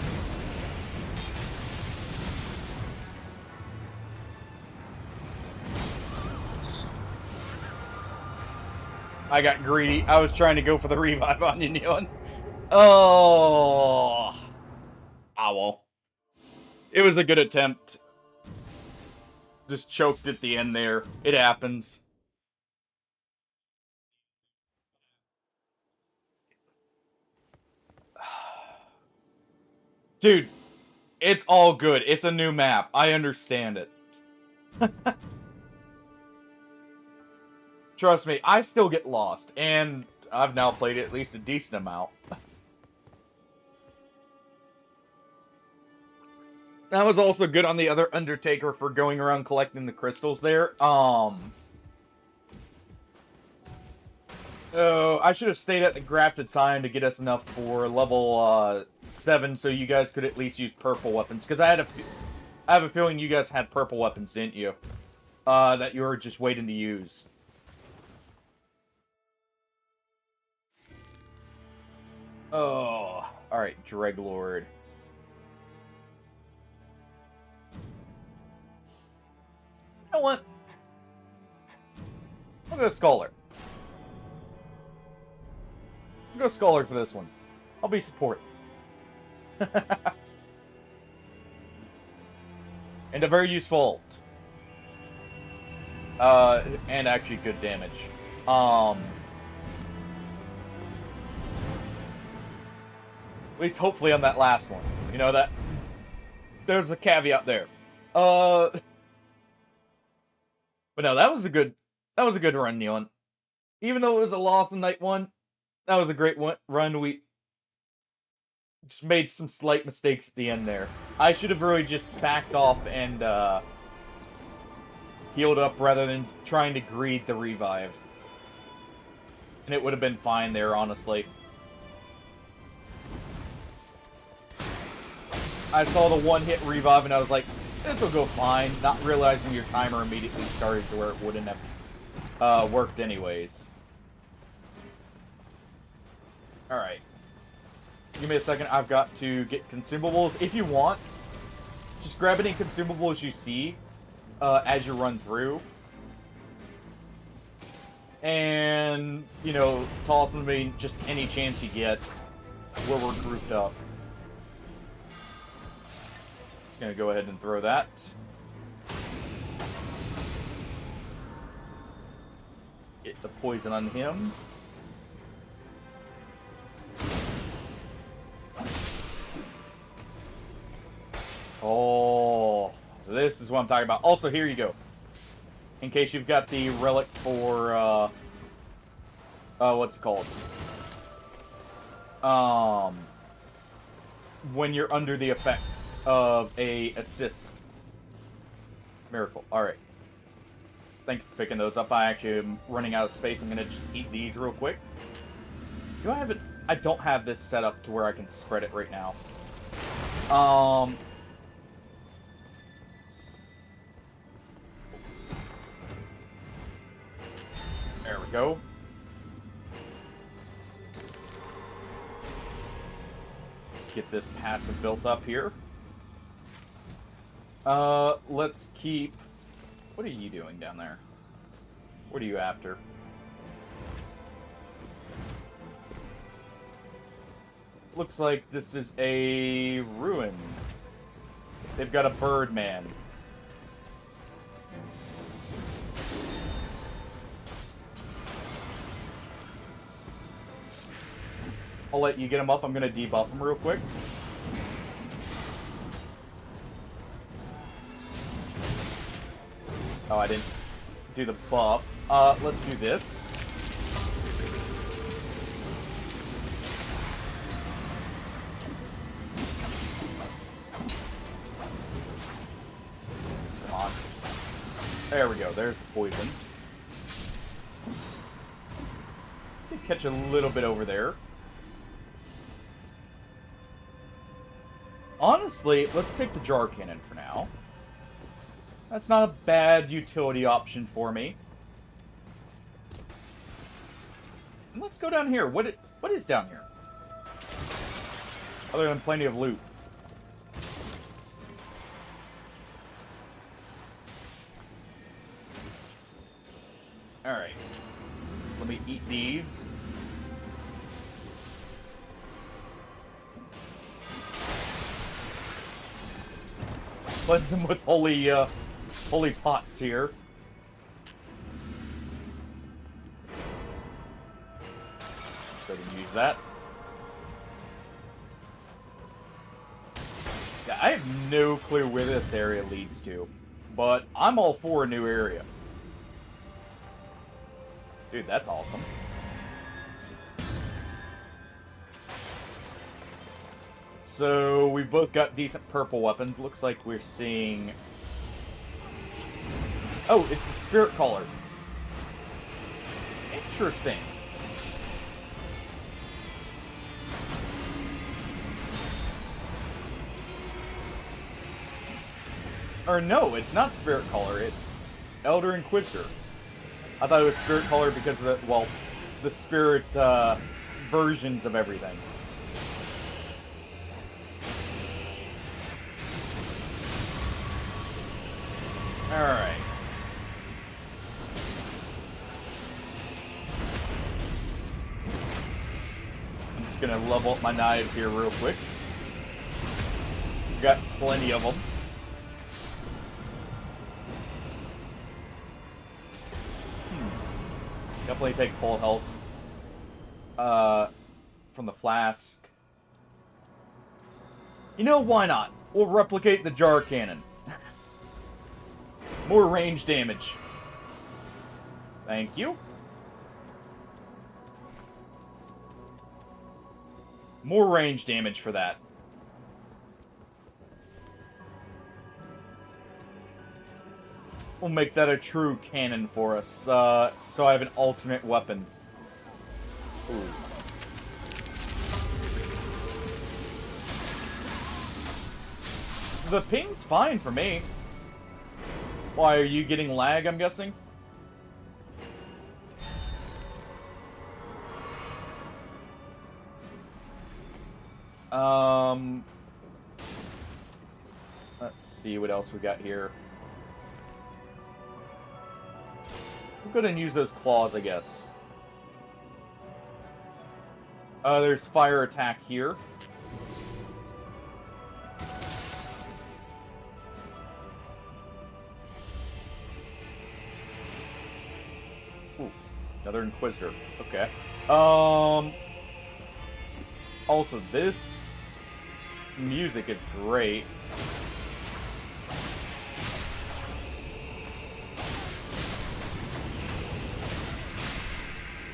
I got greedy. I was trying to go for the revive on you, Neon. Oh. Owl. It was a good attempt. Just choked at the end there. It happens. Dude, it's all good. It's a new map. I understand it. Trust me, I still get lost, and I've now played it at least a decent amount. That was also good on the other Undertaker for going around collecting the crystals there. Oh, I should have stayed at the Grafted Sign to get us enough for level 7, so you guys could at least use purple weapons. Because I have a feeling you guys had purple weapons, didn't you? That you were just waiting to use. Oh, alright, Dreglord. You know what? I'll go Scholar. I'll go Scholar for this one. I'll be support. And a very useful ult. And actually good damage. At least hopefully on that last one. You know, that there's a caveat there. But no, that was a good run, Neon. Even though it was a loss in night 1, that was a great run. We just made some slight mistakes at the end there. I should have really just backed off and healed up rather than trying to greed the revive. And it would have been fine there, honestly. I saw the one-hit revive and I was like, this will go fine, not realizing your timer immediately started to where it wouldn't have worked anyways. Alright. Give me a second, I've got to get consumables. If you want, just grab any consumables you see as you run through. And, you know, toss them to me just any chance you get where we're grouped up. gonna go ahead and throw that. Get the poison on him. Oh, this is what I'm talking about. Also, here you go. In case you've got the relic for, what's it called? When you're under the effects of a assist miracle. Alright. Thank you for picking those up. I actually am running out of space. I'm gonna just eat these real quick. Do I have it? I don't have this set up to where I can spread it right now. There we go. Let's get this passive built up here. Let's keep... What are you doing down there? What are you after? Looks like this is a ruin. They've got a Birdman. I'll let you get him up. I'm gonna debuff him real quick. Oh, I didn't do the buff. Let's do this. Come on. There we go. There's the poison. Catch a little bit over there. Honestly, let's take the jar cannon for now. That's not a bad utility option for me. And let's go down here. What is down here? Other than plenty of loot. Alright. Let me eat these. Cleanse them with holy pots here. Let's go ahead and use that. Yeah, I have no clue where this area leads to, but I'm all for a new area. Dude, that's awesome. So, we both got decent purple weapons. Looks like we're seeing... Oh, it's the Spirit Caller. Interesting. Or no, it's not Spirit Caller. It's Elder Inquisitor. I thought it was Spirit Caller because of the, well, the spirit versions of everything. Alright. I'm just gonna level up my knives here real quick. Got plenty of them. Definitely take full health from the flask. You know, why not? We'll replicate the jar cannon. More range damage. Thank you. More range damage for that. We'll make that a true cannon for us, so I have an alternate weapon. Ooh. The ping's fine for me. Why, are you getting lag, I'm guessing? Let's see what else we got here. We'll go ahead and use those claws, I guess. There's fire attack here. Another Inquisitor. Okay. Also, this music is great.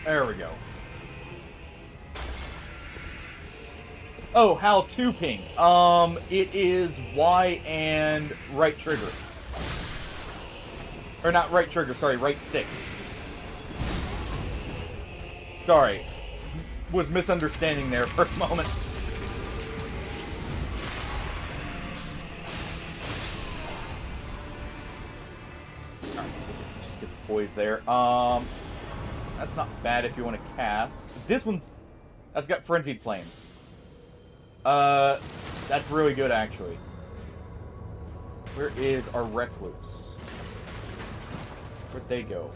There we go. Oh, how to ping. It is Y and right trigger. Or not right trigger, sorry, right stick. Sorry. Was misunderstanding there for a moment. Alright, just get the poise there. That's not bad if you want to cast. This one's... That's got Frenzied Flame. That's really good, actually. Where is our Recluse? Where'd they go?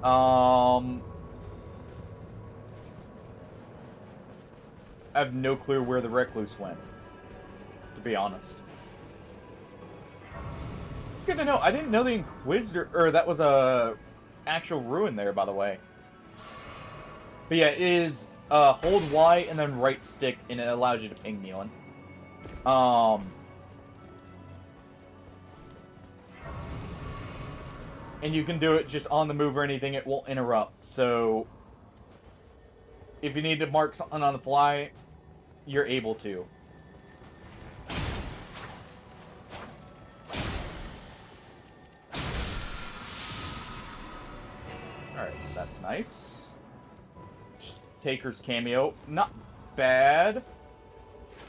I have no clue where the Recluse went, to be honest. It's good to know. I didn't know the Inquisitor, or that was a actual ruin there, by the way. But yeah, it is hold Y and then right stick, and it allows you to ping Nealon. And you can do it just on the move or anything, it won't interrupt. So, if you need to mark something on the fly, you're able to. Alright, that's nice. Taker's cameo. Not bad.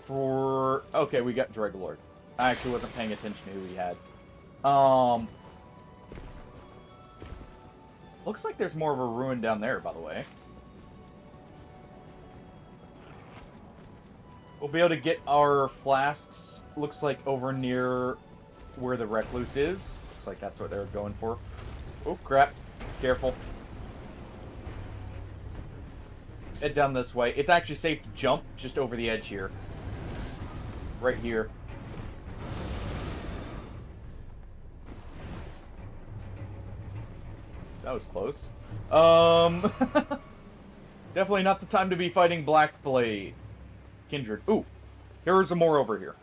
For... Okay, we got Dreglord. I actually wasn't paying attention to who we had. Looks like there's more of a ruin down there, by the way. We'll be able to get our flasks, looks like, over near where the Recluse is. Looks like that's what they were going for. Oh, crap. Careful. Head down this way. It's actually safe to jump just over the edge here. Right here. That was close. Definitely not the time to be fighting Blackblade. Kindred. Ooh, here's some more over here.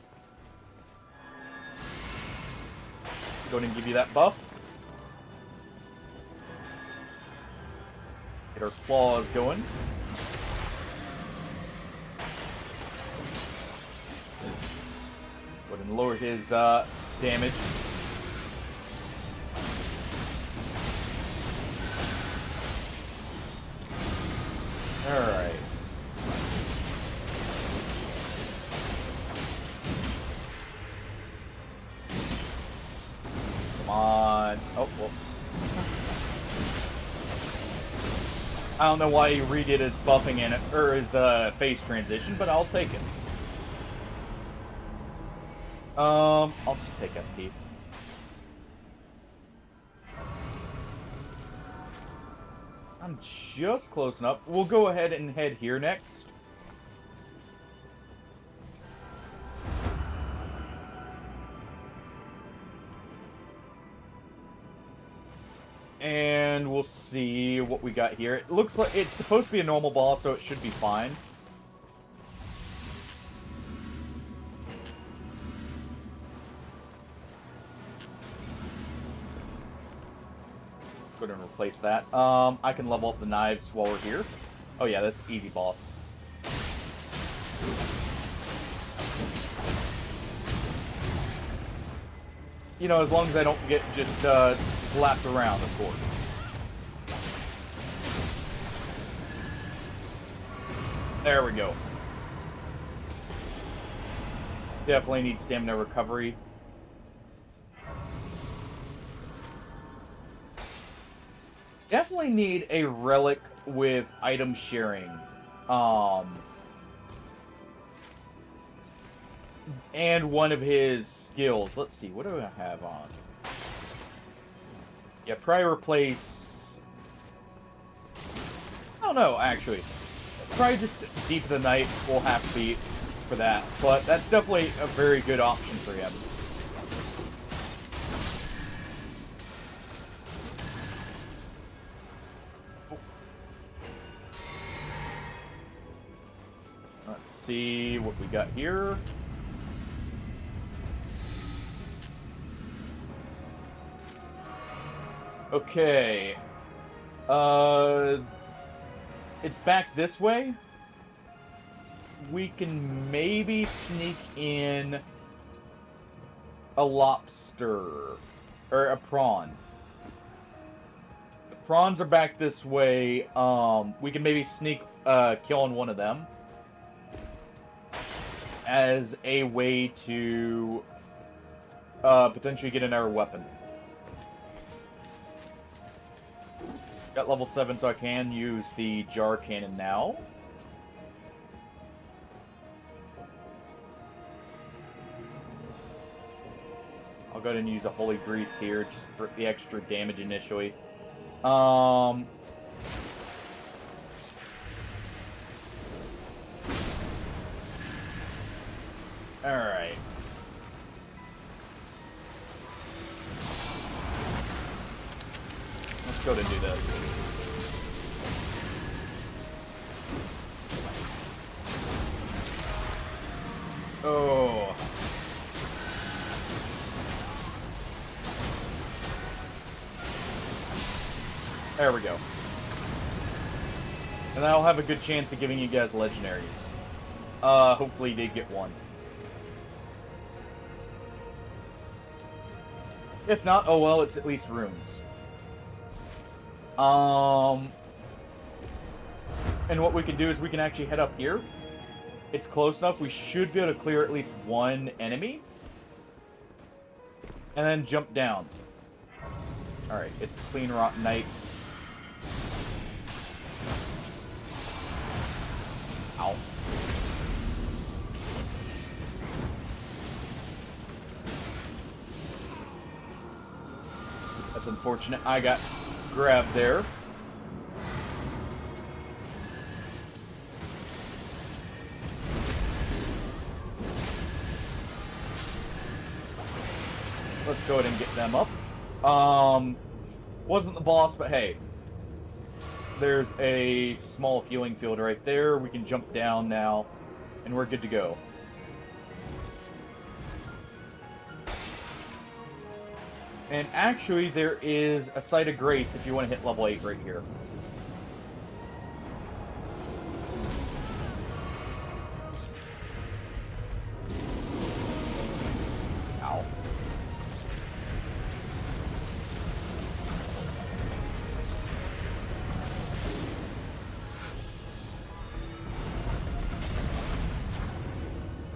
Go ahead and give you that buff. Get our claws going. Go ahead and lower his damage. Alright. Come on. Oh, well. I don't know why he redid his buffing in it, or his phase transition, but I'll take it. I'll just take FP. I'm just close enough. We'll go ahead and head here next. And we'll see what we got here. It looks like it's supposed to be a normal boss, so it should be fine. Go ahead and replace that. I can level up the knives while we're here. Oh yeah, this is easy boss. You know, as long as I don't get just slapped around, of course. There we go. Definitely need stamina recovery. Definitely need a relic with item sharing. And one of his skills. Let's see, what do I have on? Yeah, probably replace... I don't know, actually. Probably just Deep of the Night will have to be for that. But that's definitely a very good option for him. see what we got here. Okay. It's back this way. We can maybe sneak in a lobster or a prawn. The prawns are back this way. We can maybe sneak kill on one of them as a way to potentially get another weapon. Got level 7, so I can use the jar cannon now. I'll go ahead and use a holy grease here, just for the extra damage initially. Alright. Let's go ahead and do this. Oh. There we go. And I'll have a good chance of giving you guys legendaries. Hopefully you did get one. If not, oh well, it's at least runes. And what we can do is we can actually head up here. It's close enough, we should be able to clear at least one enemy. And then jump down. Alright, it's Clean Rot Knights. Ow. That's unfortunate. I got grabbed there. Let's go ahead and get them up. Wasn't the boss, but hey. There's a small healing field right there. We can jump down now, and we're good to go. And actually, there is a Site of Grace if you want to hit level 8 right here. Ow.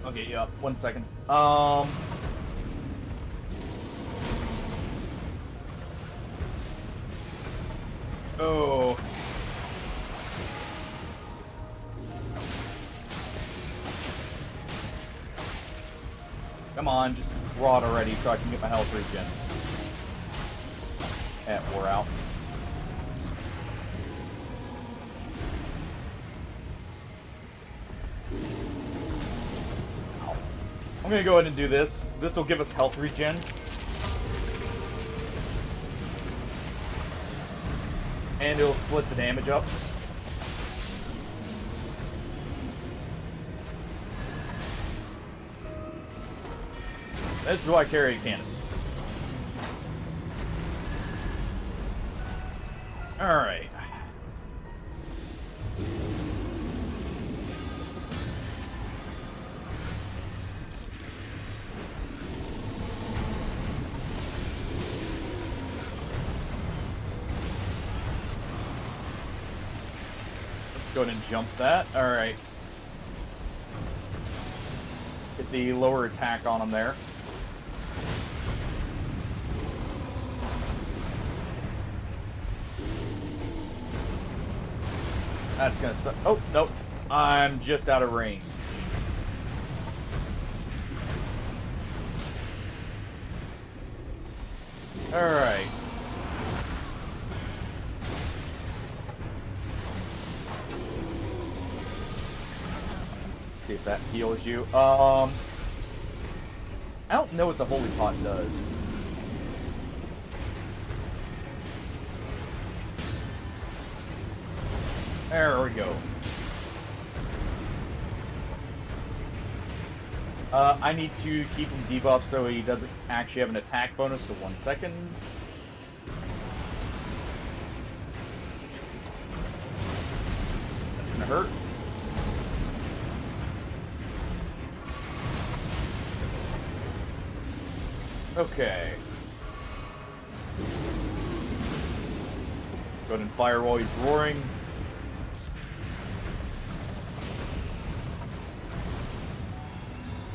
I'll get you up. 1 second. Oh. Come on, just rot already so I can get my health regen. And we're out. Ow. I'm gonna go ahead and do this. This will give us health regen. And it'll split the damage up. This is why I carry a cannon. Alright. Go ahead and jump that. Alright. Get the lower attack on him there. That's gonna suck. Oh, nope. I'm just out of range. Alright. See if that heals you. I don't know what the Holy Pot does. There we go. I need to keep him debuffed so he doesn't actually have an attack bonus, so 1 second. That's gonna hurt. Okay. Go ahead and fire while he's roaring.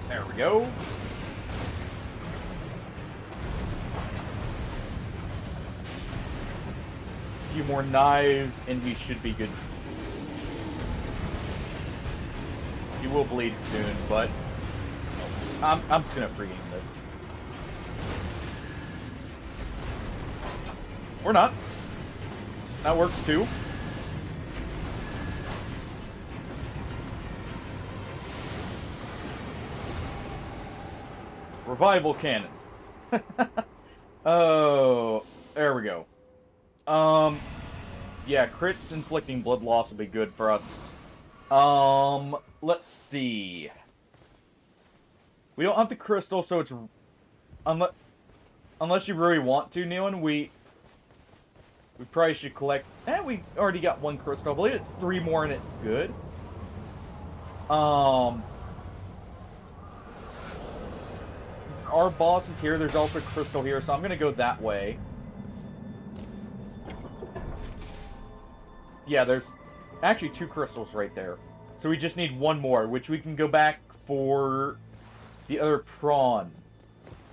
There we go. A few more knives, and he should be good. He will bleed soon, but I'm just gonna free game this. Or not. That works too. Revival cannon. Oh, there we go. Yeah, crits inflicting blood loss will be good for us. Let's see. We don't have the crystal, so it's unless you really want to, Neon, we probably should collect. We already got 1 crystal. I believe it's 3 more, and it's good. Our boss is here. There's also crystal here, so I'm gonna go that way. Yeah, there's actually 2 crystals right there. So we just need 1 more, which we can go back for the other prawn.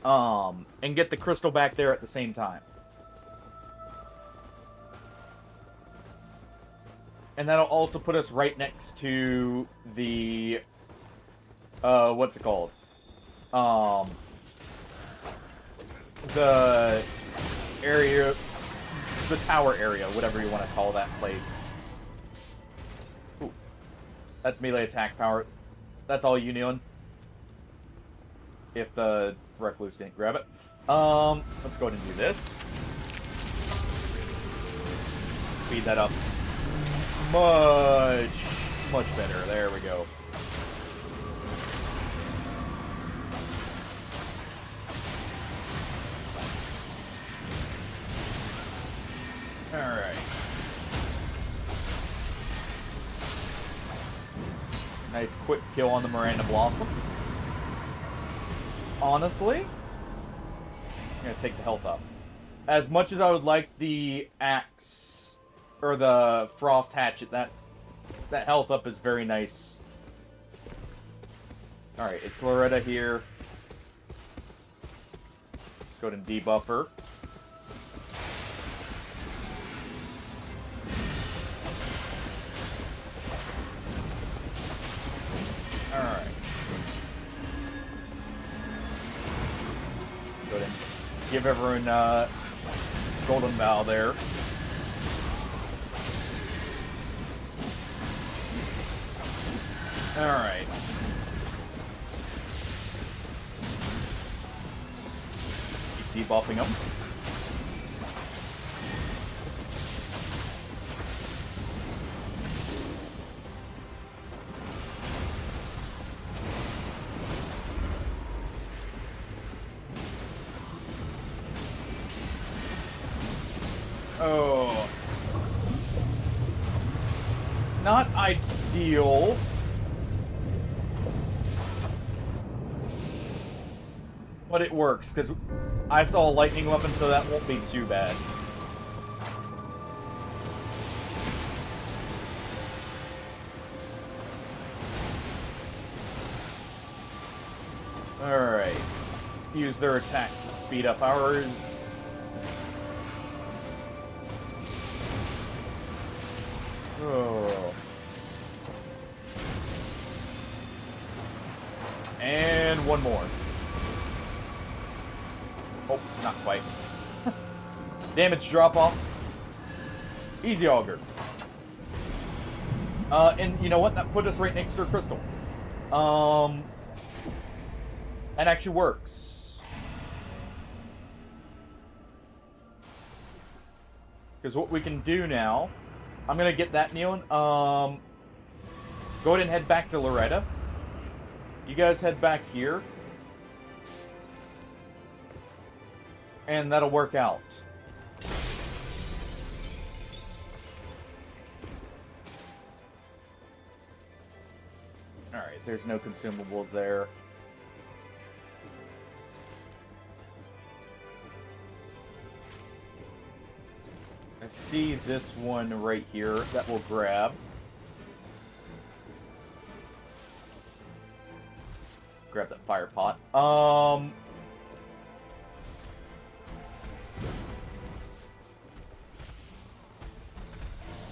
And get the crystal back there at the same time. And that'll also put us right next to the... what's it called? The area... The tower area, whatever you want to call that place. Ooh. That's melee attack power. That's all you, Neon. If the Recluse didn't grab it. Let's go ahead and do this. Speed that up. Much better. There we go. Alright. Nice quick kill on the Miranda Blossom. Honestly, I'm gonna take the health up. As much as I would like the axe or the frost hatchet, that health up is very nice. Alright, it's Loretta here. Let's go ahead and debuff her. Alright. Go ahead and give everyone Golden Vow there. Alright. Keep debuffing them. Oh. Not ideal. But it works, because I saw a lightning weapon, so that won't be too bad. Alright. Use their attacks to speed up ours. Oh. And 1 more. Oh, not quite. Damage drop off. Easy auger. And you know what? That put us right next to a crystal. That actually works. Because what we can do now, I'm gonna get that Neon. Go ahead and head back to Loretta. You guys head back here. And that'll work out. Alright, there's no consumables there. I see this one right here that we'll grab. Grab that fire pot.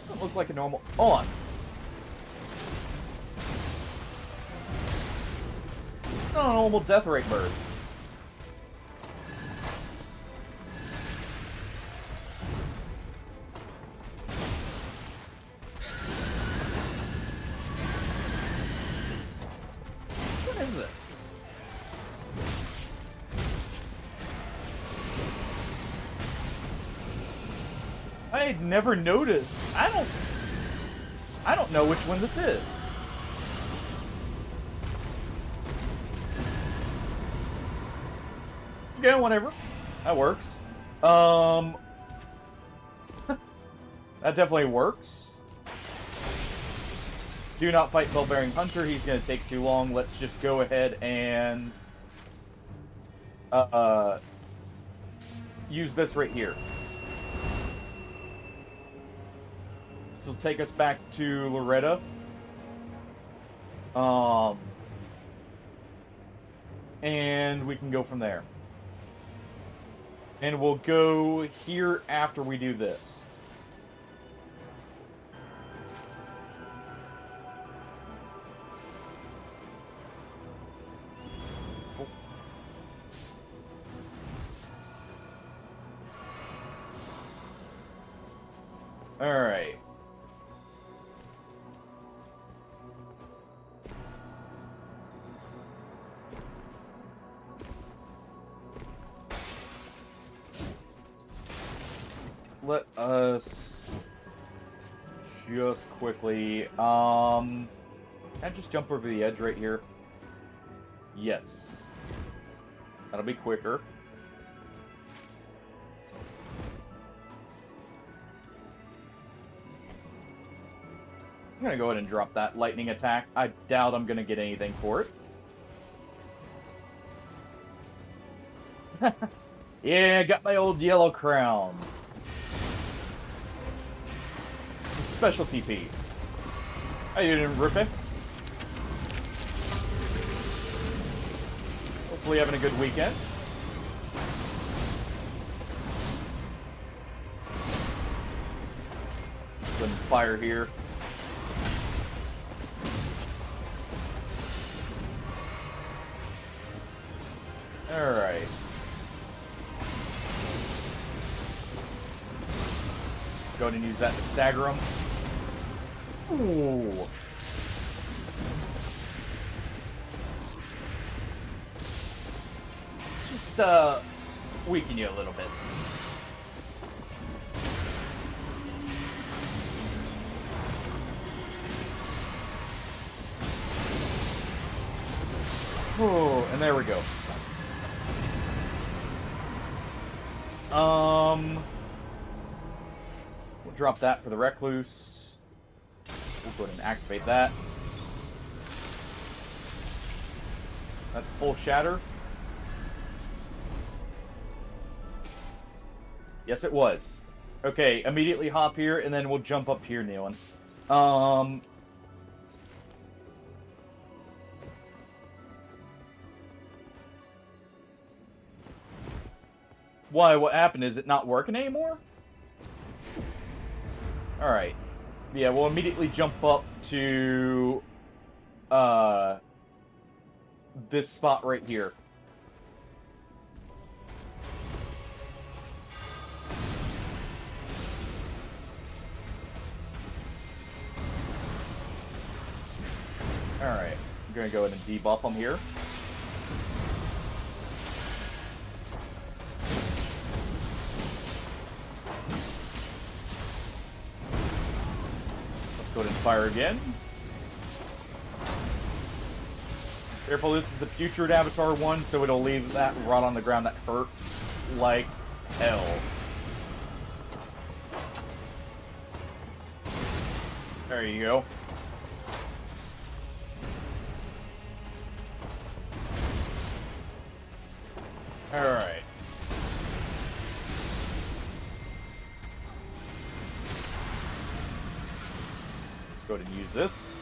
Doesn't look like a normal. Hold on. It's not a normal death rate bird. Which one is this? I had never noticed. I don't know which one this is. Okay, whatever. That works. That definitely works. Do not fight Bellbearing Hunter. He's going to take too long. Let's just go ahead and use this right here. This will take us back to Loretta. And we can go from there. And we'll go here after we do this. Alright. Let us just quickly, can I just jump over the edge right here? Yes. That'll be quicker. I'm gonna go ahead and drop that lightning attack. I doubt I'm gonna get anything for it. Yeah, got my old yellow crown. It's a specialty piece. How you doing, Rupe? Hopefully having a good weekend. Some fire here. Alright. Go ahead and use that to stagger them. Ooh. Just, weaken you a little bit. Oh, and there we go. We'll drop that for the Recluse. We'll go ahead and activate that. That full shatter. Yes, it was. Okay, immediately hop here, and then we'll jump up here, Nealon. Why? What happened? Is it not working anymore? Alright. Yeah, we'll immediately jump up to this spot right here. Alright. I'm gonna go ahead and debuff them here. Go ahead and fire again. Careful, this is the Putrid Avatar one, so it'll leave that rot on the ground that hurts like hell. There you go. Alright. Let's go ahead and use this.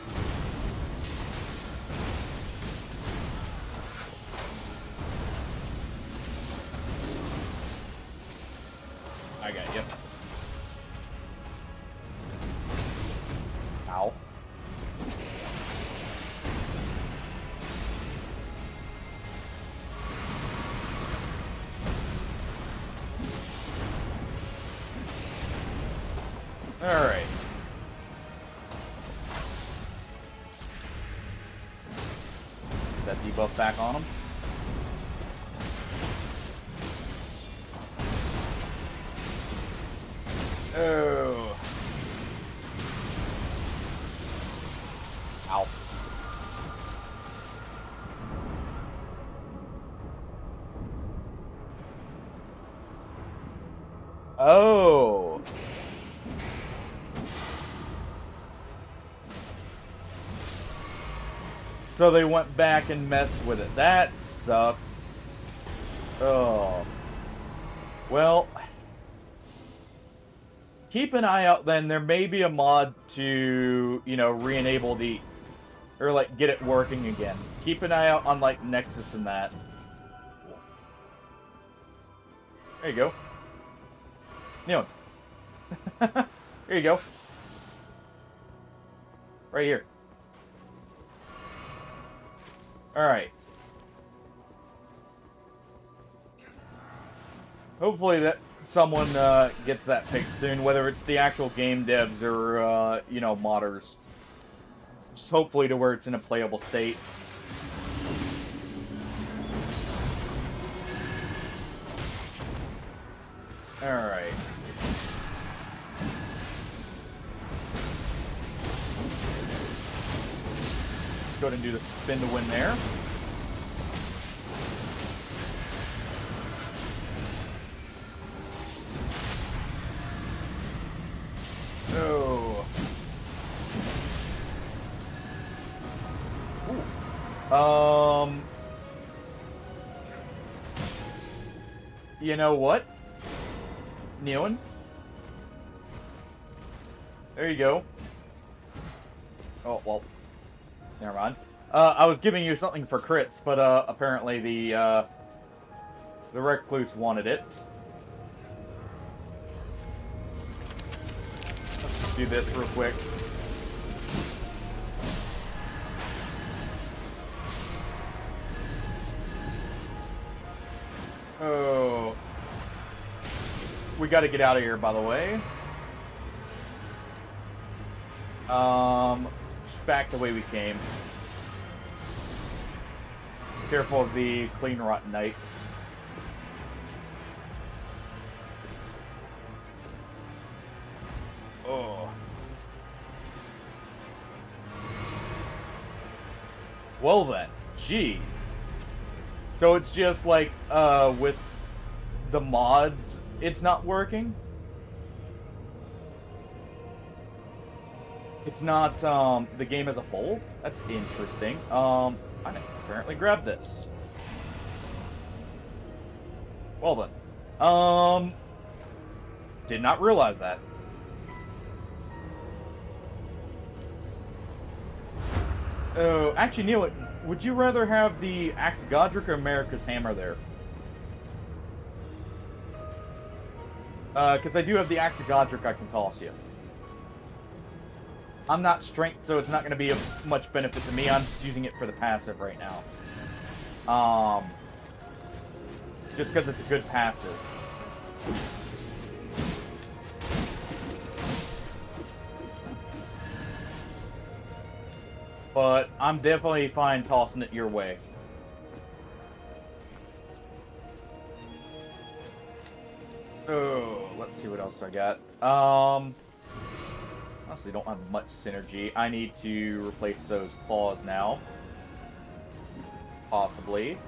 I got you. Ow. Alright. Is that debuff back on him? Oh. Ow. Oh. So they went back and messed with it. That sucks. Oh. Well, keep an eye out then. There may be a mod to, you know, re-enable the... or, like, get it working again. Keep an eye out on, like, Nexus and that. There you go. Neon. There you go. Right here. Alright. Hopefully that someone gets that fixed soon, whether it's the actual game devs or, you know, modders. Just hopefully to where it's in a playable state. Alright. Let's go ahead and do the spin to win there. Oh. Ooh. You know what? Neon? There you go. Oh, well. Never mind. I was giving you something for crits, but apparently the Recluse wanted it. Let's just do this real quick. Oh. We gotta get out of here, by the way. Just back the way we came. Careful of the Clean Rot Knights. Oh. Well then, jeez. So it's just like, with the mods, it's not working? It's not, the game as a whole? That's interesting. I apparently grabbed this. Well then. Did not realize that. Oh, actually, Neil, would you rather have the Axe Godric or America's Hammer there? Because I do have the Axe Godric I can toss you. I'm not strength, so it's not going to be of much benefit to me. I'm just using it for the passive right now. Just because it's a good passive. But I'm definitely fine tossing it your way. Oh, let's see what else I got. Honestly, don't have much synergy. I need to replace those claws now. possibly.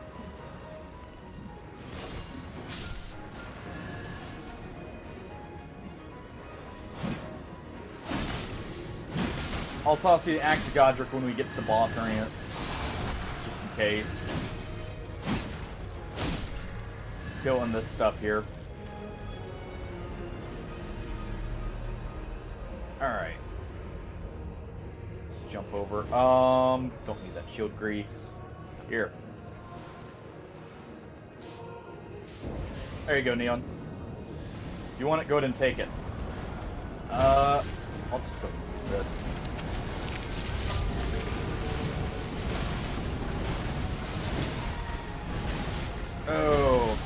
I'll toss you the Axe of Godric when we get to the boss arena, just in case. Let's go on this stuff here. Alright. Let's jump over. Don't need that shield grease. Here. There you go, Neon. If you want it, go ahead and take it. I'll just go and use this. Oh.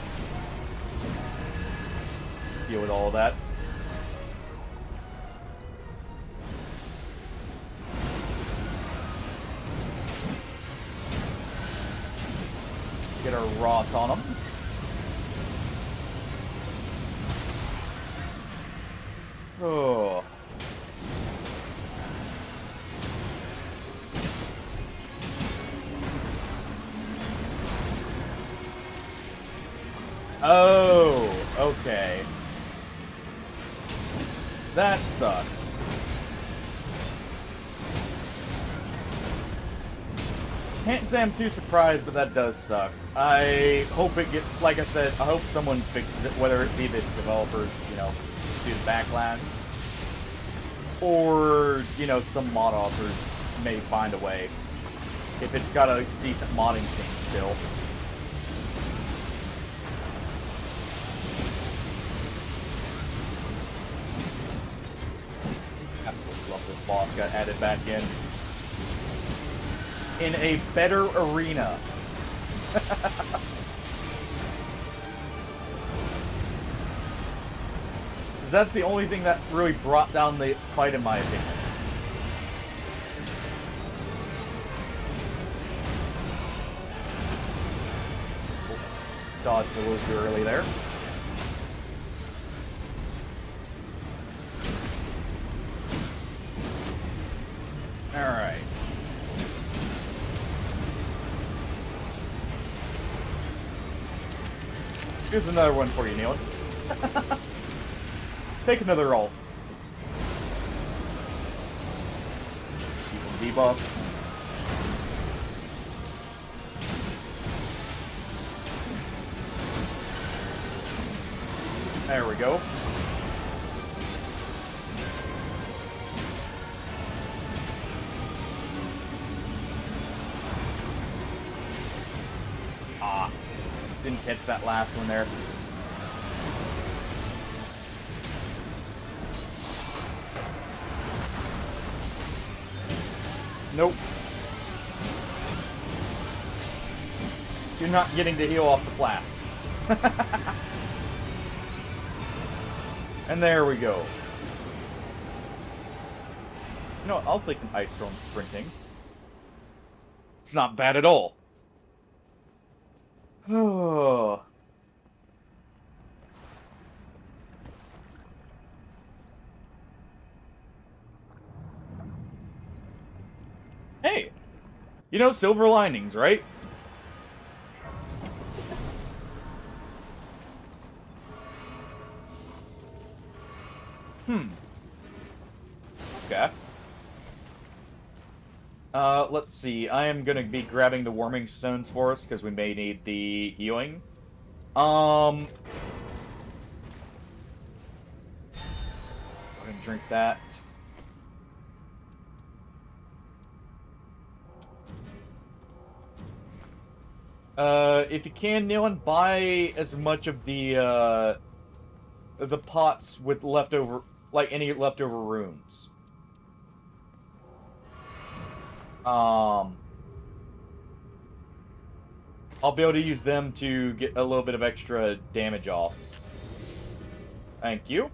Let's deal with all of that. Get our rots on them. Oh. Oh, okay. That sucks. Can't say I'm too surprised, but that does suck. I hope it gets, like I said, I hope someone fixes it, whether it be the developers, you know, do the backlash, or, you know, some mod authors may find a way, if it's got a decent modding scene still. Absolutely love this boss got added back in a better arena. That's the only thing that really brought down the fight, in my opinion. Dodged a little too early there. Alright. Here's another one for you, Neil. Take another ult. Keep him debuff. There we go. Ah, didn't catch that last one there. Nope. You're not getting to heal off the flask. And there we go. You know what? I'll take some Ice Storm sprinting. It's not bad at all. Oh. Hey, you know, silver linings, right? Okay. Let's see. I am gonna be grabbing the warming stones for us, because we may need the healing. Go ahead and drink that. If you can, Nealon, buy as much of the pots with leftover, like any leftover runes. I'll be able to use them to get a little bit of extra damage off. Thank you.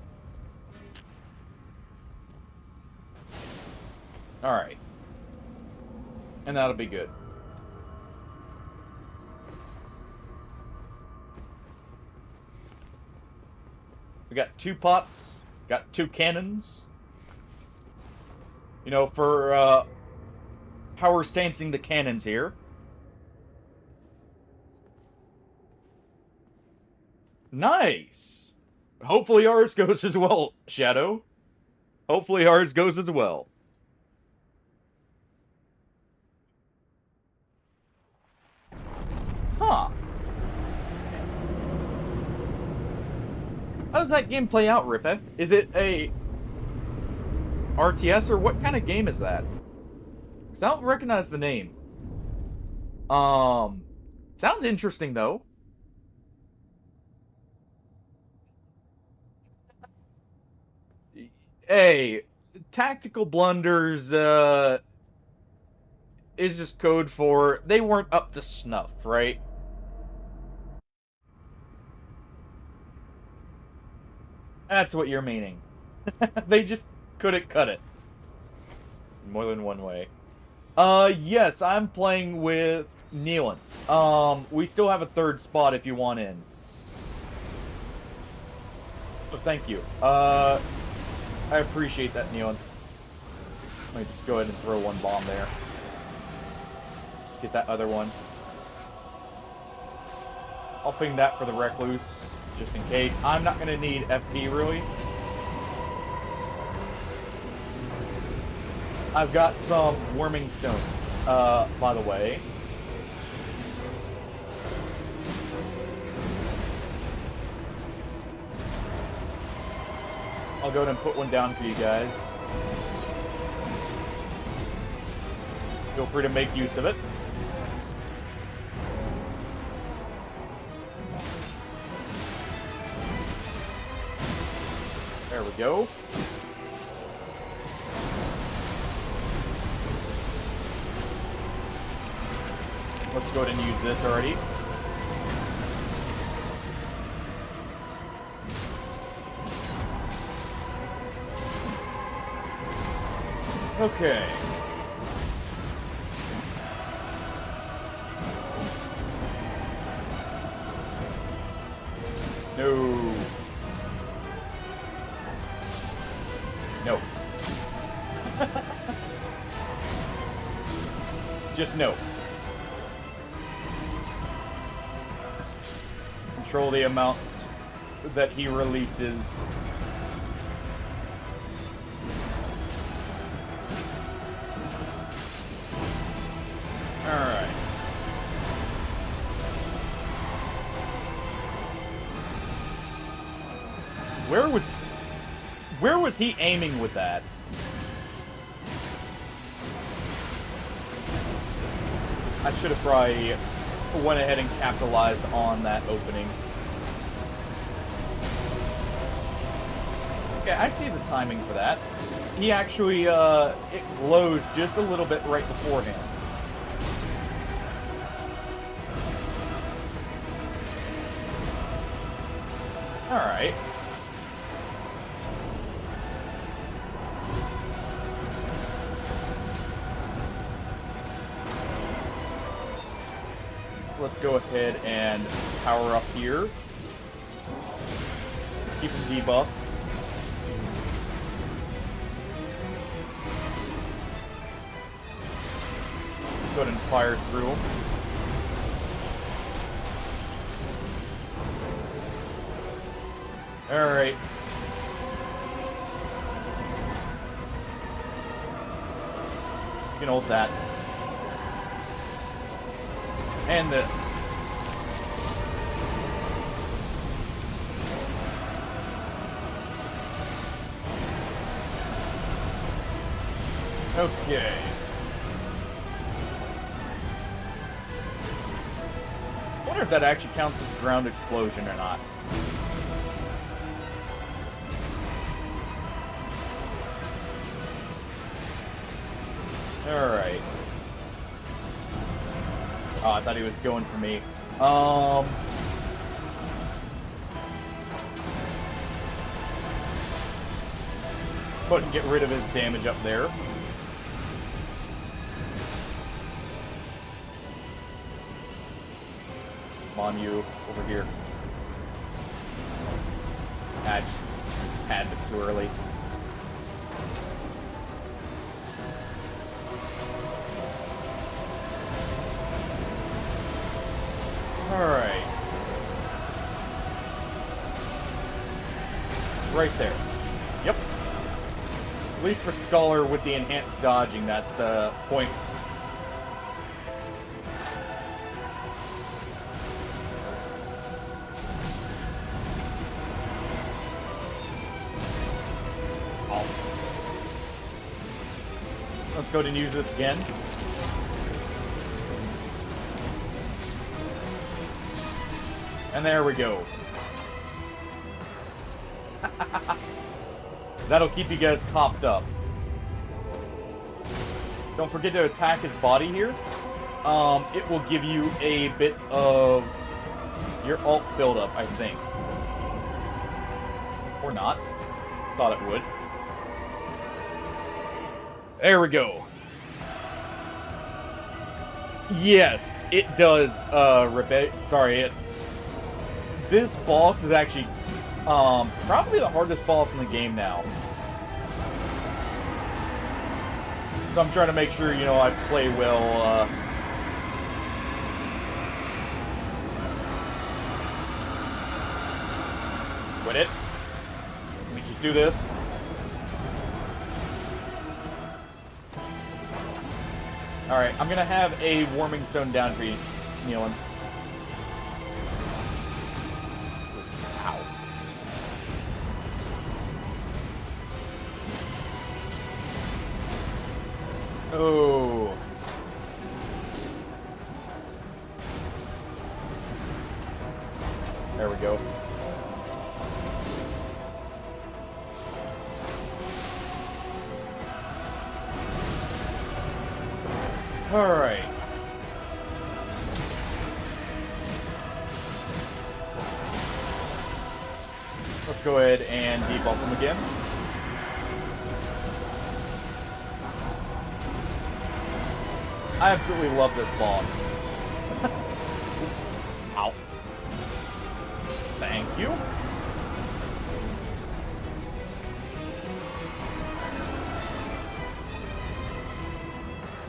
Alright. And that'll be good. We got 2 pots, got 2 cannons. You know, for power stancing the cannons here. Nice! Hopefully ours goes as well, Shadow. Hopefully ours goes as well. Huh. How does that game play out, Rippe? Is it a RTS, or what kind of game is that? Because I don't recognize the name. Sounds interesting, though. Hey, tactical blunders, is just code for they weren't up to snuff, right? That's what you're meaning. They just couldn't cut it. More than one way. Yes, I'm playing with Nealon. We still have a third spot if you want in. Oh, thank you. I appreciate that, Nealon. Let me just go ahead and throw one bomb there. Just get that other one. I'll ping that for the Recluse, just in case. I'm not going to need FP, really. I've got some warming stones, by the way. I'll go ahead and put one down for you guys. Feel free to make use of it. There we go. Let's go ahead and use this already. Okay. No. No. Just no. Control the amount that he releases. Alright. Where was he aiming with that? I should have probably went ahead and capitalized on that opening. Okay, I see the timing for that. He actually, it glows just a little bit right beforehand. Alright. Let's go ahead and power up here. Keep him debuffed. Go ahead and fire through him. Alright. You can hold that. And this. Okay. I wonder if that actually counts as ground explosion or not. Alright. Oh, I thought he was going for me. Go ahead and get rid of his damage up there. Come on, you. Over here. I just had it too early. Alright. right there. Yep. At least for Scholar with the enhanced dodging, that's the point. Oh. Let's go ahead and use this again. And there we go. That'll keep you guys topped up. Don't forget to attack his body here. It will give you a bit of your ult buildup, I think. Or not. Thought it would. There we go. Yes, it does, this boss is actually, probably the hardest boss in the game now. So I'm trying to make sure, I play well, Quit it. Let me just do this. Alright, I'm gonna have a warming stone down for you, Nealon. Ow. Oh. There we go. Alright. Let's go ahead and debuff him again. I absolutely love this boss. Ow. Thank you.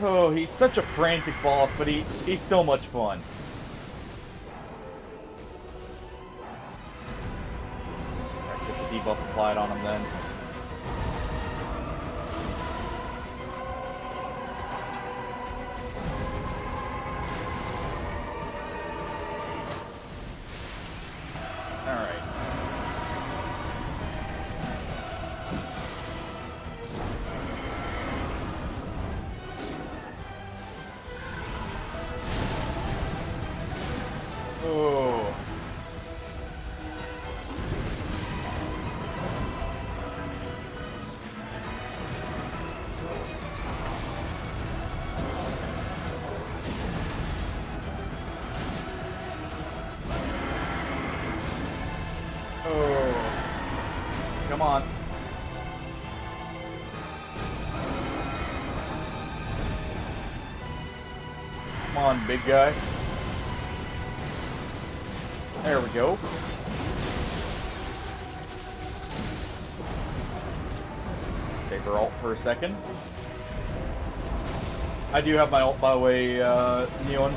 Oh, he's such a frantic boss, but he's so much fun. Alright, get the debuff applied on him then. Alright. Oh. Oh. Come on. Come on, big guy. There we go. Save her ult for a second. I do have my ult, by the way, Nealon.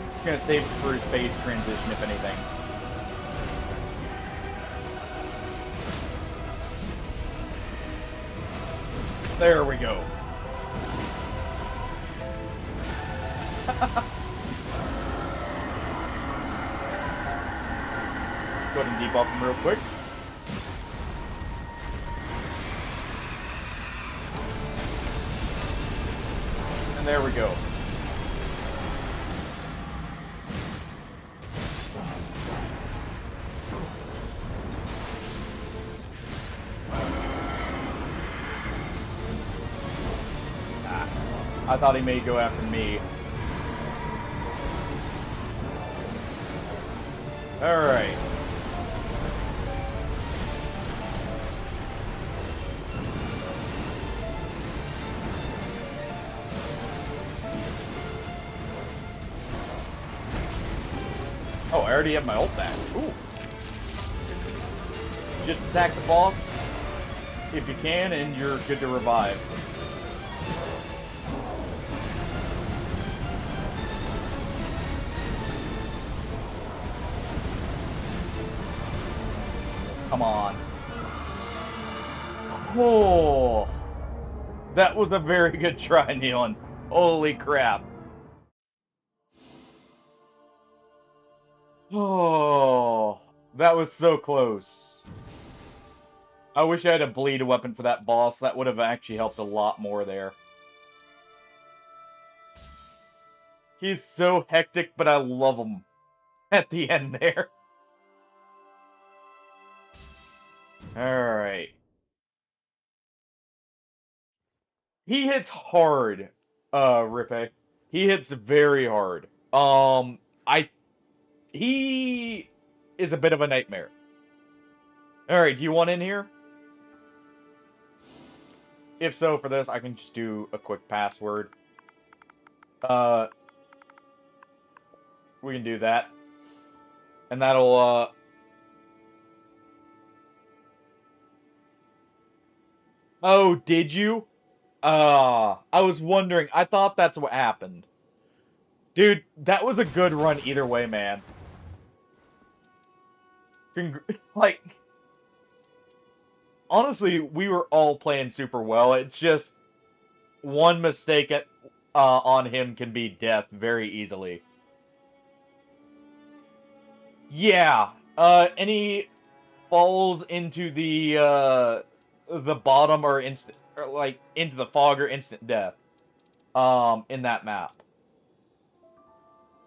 Just gonna save it for his phase transition, if anything. There we go. Let's go ahead and debuff him real quick. And there we go. I thought he may go after me. Alright. Oh, I already have my ult back. Ooh. Just attack the boss if you can, and you're good to revive. Come on. Oh, that was a very good try, Neon. Holy crap. Oh, that was so close. I wish I had a bleed weapon for that boss. That would have actually helped a lot more there. He's so hectic, but I love him at the end there. Alright. He hits hard, Rippe. He hits very hard. He is a bit of a nightmare. Alright, do you want in here? If so, for this, I can just do a quick password. We can do that. And that'll, Oh, did you? I was wondering. I thought that's what happened. Dude, that was a good run either way, man. Like, honestly, we were all playing super well. It's just one mistake on him can be death very easily. Yeah. Any falls into the bottom or instant, or like into the fog or instant death. In that map.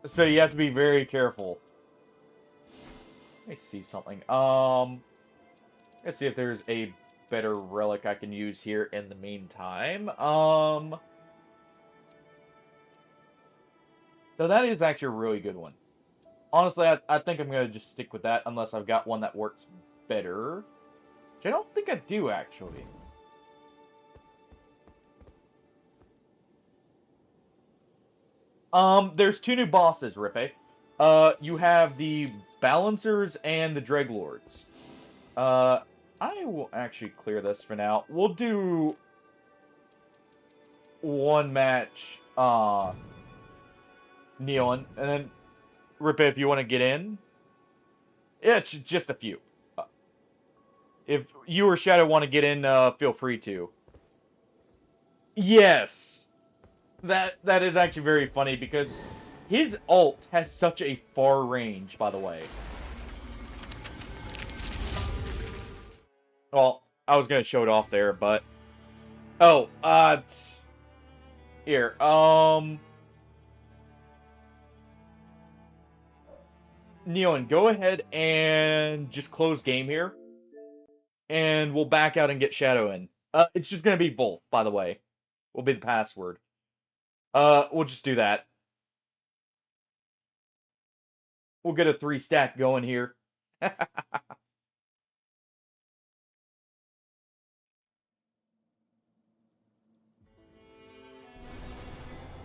So you have to be very careful. Let me see something. Let's see if there's a better relic I can use here in the meantime. No, that is actually a really good one. Honestly, I think I'm gonna just stick with that unless I've got one that works better. Which I don't think I do, actually. There's two new bosses, Rippe. You have the Balancers and the Dreglords. I will actually clear this for now. We'll do one match, Neon, and then Rippe, if you want to get in. Yeah, it's just a few. If you or Shadow want to get in, feel free to. Yes! That is actually very funny because his ult has such a far range, by the way. Well, I was gonna show it off there, but... Oh, here, Neon, go ahead and just close game here. And we'll back out and get Shadow in. It's just gonna be Volt, by the way. Will be the password. We'll just do that. We'll get a 3-stack going here.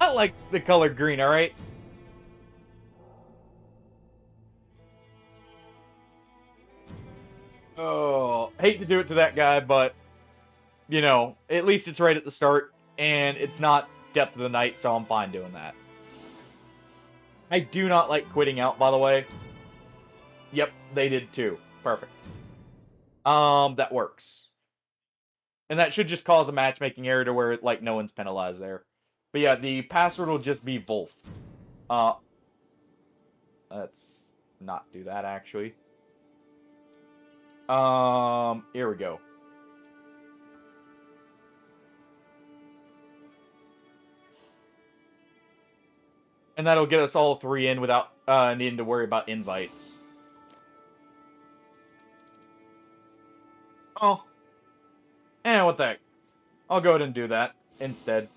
I like the color green, alright? Oh, hate to do it to that guy, but, you know, at least it's right at the start, and it's not Depth of the Night, so I'm fine doing that. I do not like quitting out, by the way. Yep, they did too. Perfect. That works. And that should just cause a matchmaking error to where, like, no one's penalized there. But yeah, the password will just be Wolf. Let's not do that, actually. Here we go. And that'll get us all three in without needing to worry about invites. Oh. What the heck. I'll go ahead and do that instead.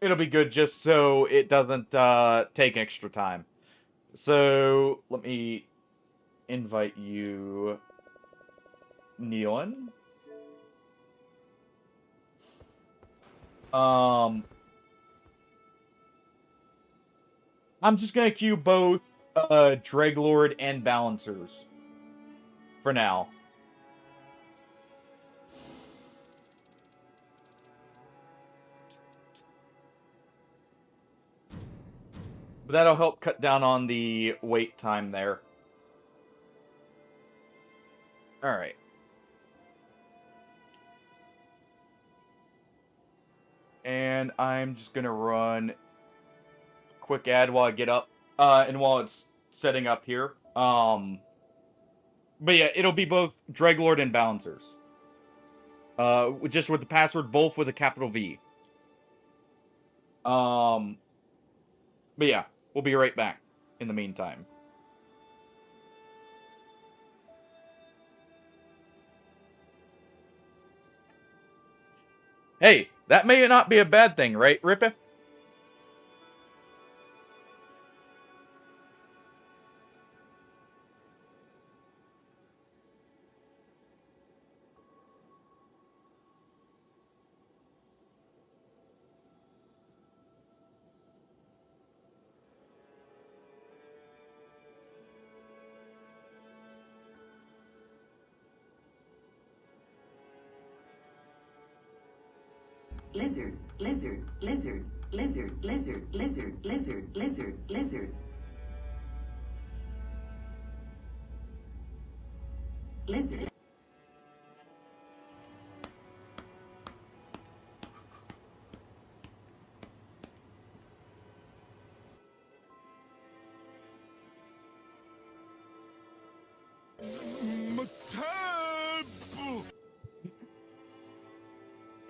It'll be good just so it doesn't take extra time. So, let me invite you, Neon. I'm just gonna queue both Dreglord and Balancers for now. But that'll help cut down on the wait time there. Alright. And I'm just gonna run a quick ad while I get up, and while it's setting up here. But yeah, it'll be both Dreglord and Balancers. Just with the password both with a capital V. But yeah, we'll be right back in the meantime. Hey, that may not be a bad thing, right, Rippy? Lizard, lizard, lizard, lizard, lizard, lizard, lizard, lizard, lizard. Lizard.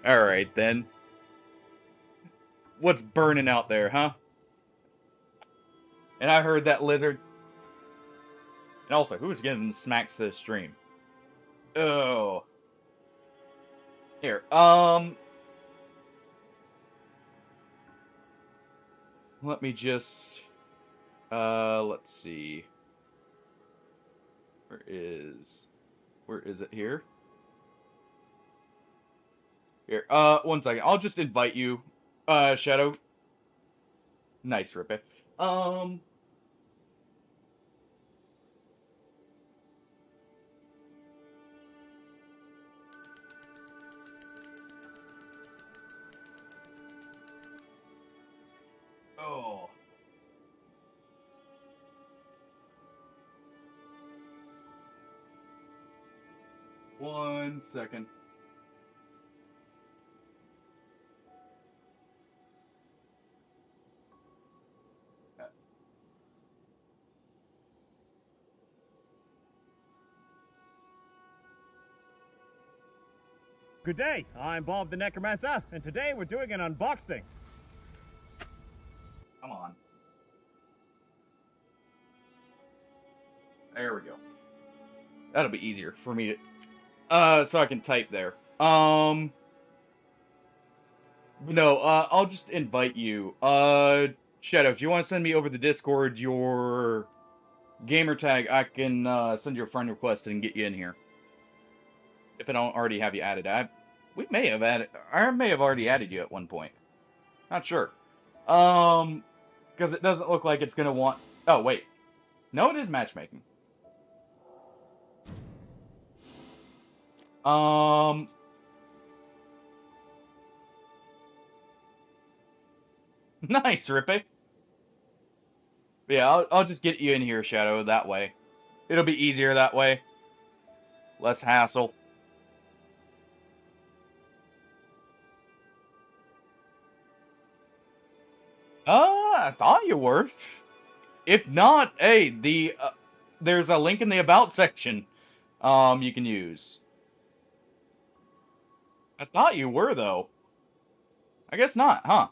Alright, then. What's burning out there, huh? And I heard that lizard. And also, who's getting smacks to the stream? Oh. Here, let me just, let's see. Where is it here? Here, 1 second. I'll just invite you, Shadow. Nice, Rippy. Oh. One second. Good day, I'm Bob the Necromancer, and today we're doing an unboxing. Come on. There we go. That'll be easier for me to, so I can type there. No, I'll just invite you. Shadow, if you want to send me over the Discord your gamer tag, I can, send you a friend request and get you in here. If I don't already have you added. I may have already added you at one point. Not sure. Because it doesn't look like it's gonna want... Oh, wait. No, it is matchmaking. Nice, Rippy. Yeah, I'll just get you in here, Shadow, that way. It'll be easier that way. Less hassle. I thought you were. If not, hey, there's a link in the about section, you can use. I thought you were, though. I guess not, huh?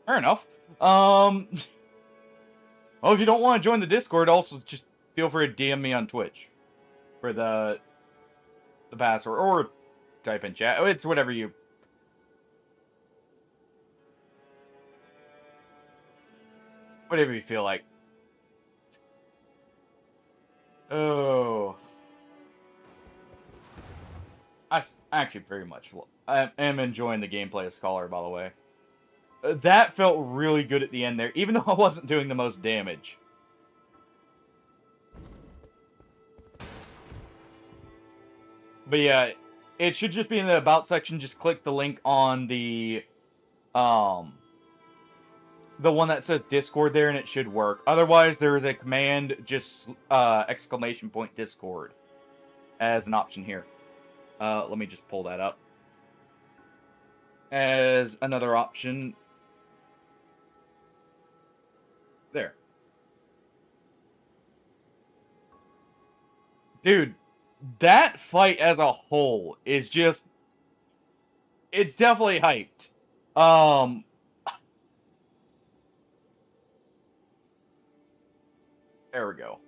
Fair enough. Well, if you don't want to join the Discord, also just feel free to DM me on Twitch for the password, or type in chat. It's whatever you... Whatever you feel like. Oh. I actually very much... I am enjoying the gameplay of Scholar, by the way. That felt really good at the end there, even though I wasn't doing the most damage. But yeah, it should just be in the About section. Just click the link on the one that says Discord there, and it should work. Otherwise, there is a command, just exclamation point Discord as an option here. Let me just pull that up. As another option. There. Dude, that fight as a whole is just... It's definitely hyped. There we go.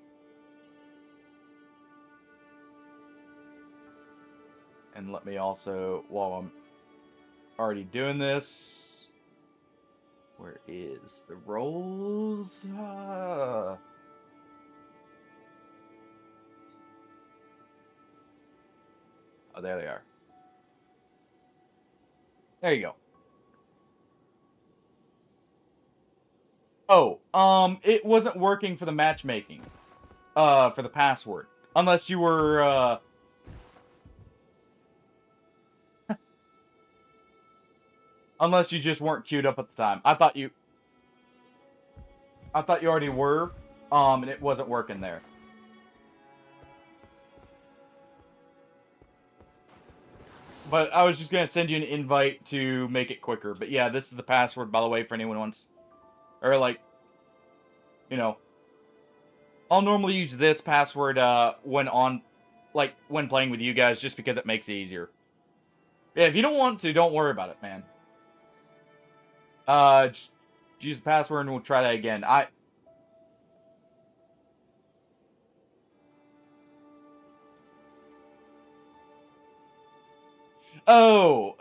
And let me also, while I'm already doing this, where is the rolls? Oh, there they are. There you go. Oh, it wasn't working for the matchmaking. For the password. Unless you were, unless you just weren't queued up at the time. I thought you already were, and it wasn't working there. But I was just gonna send you an invite to make it quicker. But yeah, this is the password, by the way, for anyone who wants... Or, like, you know... I'll normally use this password, when playing with you guys, just because it makes it easier. Yeah, if you don't want to, don't worry about it, man. Just use the password and we'll try that again. Oh!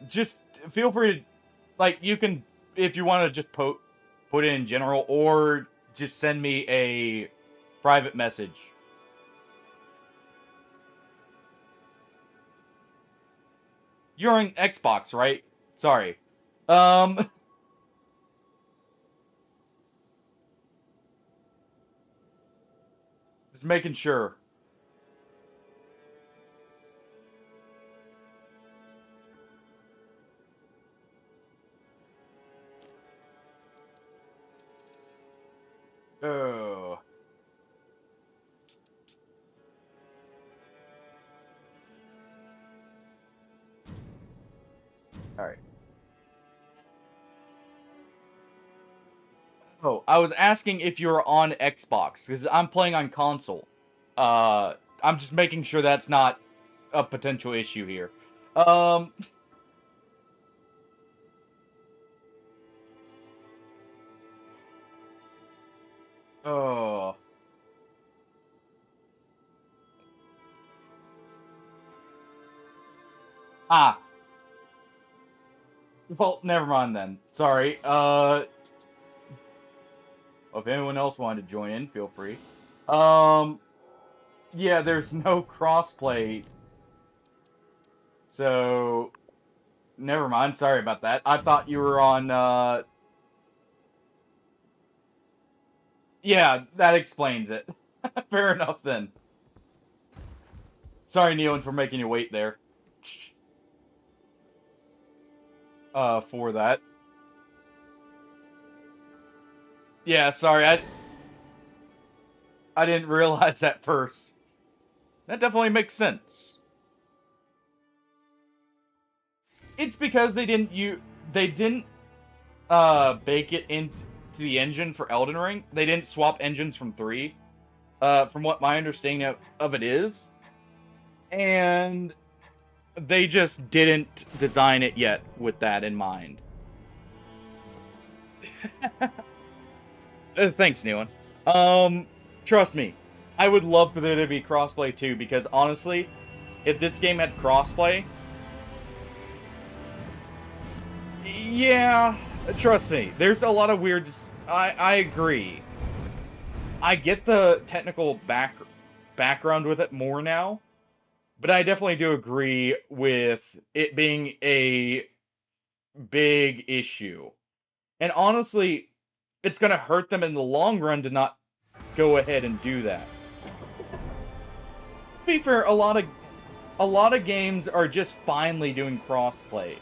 Just feel free to, like, you can, if you want to just put it in general, or just send me a private message. You're on Xbox, right? Sorry. Just making sure. Oh. Alright. Oh, I was asking if you were on Xbox, because I'm playing on console. I'm just making sure that's not a potential issue here. Oh. Ah. Well, never mind then. Sorry. If anyone else wanted to join in, feel free. Yeah, there's no crossplay. So, never mind. Sorry about that. I thought you were on, Yeah, that explains it. Fair enough, then. Sorry, Neon, for making you wait there. For that. Yeah, sorry, I didn't realize that first. That definitely makes sense. It's because they didn't bake it into the engine for Elden Ring. They didn't swap engines from 3. From what my understanding of it is. And they just didn't design it yet with that in mind. Thanks, Neon. Trust me, I would love for there to be crossplay too, because honestly, if this game had crossplay... Yeah, trust me, there's a lot of weird... I agree. I get the technical background with it more now, but I definitely do agree with it being a big issue. And honestly, it's going to hurt them in the long run to not go ahead and do that. To be fair, a lot of games are just finally doing crossplay.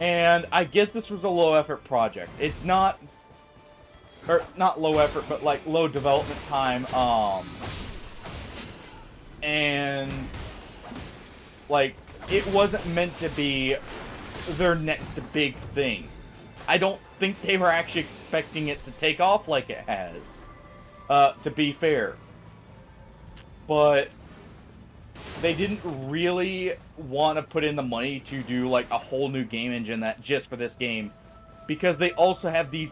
And I get this was a low-effort project. It's not... Or, not low effort, but, like, low development time, and, like, it wasn't meant to be their next big thing. I don't think they were actually expecting it to take off like it has, to be fair. But they didn't really want to put in the money to do, like, a whole new game engine that just for this game, because they also have the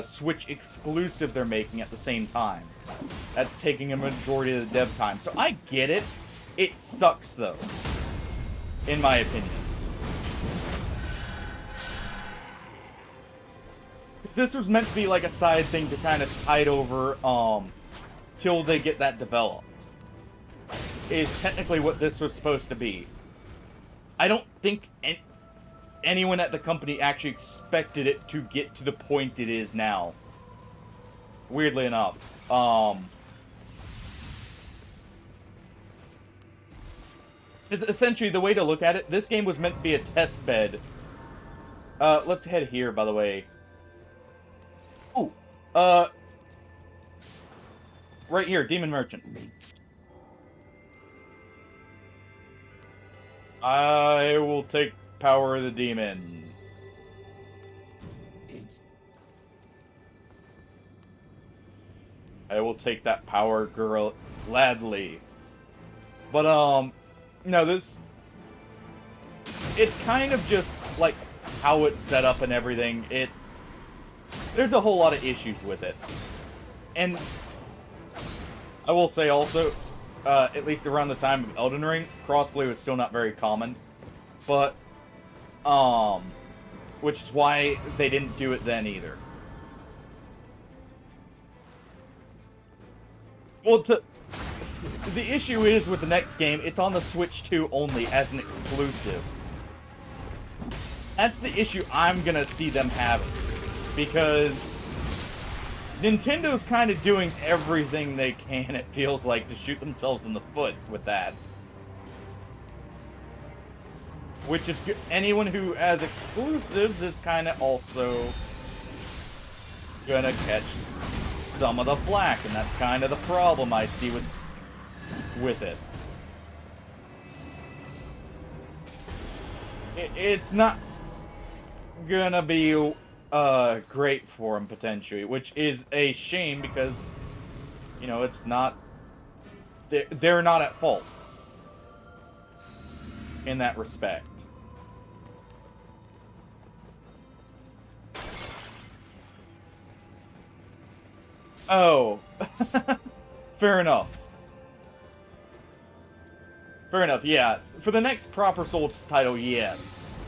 Switch exclusive they're making at the same time. That's taking a majority of the dev time. So I get it. It sucks, though. In my opinion. Because this was meant to be like a side thing to kind of tide over, till they get that developed. Is technically what this was supposed to be. I don't think anyone at the company actually expected it to get to the point it is now. Weirdly enough. It's essentially, the way to look at it, this game was meant to be a test bed. Let's head here, by the way. Oh, right here, Demon Merchant. I will take Power of the Demon. I will take that power, girl, gladly. But, no, this... It's kind of just, like, how it's set up and everything. There's a whole lot of issues with it. And I will say also, at least around the time of Elden Ring, crossplay was still not very common. But, which is why they didn't do it then either. Well, the issue is with the next game, it's on the Switch 2 only as an exclusive. That's the issue I'm gonna see them having. Because Nintendo's kind of doing everything they can, it feels like, to shoot themselves in the foot with that. Which is, anyone who has exclusives is kind of also gonna catch some of the flack, and that's kind of the problem I see with it. It's not gonna be great for them, potentially, which is a shame because, you know, it's not... They're not at fault in that respect. Oh. Fair enough. Fair enough, yeah. For the next proper Souls title, yes.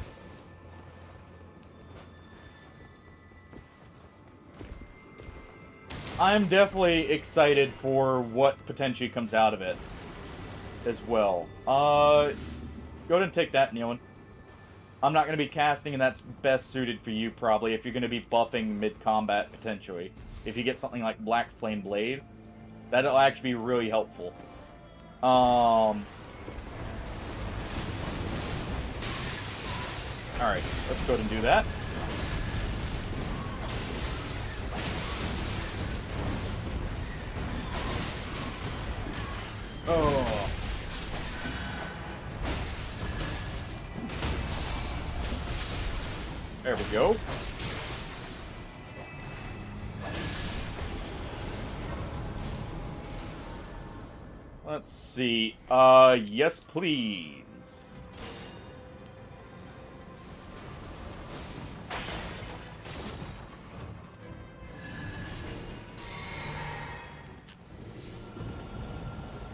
I'm definitely excited for what potentially comes out of it as well. Go ahead and take that, Neilin. I'm not going to be casting, and that's best suited for you, probably, if you're going to be buffing mid-combat, potentially. If you get something like Black Flame Blade, that'll actually be really helpful. Alright, let's go ahead and do that. Oh. There we go. Let's see. Yes, please.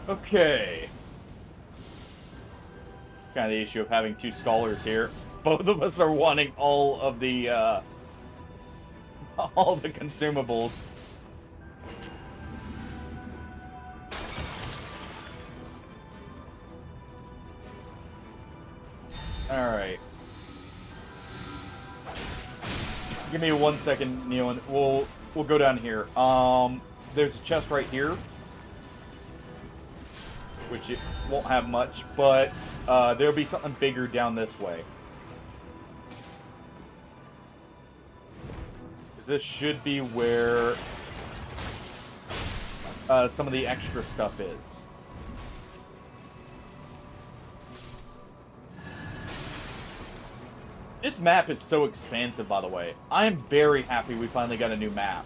Okay. Kind of the issue of having two scholars here. Both of us are wanting all of the, all the consumables. Alright. Give me 1 second, Neil, and we'll go down here. There's a chest right here, which it won't have much, but there'll be something bigger down this way. this should be where some of the extra stuff is. This map is so expansive, by the way. I am very happy we finally got a new map.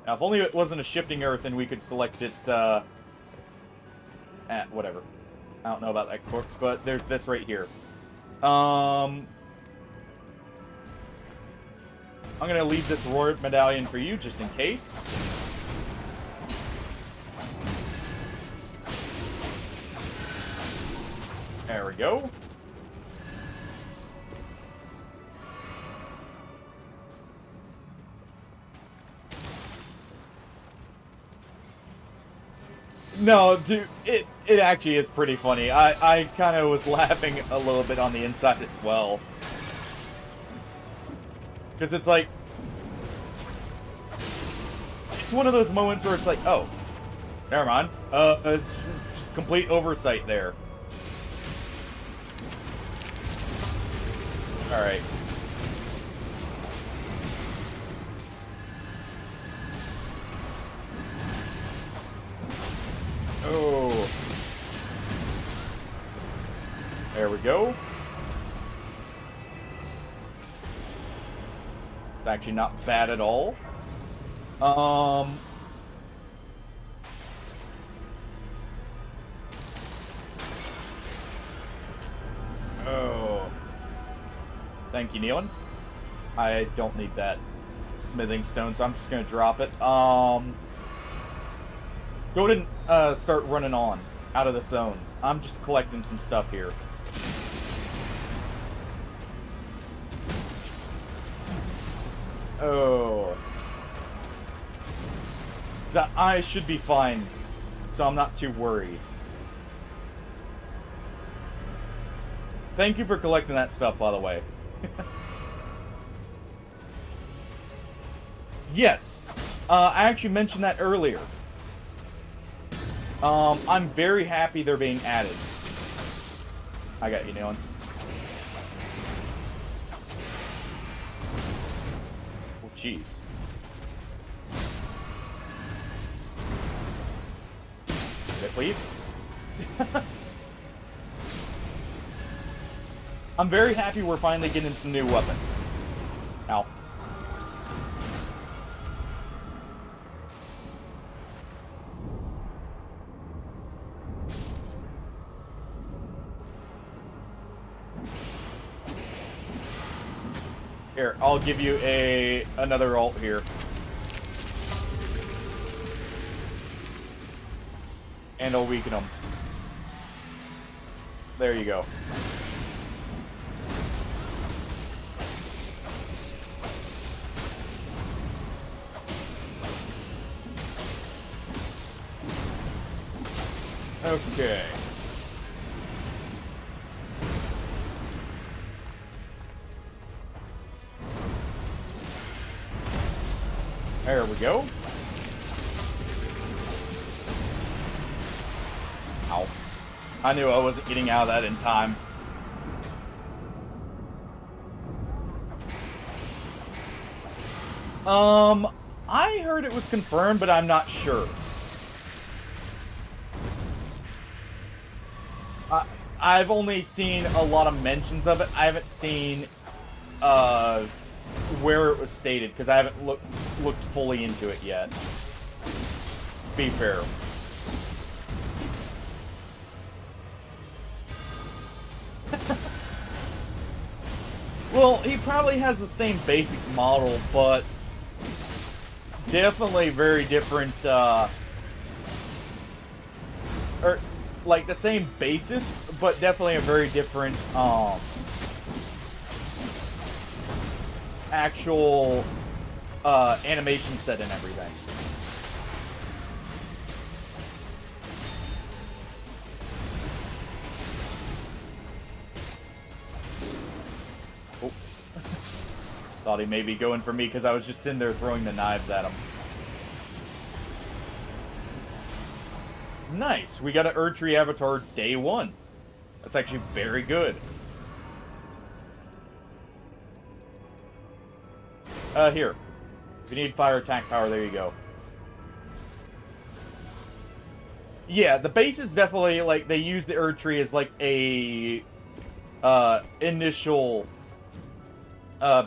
Now, if only it wasn't a shifting earth and we could select it, whatever. I don't know about that corpse, but there's this right here. I'm gonna leave this Roar Medallion for you, just in case. There we go. No, dude, it actually is pretty funny. I kind of was laughing a little bit on the inside as well. Because it's like... It's one of those moments where it's like, oh, never mind. It's just complete oversight there. Alright. Oh. There we go. It's actually not bad at all. Oh. Thank you, Nealon. I don't need that smithing stone, so I'm just gonna drop it. Go ahead and start running on out of the zone. I'm just collecting some stuff here. Oh. So I should be fine, so I'm not too worried. Thank you for collecting that stuff, by the way. Yes. I actually mentioned that earlier. I'm very happy they're being added. I got you, Nealon. Oh, jeez. Please? I'm very happy we're finally getting some new weapons. Ow. Here, I'll give you another ult here. And I'll weaken them. There you go. Okay. There we go. Ow. I knew I wasn't getting out of that in time. I heard it was confirmed, but I'm not sure. I've only seen a lot of mentions of it. I haven't seen where it was stated, because I haven't looked fully into it yet. Be fair. Well, he probably has the same basic model, but definitely very different, or like the same basis, but definitely a very different, actual, animation set and everything. Oh. Thought he may be going for me because I was just sitting there throwing the knives at him. Nice. We got an Erdtree Avatar day 1. That's actually very good. Here. If you need fire attack power, there you go. Yeah, the base is definitely, like, they use the Erd Tree as, like, a, initial,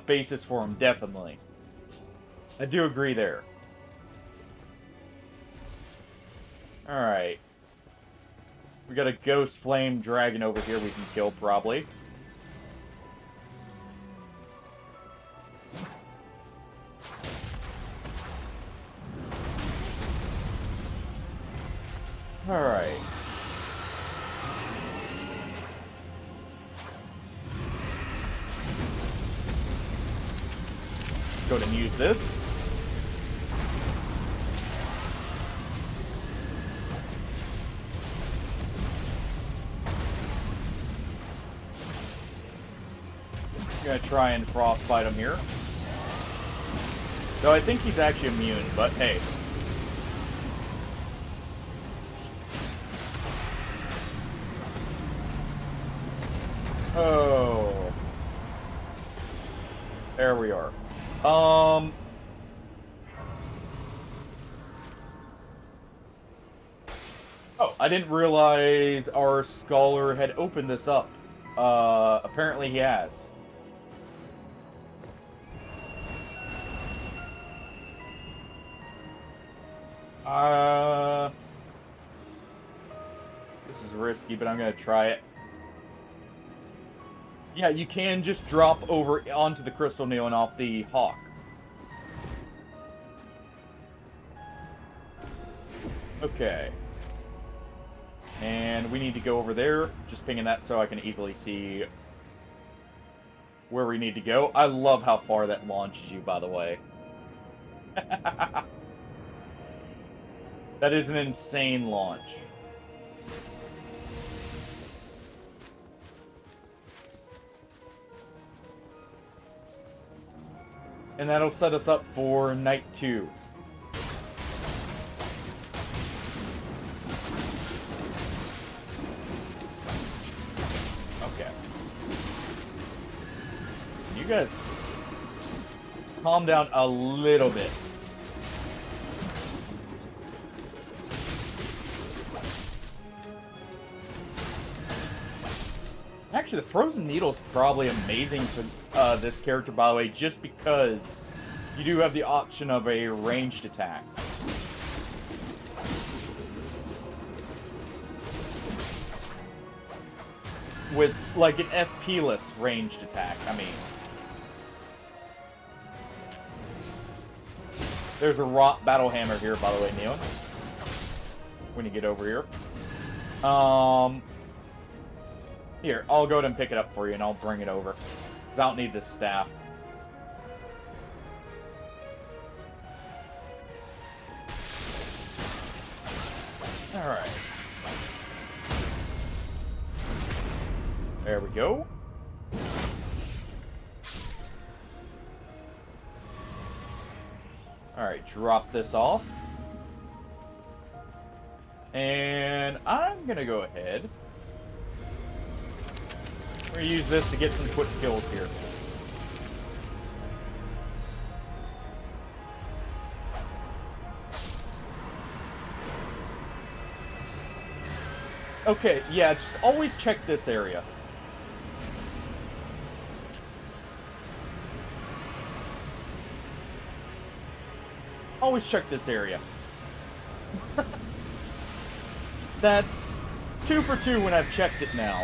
basis for him, definitely. I do agree there. Alright. We got a Ghost Flame Dragon over here we can kill, probably. Alright. Let's go ahead and use this. I'm gonna try and frostbite him here. Though I think he's actually immune, but hey. Oh. There we are. Oh, I didn't realize our scholar had opened this up. Apparently he has. This is risky, but I'm gonna try it. Yeah, you can just drop over onto the Crystal Neon off the Hawk. Okay. And we need to go over there. Just pinging that so I can easily see where we need to go. I love how far that launches you, by the way. That is an insane launch. And that'll set us up for night 2. Okay. You guys just calm down a little bit. Actually, the Frozen Needle is probably amazing for this character, by the way, just because you do have the option of a ranged attack. With, like, an FP-less ranged attack, I mean. There's a Rot Battle Hammer here, by the way, Neon. When you get over here. Here, I'll go ahead and pick it up for you, and I'll bring it over. Because I don't need this staff. Alright. There we go. Alright, drop this off. And I'm gonna go ahead. We're gonna use this to get some quick kills here. Okay, yeah, just always check this area. Always check this area. That's 2 for 2 when I've checked it now.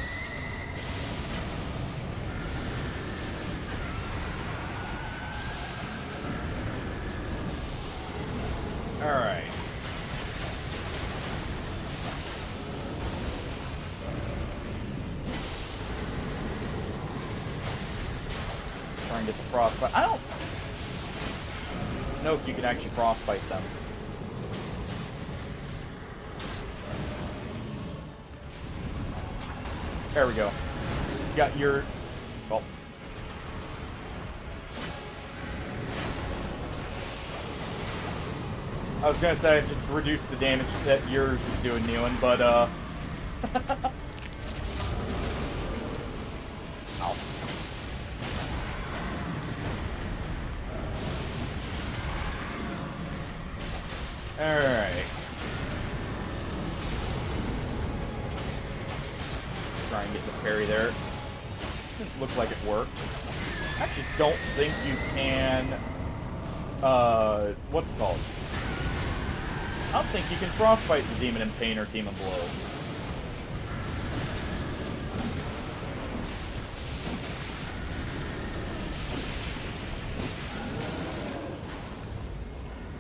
Alright. Try and get the frostbite. I don't know if you can actually frostbite them. There we go. You got your... Oh. I was gonna say just reduce the damage that yours is doing, Neon, but Ow. Alright. Try and get the parry there. Didn't look like it worked. I actually don't think you can... what's it called? I don't think you can frostbite the Demon in Pain or Demon Blow.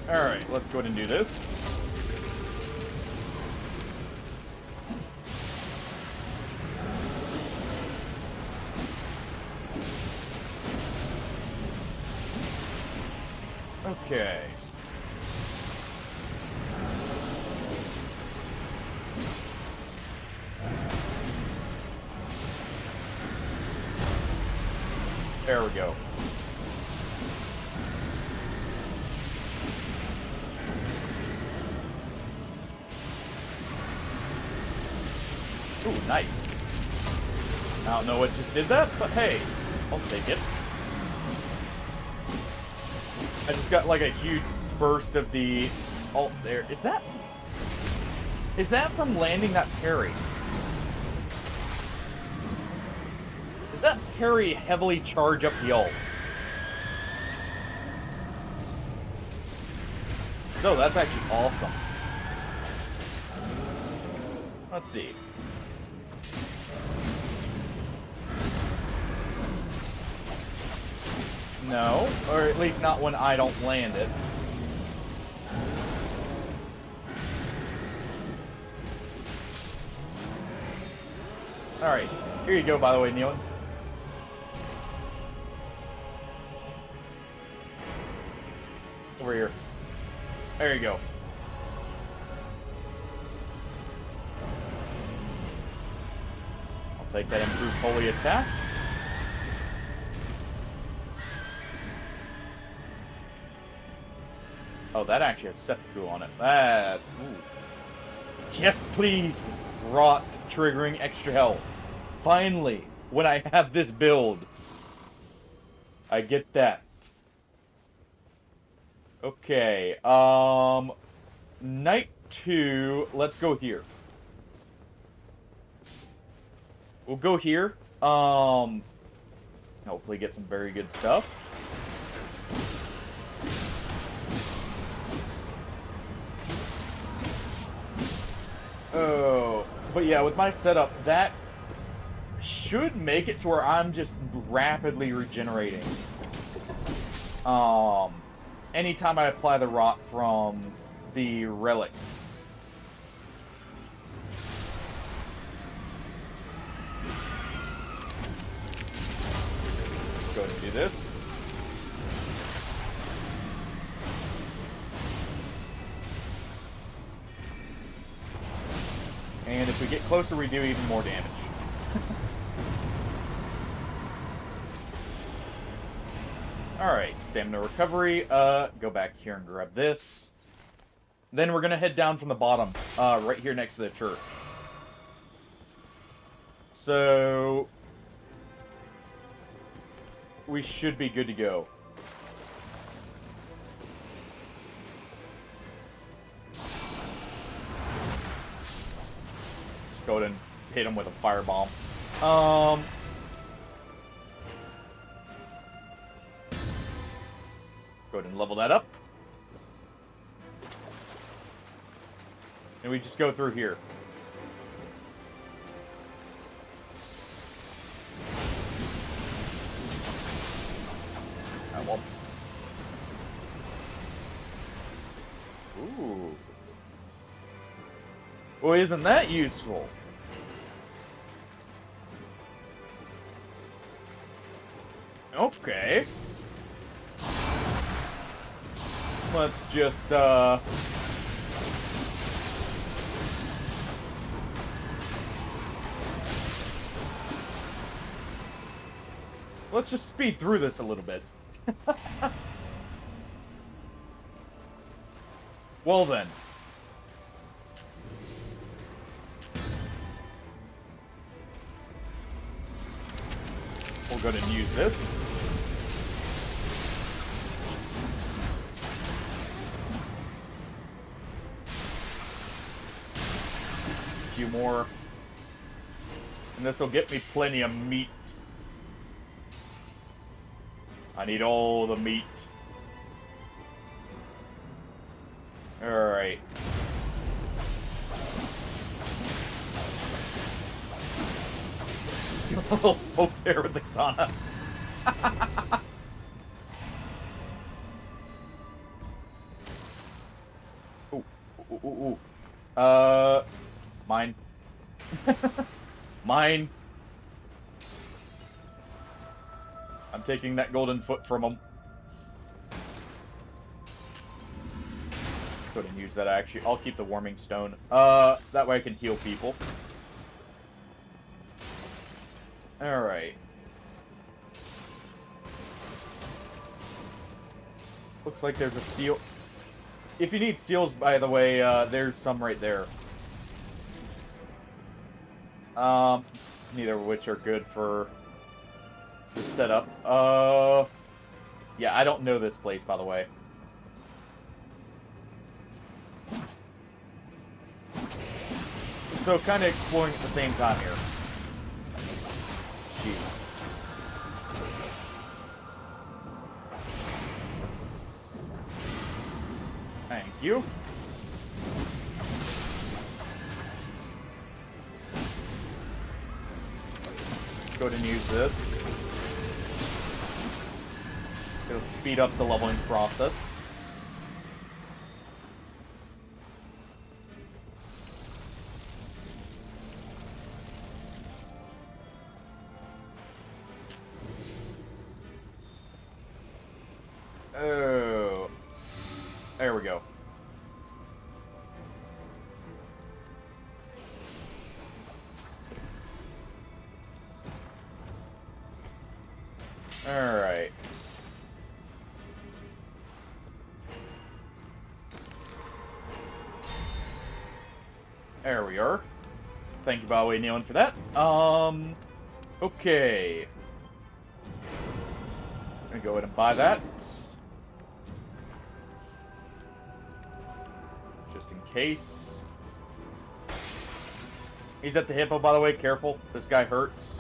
Alright, let's go ahead and do this. Okay. There we go. Ooh, nice. I don't know what just did that, but hey, I'll take it. I just got like a huge burst of the ult there. Is that from landing that parry? Does that parry heavily charge up the ult? So that's actually awesome. Let's see. No, or at least not when I don't land it. Alright, here you go, by the way, Neil. Over here. There you go. I'll take that improved holy attack. Oh, that actually has seppuku on it. That... Ooh. Yes, please! Rot triggering extra health. Finally, when I have this build, I get that. Okay, Night 2, let's go here. We'll go here. Hopefully get some very good stuff. Oh, but yeah, with my setup, that should make it to where I'm just rapidly regenerating. Anytime I apply the rot from the relic. Let's go ahead and do this. And if we get closer, we do even more damage. Alright, stamina recovery. Go back here and grab this. Then we're gonna head down from the bottom, right here next to the church. So... we should be good to go. Just go ahead and hit him with a firebomb. Go ahead and level that up. And we just go through here. Well. Ooh. Well, isn't that useful? Okay. Let's just, let's just speed through this a little bit. Well then. We'll go ahead and use this. few more. And this will get me plenty of meat. I need all the meat. Alright. A little poke there with the katana. Ooh, ooh, ooh, ooh. Mine. Mine. I'm taking that golden foot from him. Let's go ahead and use that, actually. I'll keep the warming stone. That way I can heal people. Alright. Looks like there's a seal. If you need seals, by the way, there's some right there. Neither of which are good for the setup. Yeah, I don't know this place, by the way. So, kind of exploring at the same time here. Jeez. Thank you. Let's go ahead and use this. It'll speed up the leveling process. Oh. There we go. Alright. There we are. Thank you, by the way, Neon, for that. Okay. I'm gonna go ahead and buy that. Just in case. He's at the hippo, by the way. Careful. This guy hurts.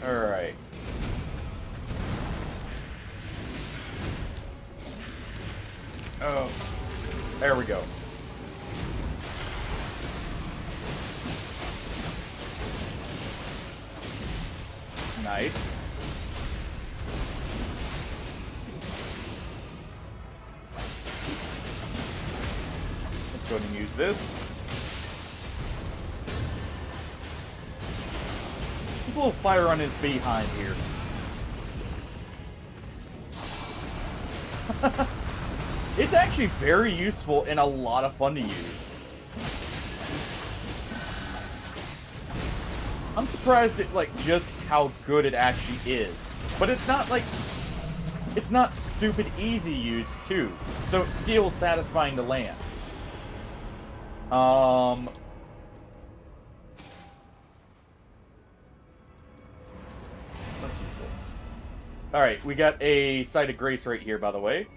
Alright. Oh. There we go. Nice. Let's go ahead and use this. There's a little fire on his behind here. It's actually very useful and a lot of fun to use. I'm surprised at, like, just how good it actually is. But it's not, like, it's not stupid easy use, too. So it feels satisfying to land. Let's use this. Alright, we got a Site of Grace right here, by the way.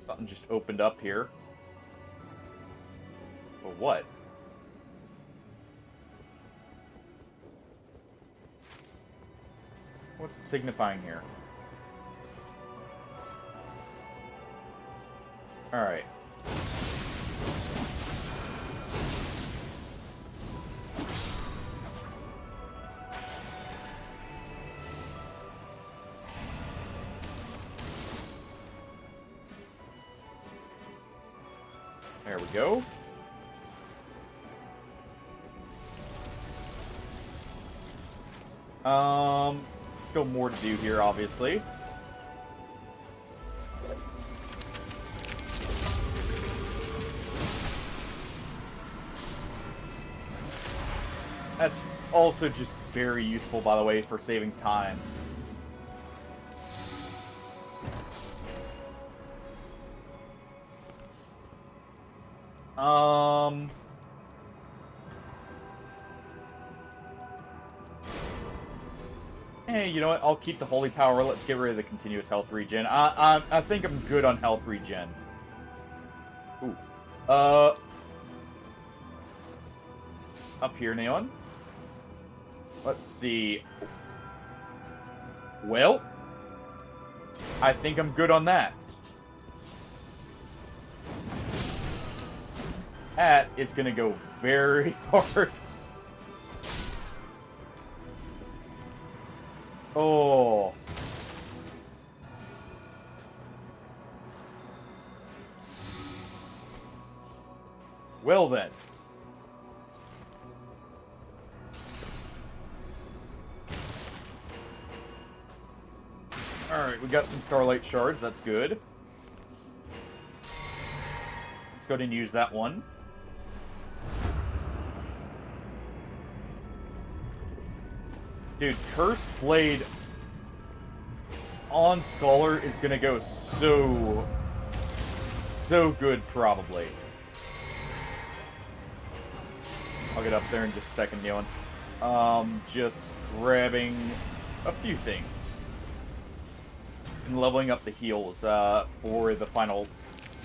Something just opened up here. But what? What's it signifying here? Alright. There we go. Still more to do here, obviously. That's also just very useful, by the way, for saving time. Hey, you know what? I'll keep the holy power. Let's get rid of the continuous health regen. I think I'm good on health regen. Ooh. Up here, Neon. Let's see. Well, I think I'm good on that. That is gonna go very hard. Oh. Well then. Alright, we got some Starlight Shards, that's good. Let's go ahead and use that one. Dude, Cursed Blade on Scholar is gonna go so good, probably. I'll get up there in just a second, Neon. Just grabbing a few things. And leveling up the heals, for the final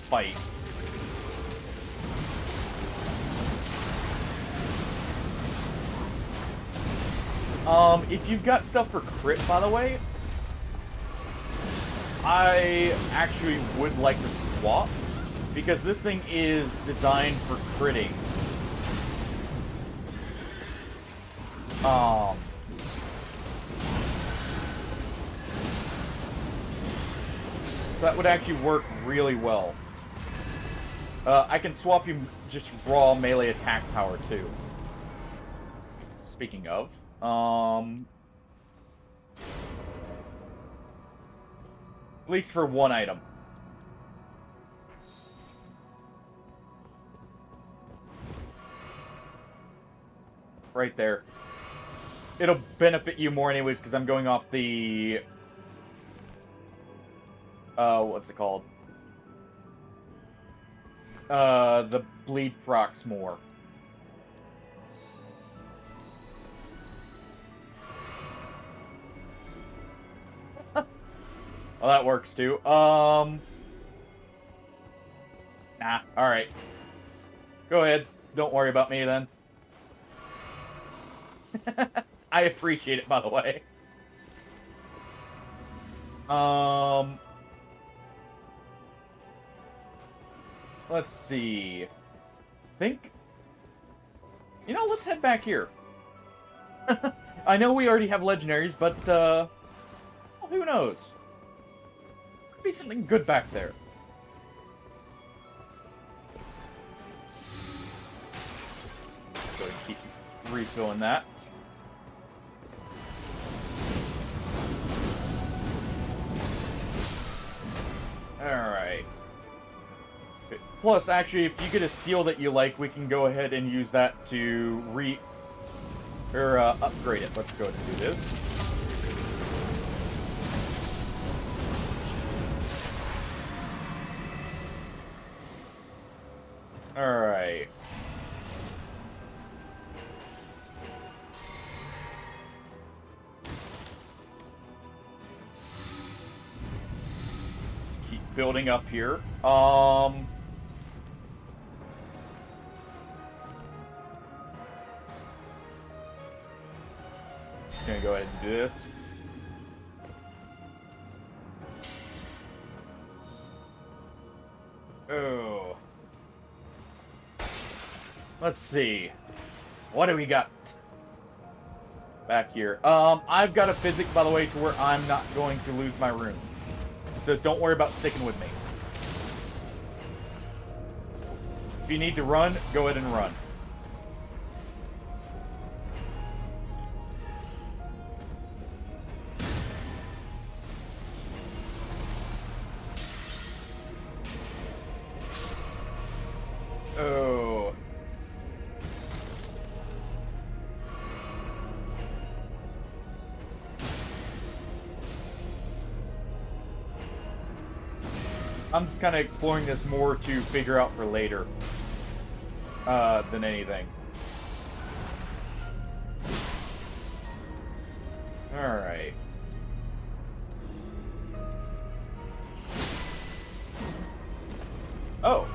fight. If you've got stuff for crit, by the way, I actually would like to swap, because this thing is designed for critting. So that would actually work really well. I can swap you just raw melee attack power, too. Speaking of, at least for one item. Right there. It'll benefit you more anyways, because I'm going off the... what's it called? The bleed procs more. Well, that works too. Nah, alright. Go ahead. Don't worry about me then. I appreciate it, by the way. Let's see. Think. You know, let's head back here. I know we already have legendaries, but, well, who knows? Could be something good back there. Go ahead and keep refilling that. Alright. Plus, actually, if you get a seal that you like, we can go ahead and use that to upgrade it. Let's go ahead and do this. Alright. Let's keep building up here. Just gonna go ahead and do this. Oh. Let's see. What do we got back here? I've got a physic, by the way, to where I'm not going to lose my runes. So don't worry about sticking with me. If you need to run, go ahead and run. Oh. I'm just kind of exploring this more to figure out for later than anything. Alright. Oh.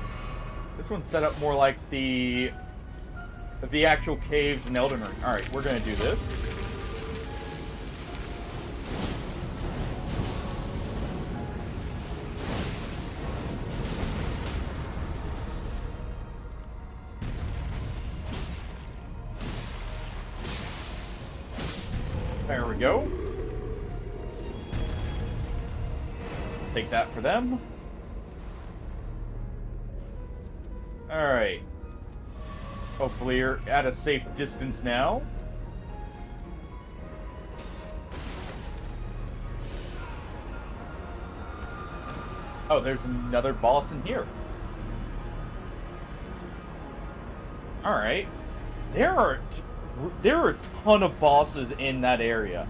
This one's set up more like the actual caves in Elden Ring. Alright, we're gonna do this. There we go. Take that for them. Alright. Hopefully you're at a safe distance now. Oh, there's another boss in here. Alright. There are a ton of bosses in that area.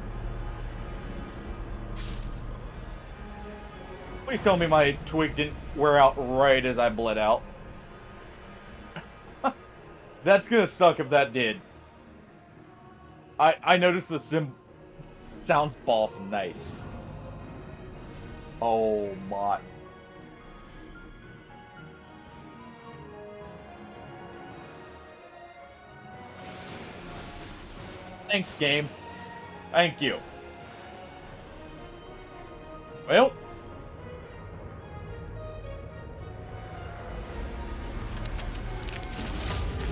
Please tell me my twig didn't wear out right as I bled out. That's gonna suck if that did. I noticed the sounds boss nice. Oh my. Thanks, game. Thank you. Well.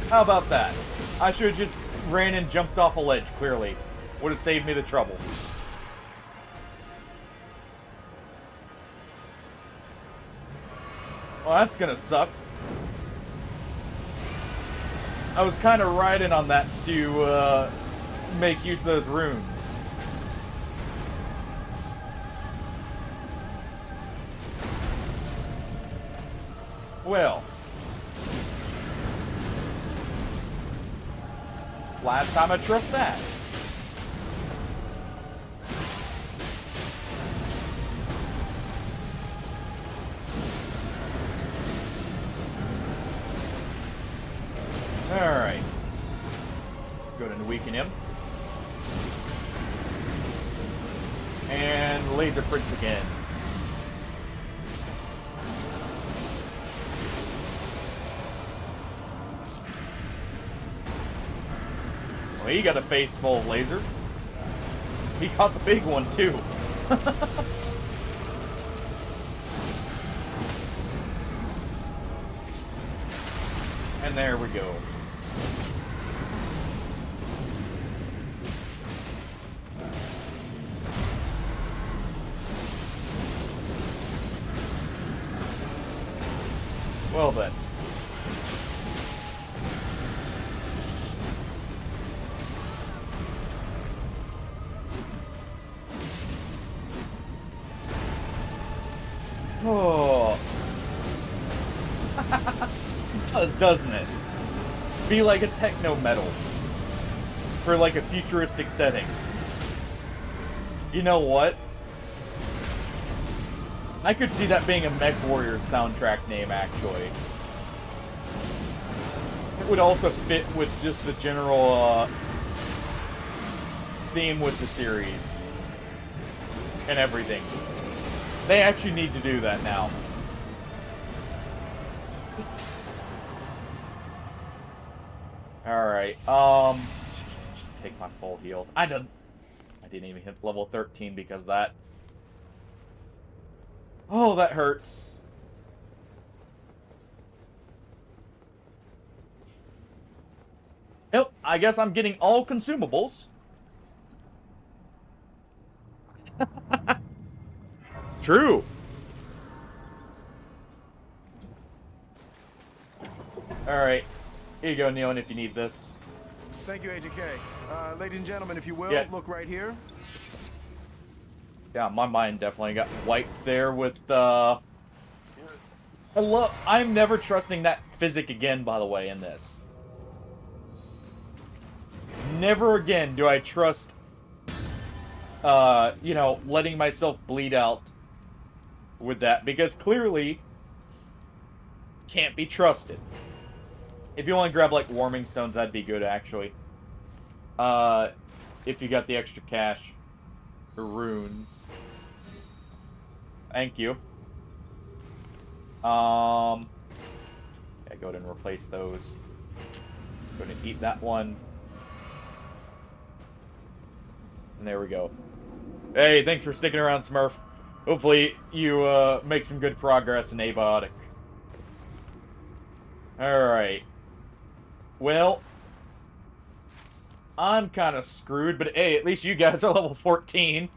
How about that? I should have just ran and jumped off a ledge, clearly. Would have saved me the trouble. Well, that's gonna suck. I was kind of riding on that to make use of those runes. Well. Last time I trust that. Alright. Go ahead and weaken him. And laser prints again. Well, he got a face full of laser. He caught the big one too. And there we go. Well then. Oh. It does, doesn't it? Be like a techno metal. For like a futuristic setting. You know what? I could see that being a Mech Warrior soundtrack name, actually. It would also fit with just the general theme with the series. And everything. They actually need to do that now. Alright, just take my full heals. I didn't even hit level 13 because of that. Oh, that hurts. Nope, I guess I'm getting all consumables. True. Alright. Here you go, Neon, if you need this. Thank you, Agent K. Ladies and gentlemen, if you will, Yeah. look right here. Yeah, my mind definitely got wiped there with, I'm never trusting that physic again, by the way, in this. Never again do I trust, you know, letting myself bleed out with that, because clearly can't be trusted. If you want to grab, like, warming stones, that'd be good, actually. If you got the extra cash. runes. Thank you. Yeah, go ahead and replace those. Go ahead and eat that one. And there we go. Hey, thanks for sticking around, Smurf. Hopefully you make some good progress in Abiotic. Alright. Well, I'm kind of screwed, but hey, at least you guys are level 14.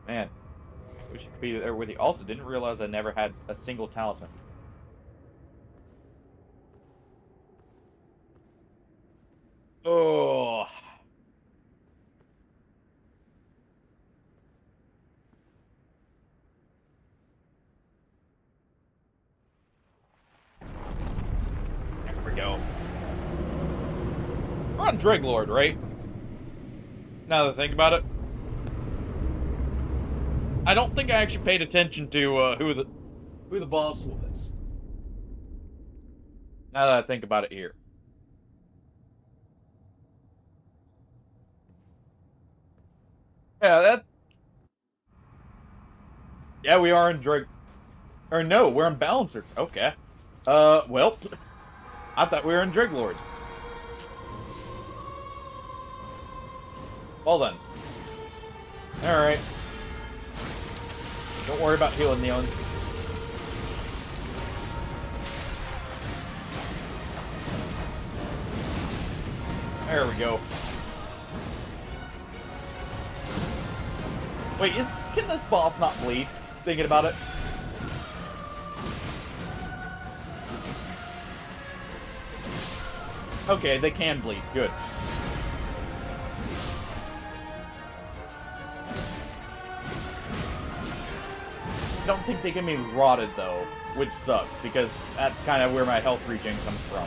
Man, wish I could be there with you. Also, didn't realize I never had a single talisman. Oh. There we go. We're on Dreglord, right? Now that I think about it. I don't think I actually paid attention to who the boss was. Now that I think about it here. Yeah, yeah, we are in Dreg... Or no, we're in Balancers. Okay. Well, I thought we were in Dreglord. Well then. Alright. Don't worry about healing, Neon. There we go. Wait, can this boss not bleed? Thinking about it. Okay, they can bleed. Good. I don't think they can be rotted, though, which sucks, because that's kind of where my health regen comes from.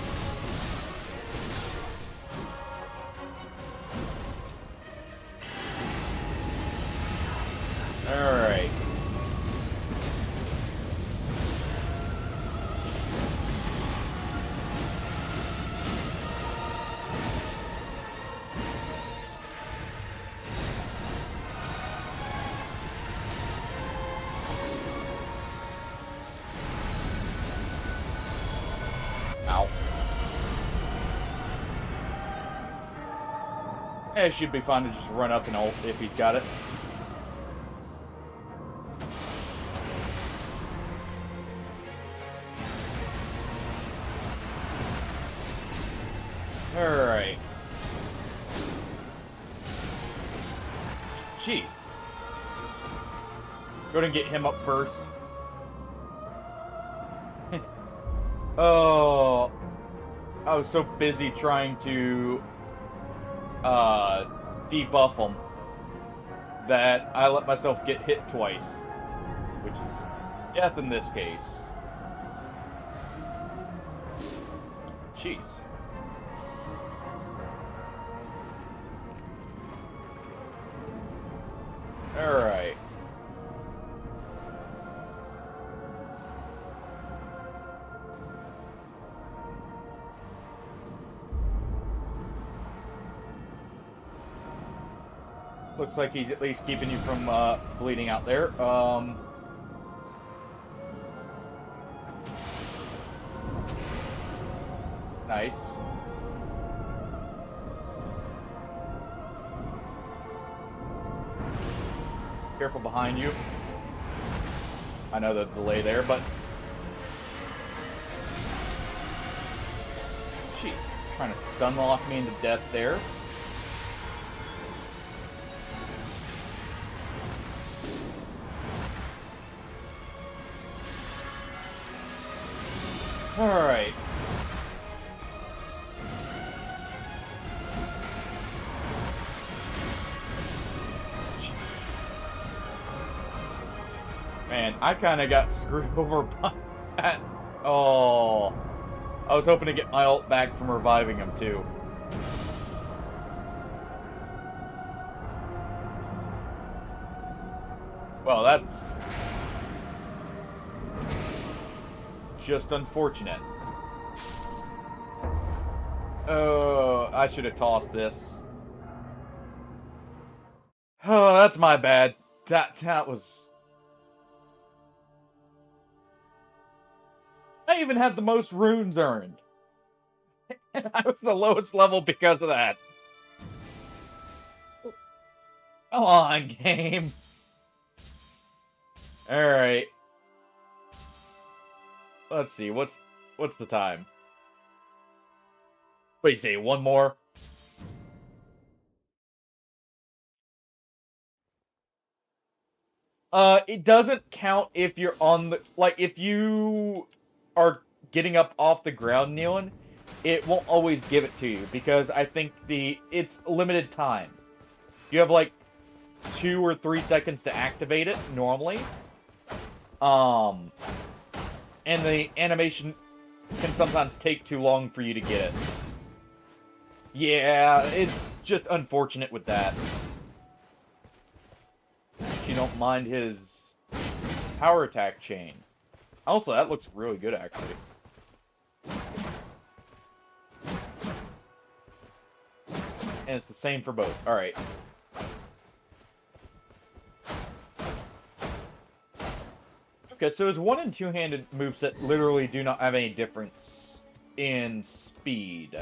Alright. Ow. Yeah, it should be fine to just run up and ult if he's got it. Alright. Jeez. Go ahead and get him up first. Oh, I was so busy trying to debuff him that I let myself get hit twice, which is death in this case. Jeez. Alright. Looks like he's at least keeping you from bleeding out there. Nice. Careful behind you. I know the delay there, but... Jeez, trying to stun lock me into death there. Alright. Man, I kind of got screwed over by that. Oh. I was hoping to get my ult back from reviving him, too. Well, that's... just unfortunate. Oh, I should have tossed this. Oh, that's my bad. That was... I even had the most runes earned. And I was the lowest level because of that. Come on, game. Alright. Let's see, what's the time? What do you say, one more? It doesn't count if you're on the... Like, if you are getting up off the ground, Neon, it won't always give it to you, because I think it's limited time. You have, like, 2 or 3 seconds to activate it, normally. And the animation can sometimes take too long for you to get it. Yeah, it's just unfortunate with that. You don't mind his power attack chain. Also, that looks really good, actually. And it's the same for both. Alright. Okay, so his one- and two-handed moveset literally do not have any difference in speed.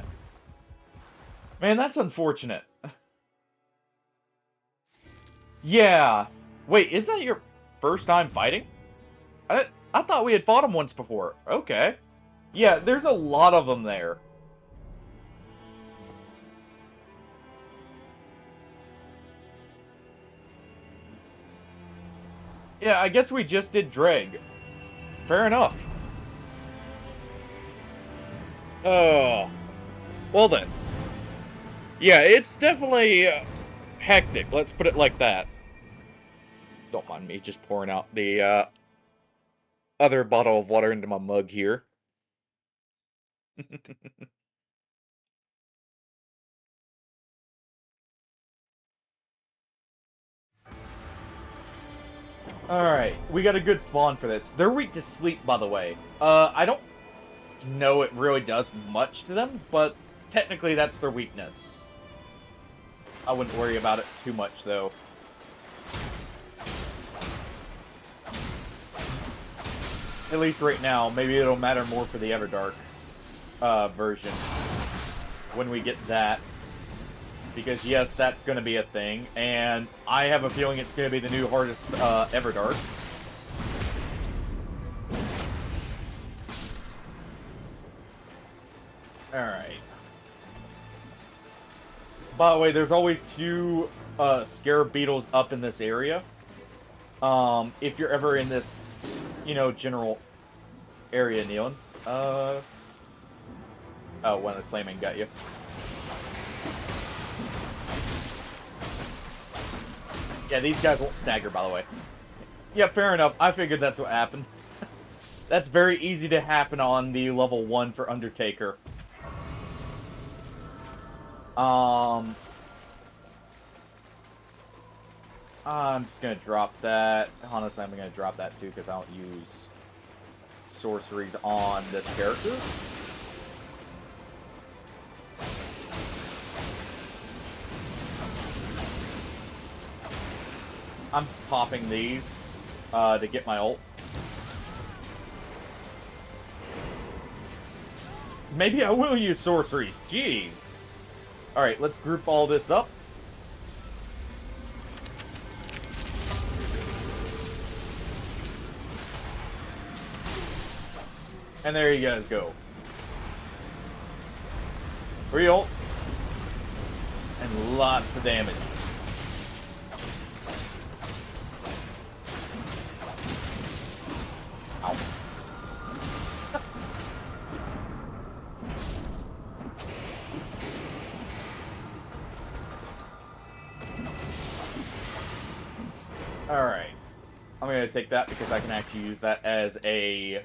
Man, that's unfortunate. Yeah. Wait, is that your first time fighting? I thought we had fought him once before. Okay. Yeah, there's a lot of them there. Yeah, I guess we just did Dreg. Fair enough. Oh. Well then. Yeah, it's definitely hectic. Let's put it like that. Don't mind me just pouring out the other bottle of water into my mug here. Alright, we got a good spawn for this. They're weak to sleep, by the way. I don't know it really does much to them, but technically that's their weakness. I wouldn't worry about it too much, though. At least right now. Maybe it'll matter more for the Everdark version when we get that. Because, yes, that's going to be a thing. And I have a feeling it's going to be the new hardest Everdark. Alright. By the way, there's always 2 scarab beetles up in this area. If you're ever in this, you know, general area, Neon. Oh, one of the flaming got you. Yeah, these guys won't stagger, by the way. Yeah, fair enough. I figured that's what happened. That's very easy to happen on the level 1 for Undertaker. I'm just gonna drop that. Honestly, I'm gonna drop that too because I don't use sorceries on this character. I'm just popping these to get my ult. Maybe I will use sorceries. Jeez. Alright, let's group all this up. And there you guys go. 3 ults. And lots of damage. Ow. Alright. I'm going to take that because I can actually use that as a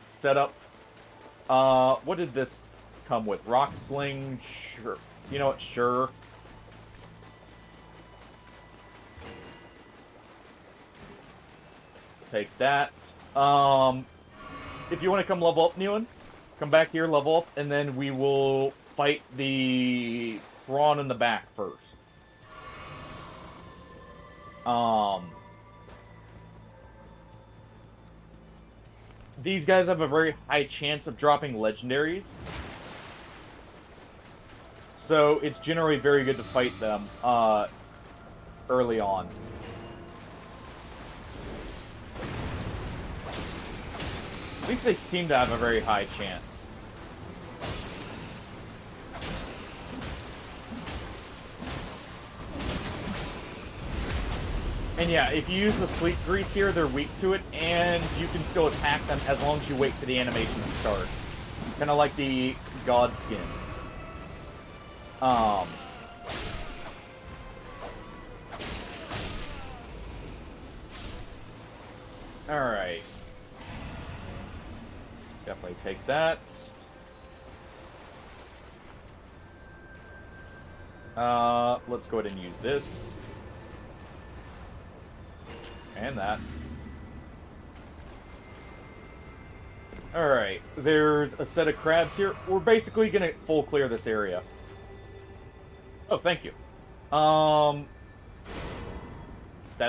setup. What did this come with? Rock Sling? Sure. You know what? Sure. Take that. If you want to come level up, Neon, come back here, level up, and then we will fight the prawn in the back first. These guys have a very high chance of dropping legendaries. So it's generally very good to fight them early on. At least they seem to have a very high chance. And yeah, if you use the sleep grease here, they're weak to it, and you can still attack them as long as you wait for the animation to start. Kind of like the god skins. Alright. Definitely take that. Let's go ahead and use this. And that. Alright, there's a set of crabs here. We're basically gonna full clear this area. Oh, thank you. That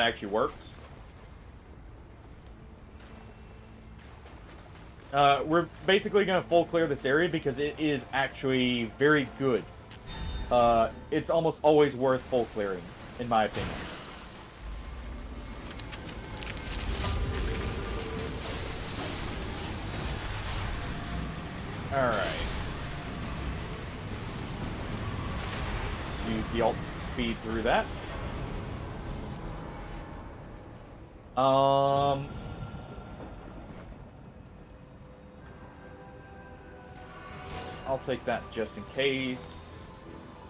actually works. We're basically gonna full clear this area because it is actually very good. It's almost always worth full clearing, in my opinion. Alright. Use the alt speed through that. I'll take that just in case.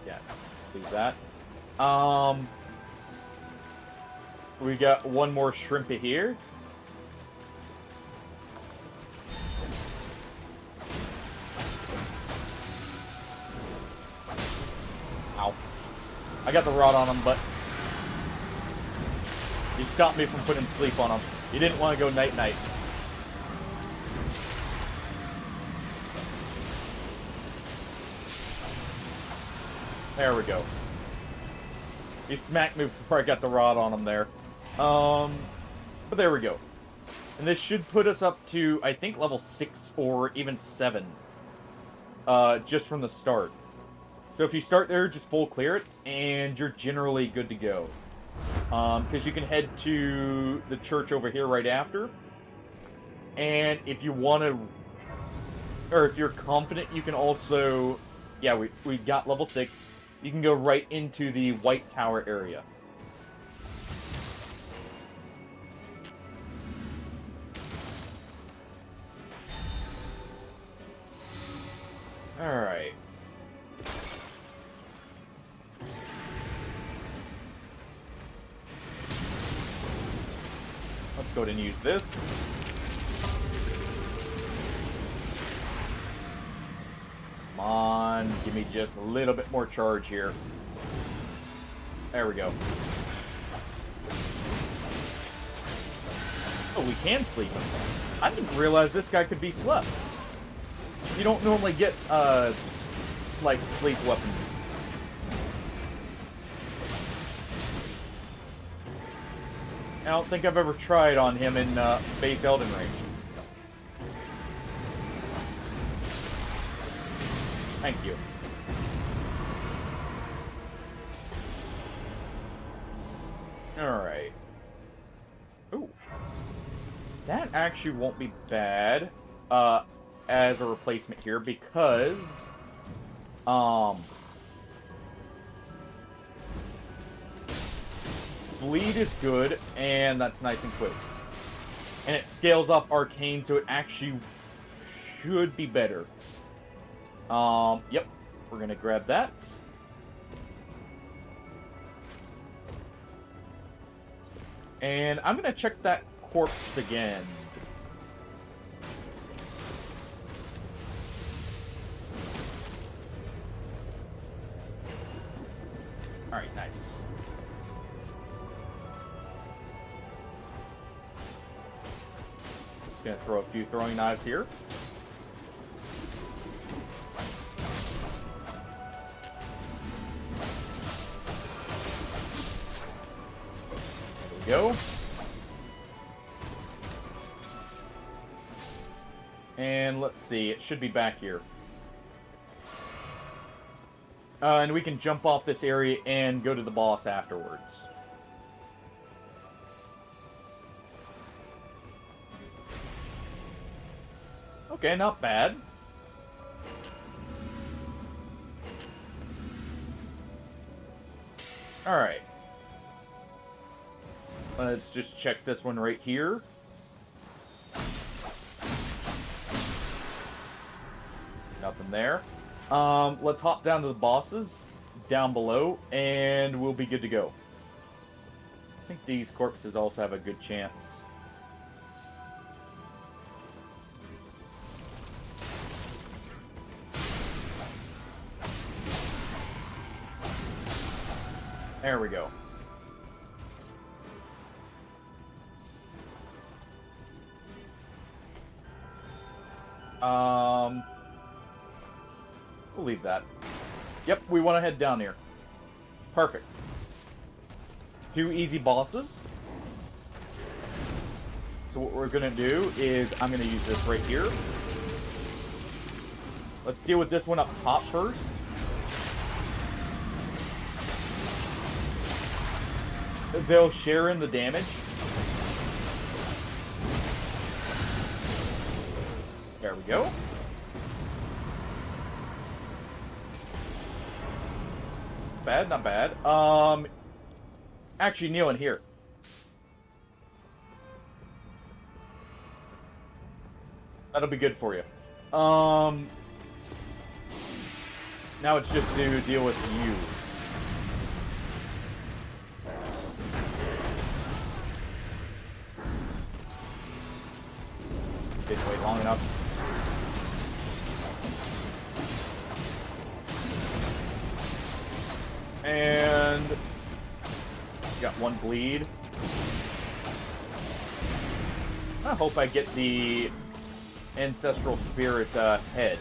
Yeah, leave that. We got one more shrimpy here. Ow. I got the rod on him, but he stopped me from putting sleep on him. He didn't want to go night-night. There we go. He smacked me before I got the rod on him there. But there we go. And this should put us up to, I think, level 6 or even 7. Just from the start. So if you start there, just full clear it, and you're generally good to go. Because you can head to the church over here right after. And if you want to, or if you're confident, you can also, yeah, we got level 6. You can go right into the White Tower area. Alright. Let's go ahead and use this. Come on, give me just a little bit more charge here. There we go. Oh, we can sleep him. I didn't realize this guy could be slept. You don't normally get, like, sleep weapons. I don't think I've ever tried on him in, base Elden Ring. Thank you. Alright. Ooh. That actually won't be bad, as a replacement here, because, bleed is good, and that's nice and quick. And it scales off arcane, so it actually should be better. Yep. We're gonna grab that. And I'm gonna check that corpse again. Alright, nice. Just gonna throw a few throwing knives here. we go. And let's see, it should be back here. And we can jump off this area and go to the boss afterwards. Okay, not bad. Alright. Let's just check this one right here. Nothing there. Let's hop down to the bosses down below, and we'll be good to go. I think these corpses also have a good chance. There we go. We'll leave that. Yep, we want to head down here. Perfect. 2 easy bosses. So what we're going to do is I'm going to use this right here. Let's deal with this one up top first. They'll share in the damage. There we go. Bad, not bad. Actually, kneel in here. That'll be good for you. Now it's just to deal with you. Didn't wait long enough. And got 1 bleed. I hope I get the ancestral spirit head.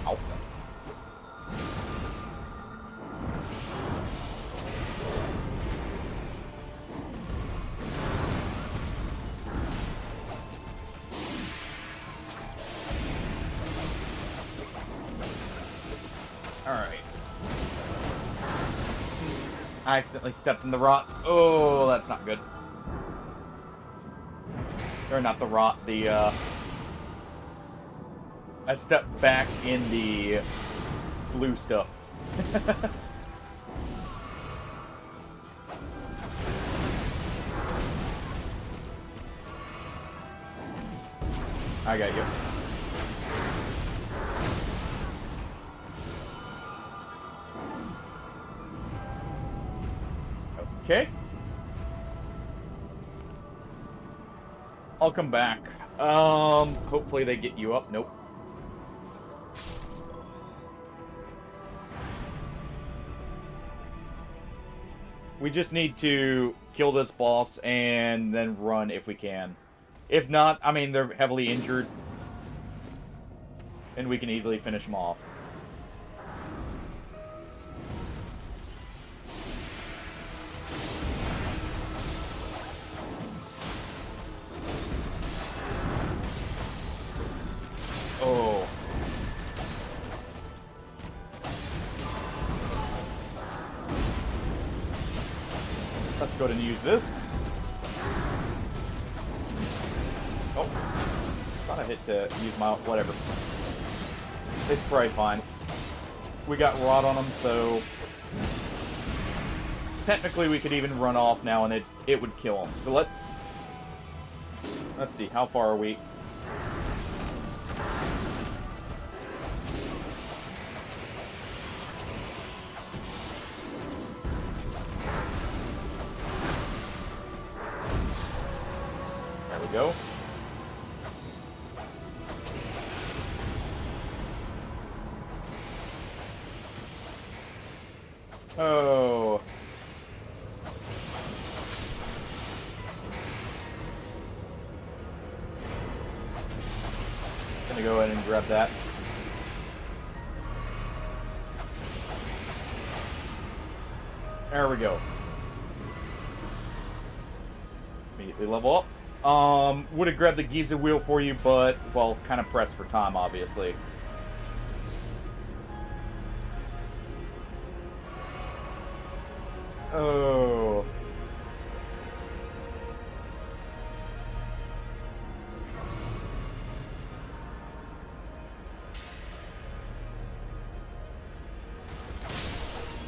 Ow. Alright. I accidentally stepped in the rot. Oh, that's not good. Or not the rot, the, I stepped back in the blue stuff. I got you. Okay. I'll come back. Hopefully they get you up. Nope. We just need to kill this boss and then run if we can. If not, I mean, they're heavily injured. And we can easily finish them off. Oh. Let's go ahead and use this. Oh. Thought I hit to use my... whatever. It's probably fine. We got rot on them, so... technically we could even run off now and it would kill them. So let's see, how far are we? There we go. Oh. Gonna go ahead and grab that. There we go. Immediately level up. Would have grabbed the Giza wheel for you, but, well, kind of pressed for time, obviously. Oh.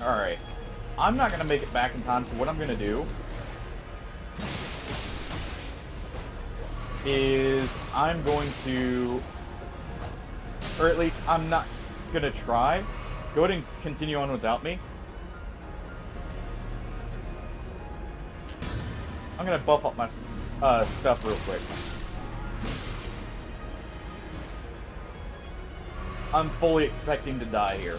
Alright. I'm not going to make it back in time, so what I'm going to do is I'm going to, or at least I'm not going to try. Go ahead and continue on without me. I'm going to buff up my stuff real quick. I'm fully expecting to die here.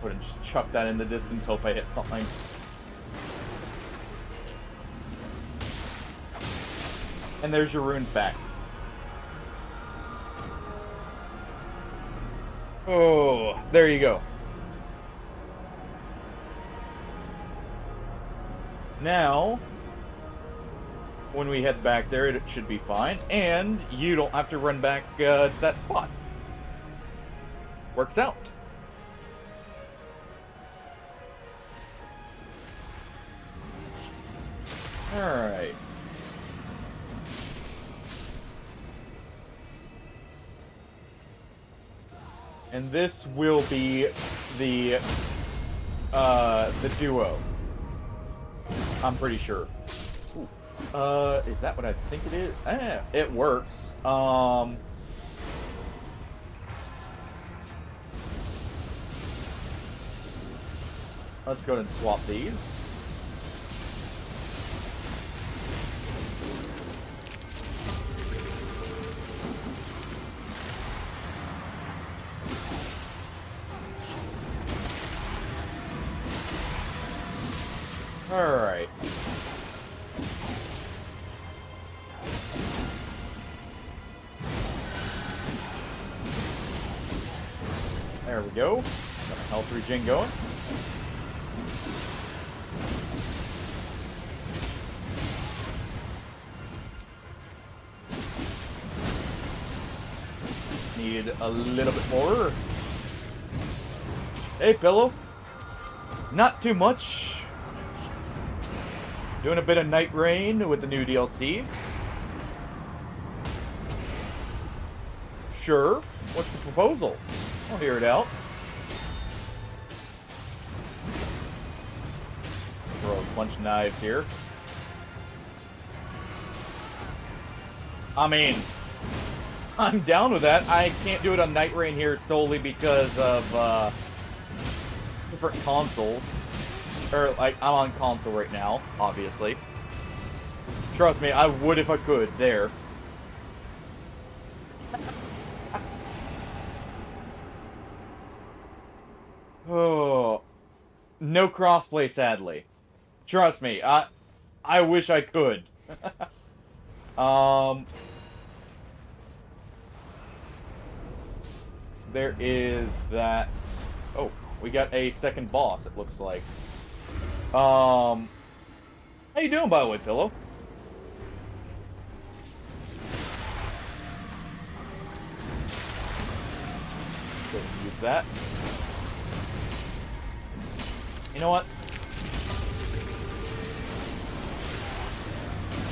Go ahead and just chuck that in the distance, hope I hit something. And there's your runes back. Oh, there you go. Now, when we head back there, it should be fine. And you don't have to run back to that spot. Works out. Alright. And this will be the duo. I'm pretty sure. Ooh. Is that what I think it is? It works. Let's go ahead and swap these. Alright. There we go. Got a health regen going. Need a little bit more. Hey, pillow. Not too much. Doing a bit of Nightreign with the new DLC. Sure. What's the proposal? I'll hear it out. Throw a bunch of knives here. I mean, I'm down with that. I can't do it on Nightreign here solely because of different consoles. Or, like, I'm on console right now, obviously. Trust me, I would if I could, there. Oh. No crossplay, sadly. Trust me, I wish I could. There is that... Oh, we got a second boss, it looks like. How you doing, by the way, Pillow? Let's go ahead and use that. You know what?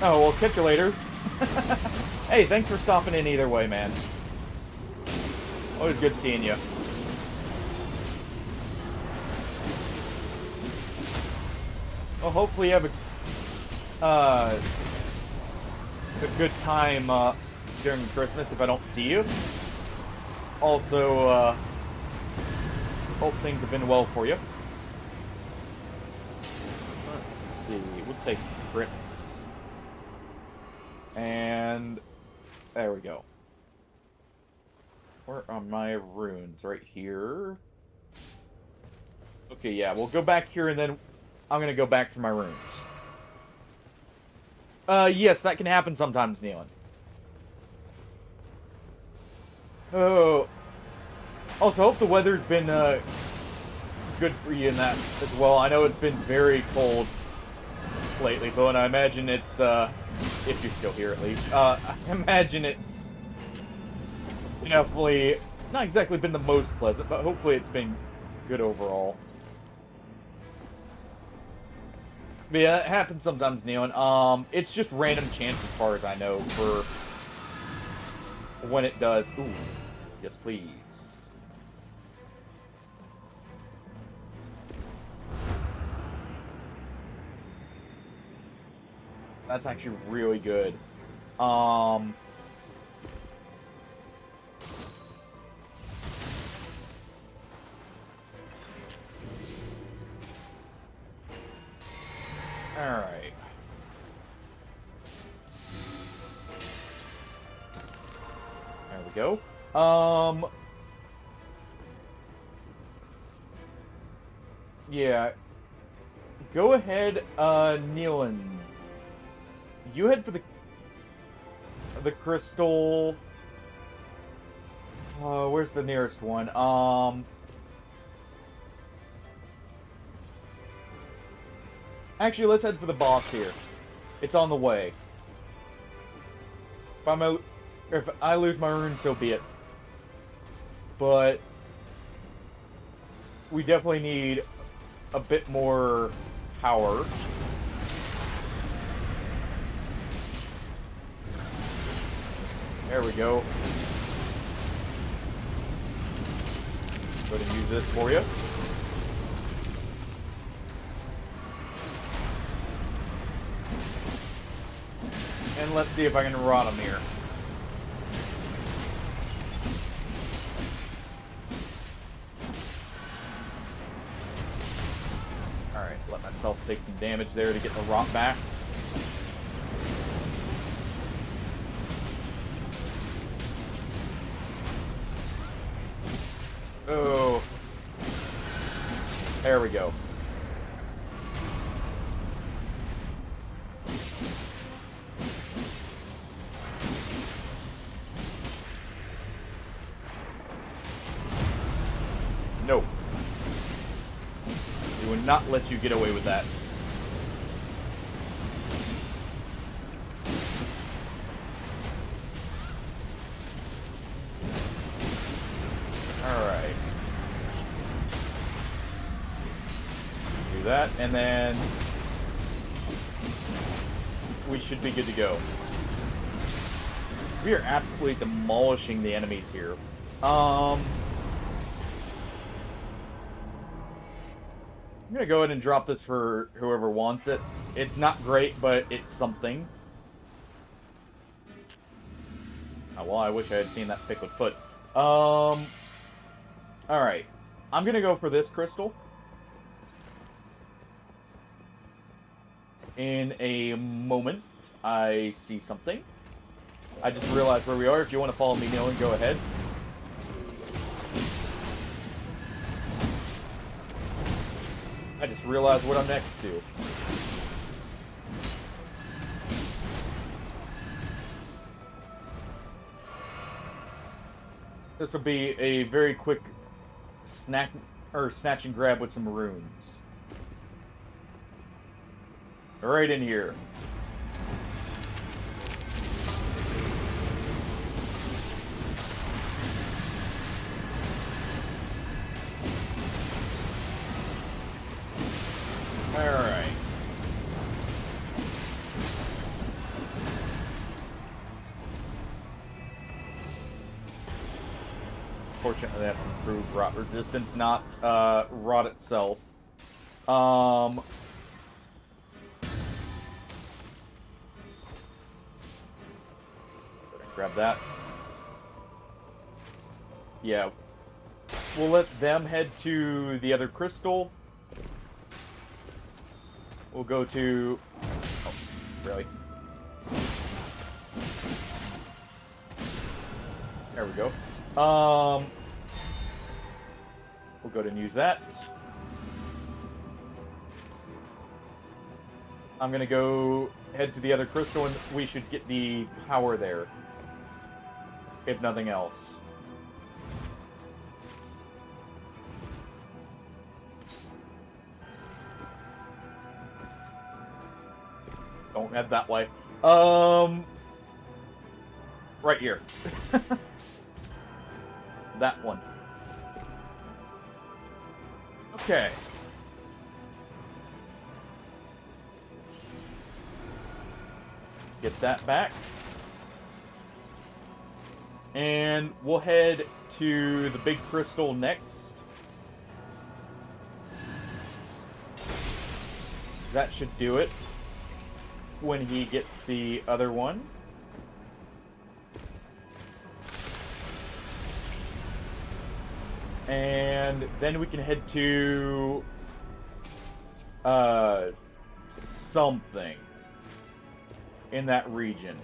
Oh, well, catch you later. Hey, thanks for stopping in either way, man. Always good seeing you. Well, hopefully you have a good time during Christmas if I don't see you. Also, hope things have been well for you. Let's see. We'll take Prince. And there we go. Where are my runes? Right here. Okay, yeah, we'll go back here and then I'm gonna go back for my runes. Yes, that can happen sometimes, Neon. Oh. Also, hope the weather's been, good for you in that as well. I know it's been very cold lately, but I imagine it's, if you're still here at least, I imagine it's definitely not exactly been the most pleasant, but hopefully it's been good overall. But yeah, it happens sometimes, Neon. It's just random chance as far as I know for when it does. Ooh, yes please. That's actually really good. Alright. There we go. Yeah. Go ahead, Nealon. You head for the crystal. Where's the nearest one? Actually, let's head for the boss here. It's on the way. If I lose my rune, so be it. But we definitely need a bit more power. There we go. Go ahead and use this for you. And let's see if I can rot him here. Alright, let myself take some damage there to get the rot back. Oh. There we go. No. We will not let you get away with that. Alright. Do that, and then we should be good to go. We are absolutely demolishing the enemies here. I'm gonna go ahead and drop this for whoever wants it. It's not great, but it's something. Oh, well, I wish I had seen that pickled foot. Alright. I'm gonna go for this crystal. In a moment, I see something. I just realized where we are. If you want to follow me, Neil, go ahead. I just realized what I'm next to. This will be a very quick snatch and grab with some runes. Right in here. Alright. Fortunately, that's improved rot resistance, not rot itself. Grab that. Yeah. We'll let them head to the other crystal. We'll go to... Oh, really? There we go. We'll go ahead and use that. I'm gonna go head to the other crystal, and we should get the power there. If nothing else. Don't head that way. Right here. That one. Okay. Get that back. And we'll head to the big crystal next. That should do it when he gets the other one. And then we can head to something in that region.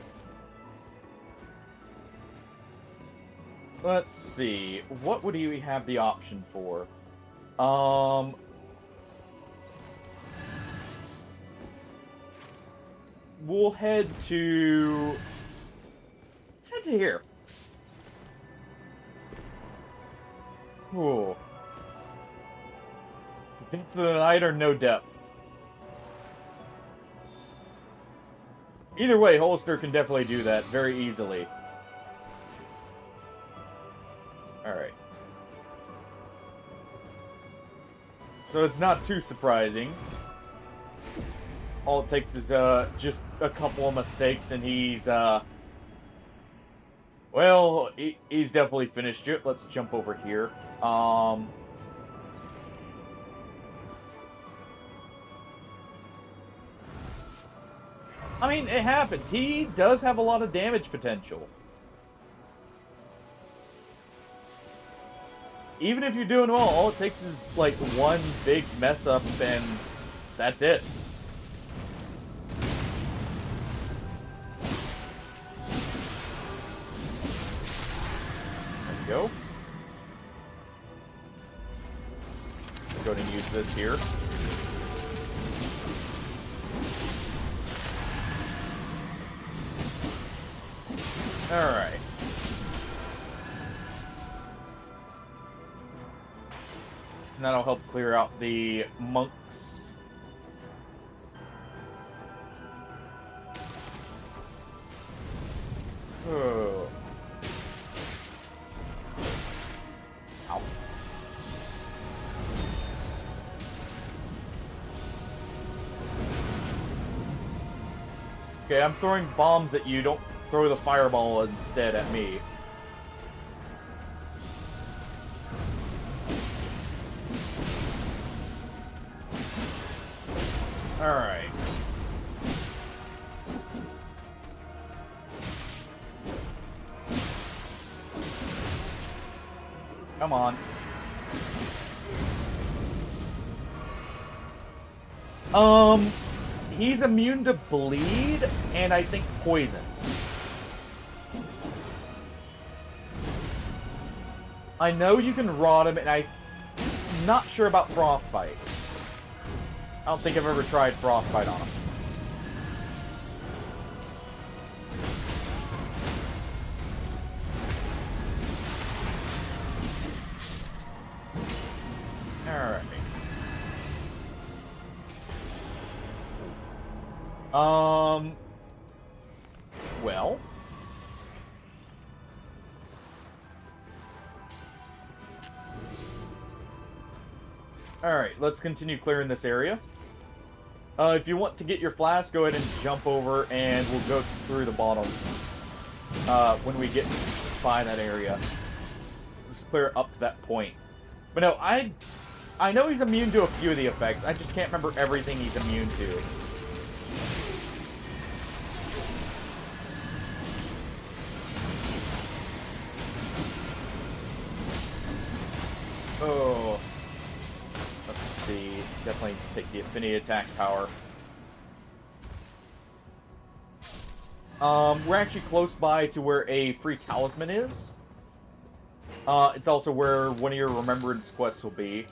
Let's see. What would we have the option for? We'll head to... Let's head to here. Ooh. Depth of the night or no depth? Either way, Holster can definitely do that very easily. Alright. So it's not too surprising. All it takes is just a couple of mistakes and he's well, he's definitely finished it. Let's jump over here. I mean, it happens. He does have a lot of damage potential. Even if you're doing well, all it takes is, like, one big mess up and that's it. There we go. Go ahead and use this here. Alright. And that'll help clear out the monks. Oh. Ow. Okay, I'm throwing bombs at you. Don't throw the fireball instead at me. Alright. Come on. He's immune to bleed, and I think poison. I know you can rot him, and I'm not sure about frostbite. I don't think I've ever tried frostbite on him. Alright. Well. Alright, let's continue clearing this area. If you want to get your flask, go ahead and jump over and we'll go through the bottom. When we get by that area. Just clear up to that point. But no, I know he's immune to a few of the effects. I just can't remember everything he's immune to. Oh. Let's see. Definitely take the affinity attack power. We're actually close by to where a free talisman is. It's also where one of your remembrance quests will be.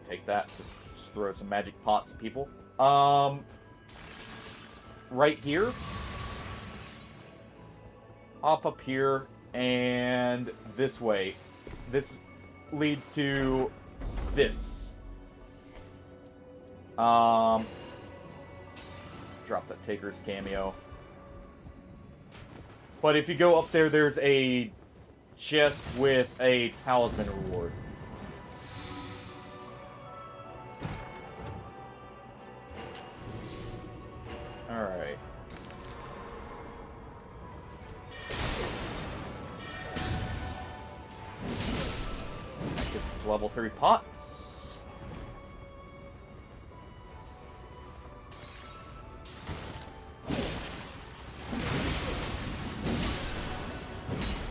take that. Just throw some magic pots at people. Right here. Up here, and this way. This leads to this. Drop that Taker's cameo. But if you go up there, there's a chest with a talisman reward. Alright. Get some level 3 pots.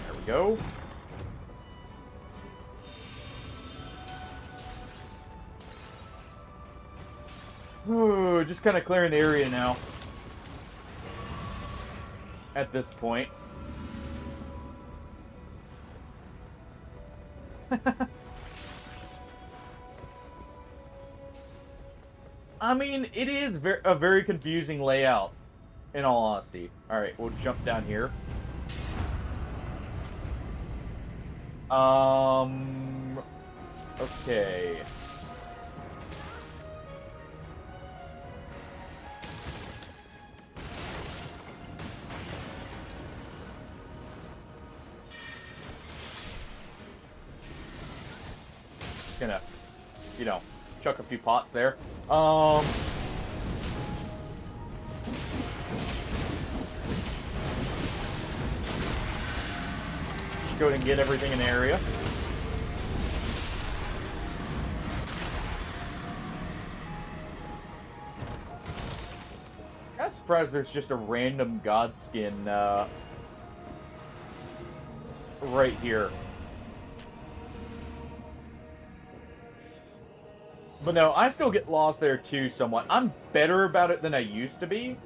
There we go. Ooh, just kind of clearing the area now. At this point. I mean, it is a very confusing layout, in all honesty. Alright, we'll jump down here. Okay. Gonna, you know, chuck a few pots there. Let's go ahead and get everything in the area. I'm surprised there's just a random god skin right here. But no, I still get lost there too somewhat. I'm better about it than I used to be,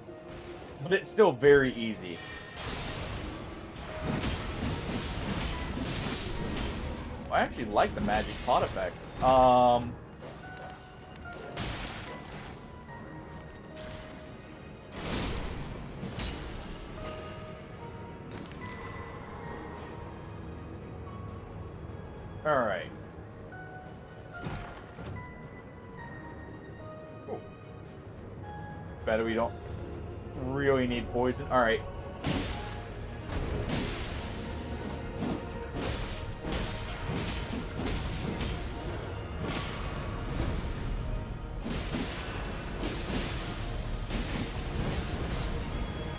but it's still very easy. I actually like the magic pot effect. Alright. Better we don't really need poison. Alright.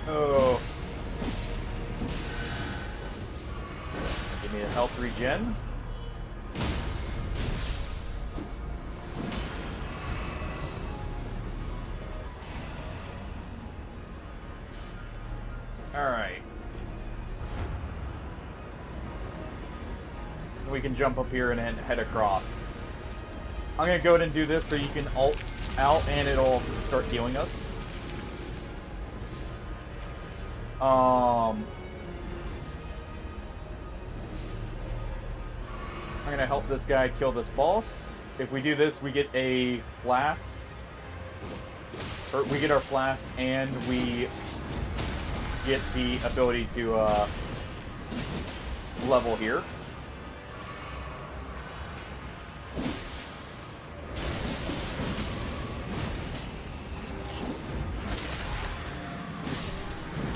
Oh. Give me a health regen. Alright. We can jump up here and head across. I'm gonna go ahead and do this so you can ult out and it'll also start healing us. I'm gonna help this guy kill this boss. If we do this, we get a flask. Or we get our flask and we get the ability to level here.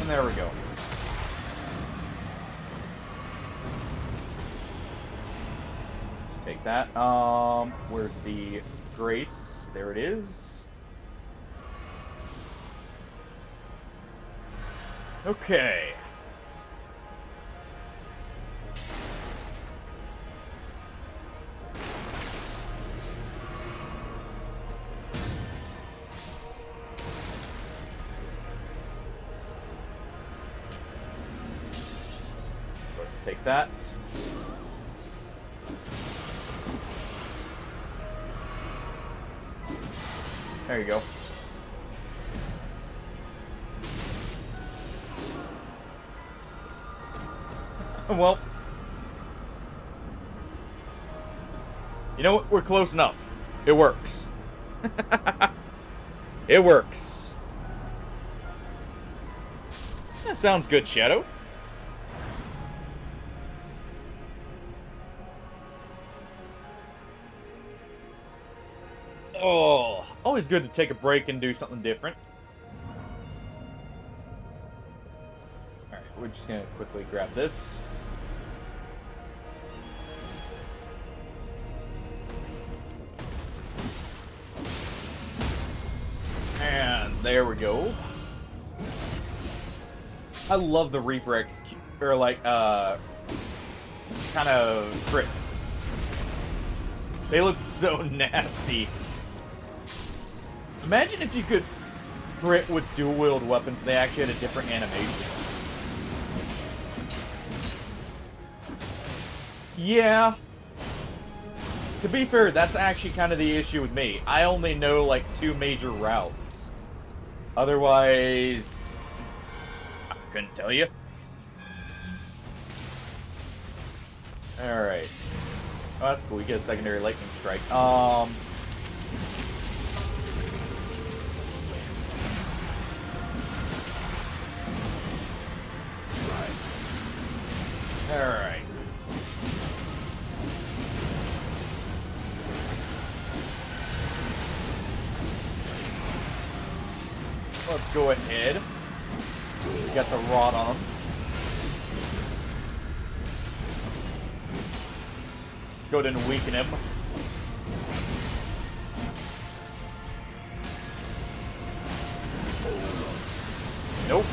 And there we go. Just take that. Where's the grace? There it is. Okay. Take that. There you go. Well, you know what? We're close enough. It works. It works. That sounds good, Shadow. Oh, always good to take a break and do something different. Alright, we're just gonna quickly grab this. And there we go. I love the Reaper execute, or like, kind of crits. They look so nasty. Imagine if you could crit with dual-wield weapons and they actually had a different animation. Yeah. To be fair, that's actually kind of the issue with me. I only know, like, 2 major routes. Otherwise, I couldn't tell you. Alright. Oh, that's cool. We get a secondary lightning strike. Alright. Let's go ahead. We got the rod on him. Let's go ahead and weaken him. Nope.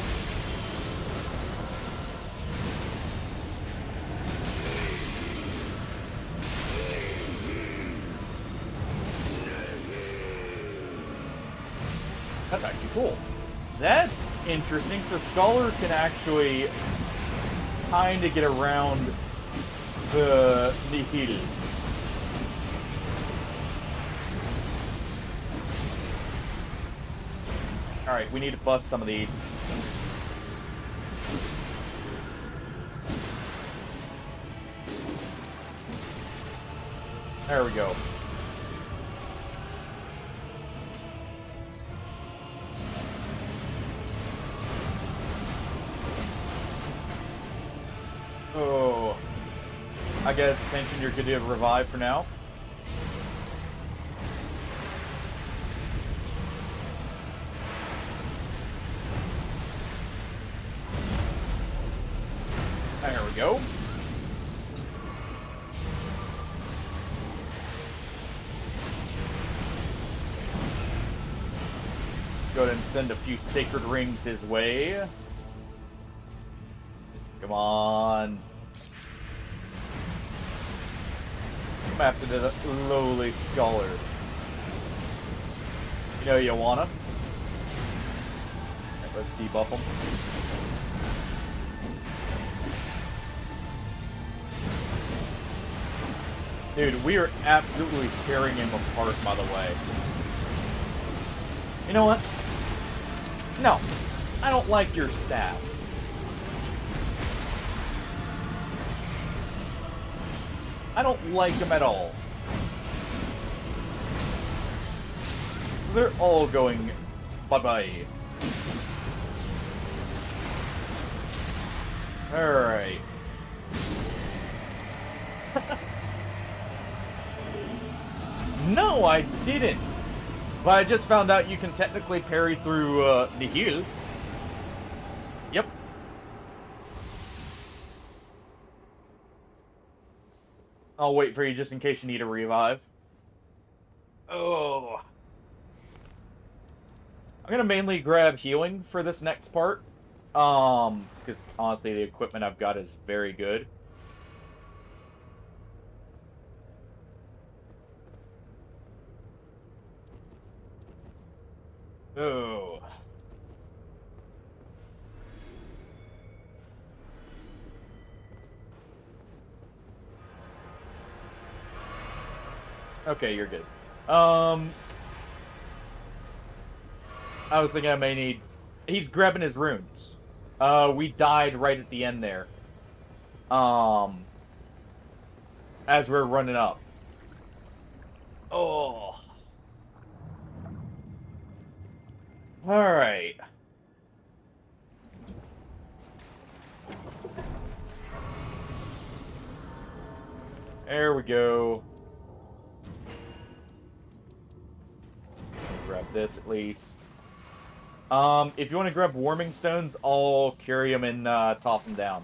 That's actually cool. That's interesting. So Scholar can actually kind of get around the Nihil. Alright, we need to bust some of these. There we go. Oh, I guess attention, you're good to revive for now. There we go. Go ahead and send a few sacred rings his way. Come on. Come after the lowly scholar. You know you wanna. Right, let's debuff him. Dude, we are absolutely tearing him apart, by the way. You know what? No. I don't like your stats. I don't like them at all. They're all going bye-bye. Alright. No, I didn't. But I just found out you can technically parry through Nihil. Yep. I'll wait for you just in case you need a revive. Oh. I'm gonna mainly grab healing for this next part. Because honestly the equipment I've got is very good. Oh. Okay, you're good. I was thinking I may need... He's grabbing his runes. We died right at the end there. As we're running up. Oh. Alright. There we go. Grab this at least. If you want to grab warming stones, I'll carry them and toss them down.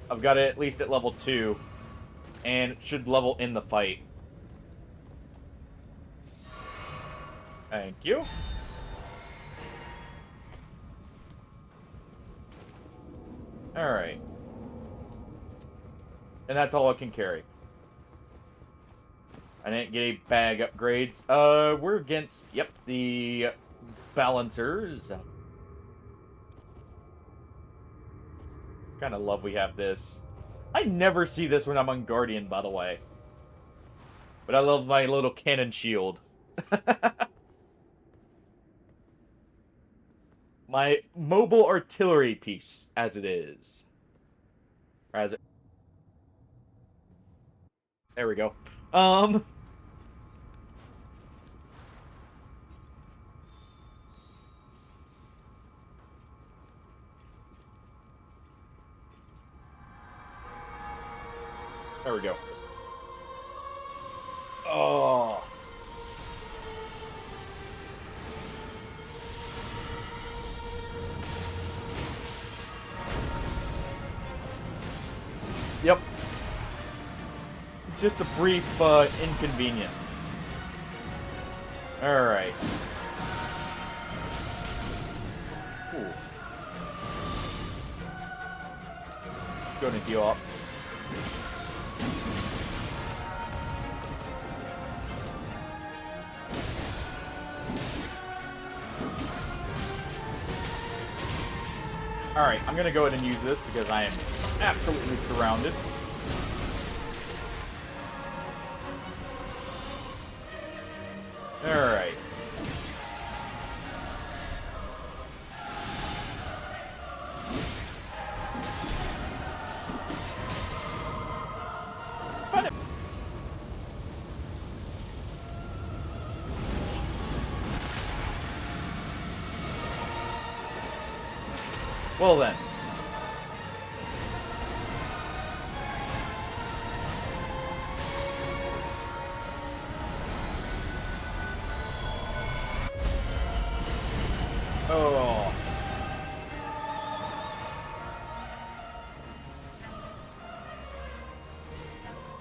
I've got it at least at level 2, and it should level in the fight. Thank you. Alright. And that's all I can carry. I didn't get any bag upgrades. We're against, yep, the balancers. Kind of love we have this. I never see this when I'm on Guardian, by the way. But I love my little cannon shield. My mobile artillery piece, as it is. Or as it... There we go. There we go. Oh. Yep. Just a brief inconvenience. Alright. Let's go and heal up. Alright, I'm gonna go ahead and use this because I am absolutely surrounded. Alright. Well then. Oh.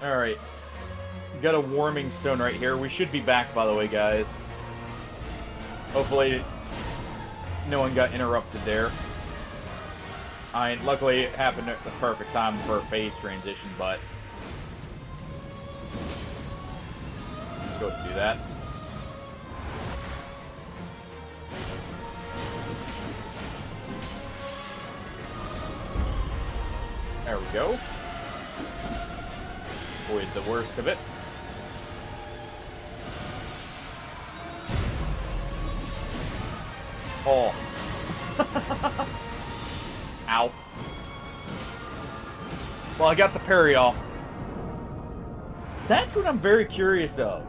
Alright. Got a warming stone right here. We should be back, by the way, guys. Hopefully no one got interrupted there. Luckily it happened at the perfect time for a phase transition, but... Let's go ahead and do that. There we go. Avoid the worst of it. Oh. Ow. Well, I got the parry off. That's what I'm very curious of.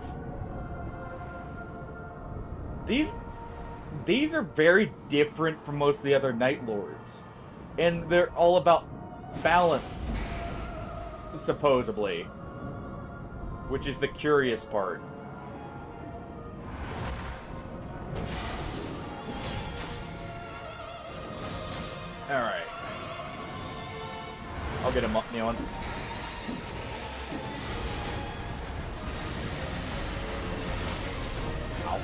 These are very different from most of the other Night Lords. And they're all about balance, supposedly. Which is the curious part. Alright. I'll get him up, Neon. Ow.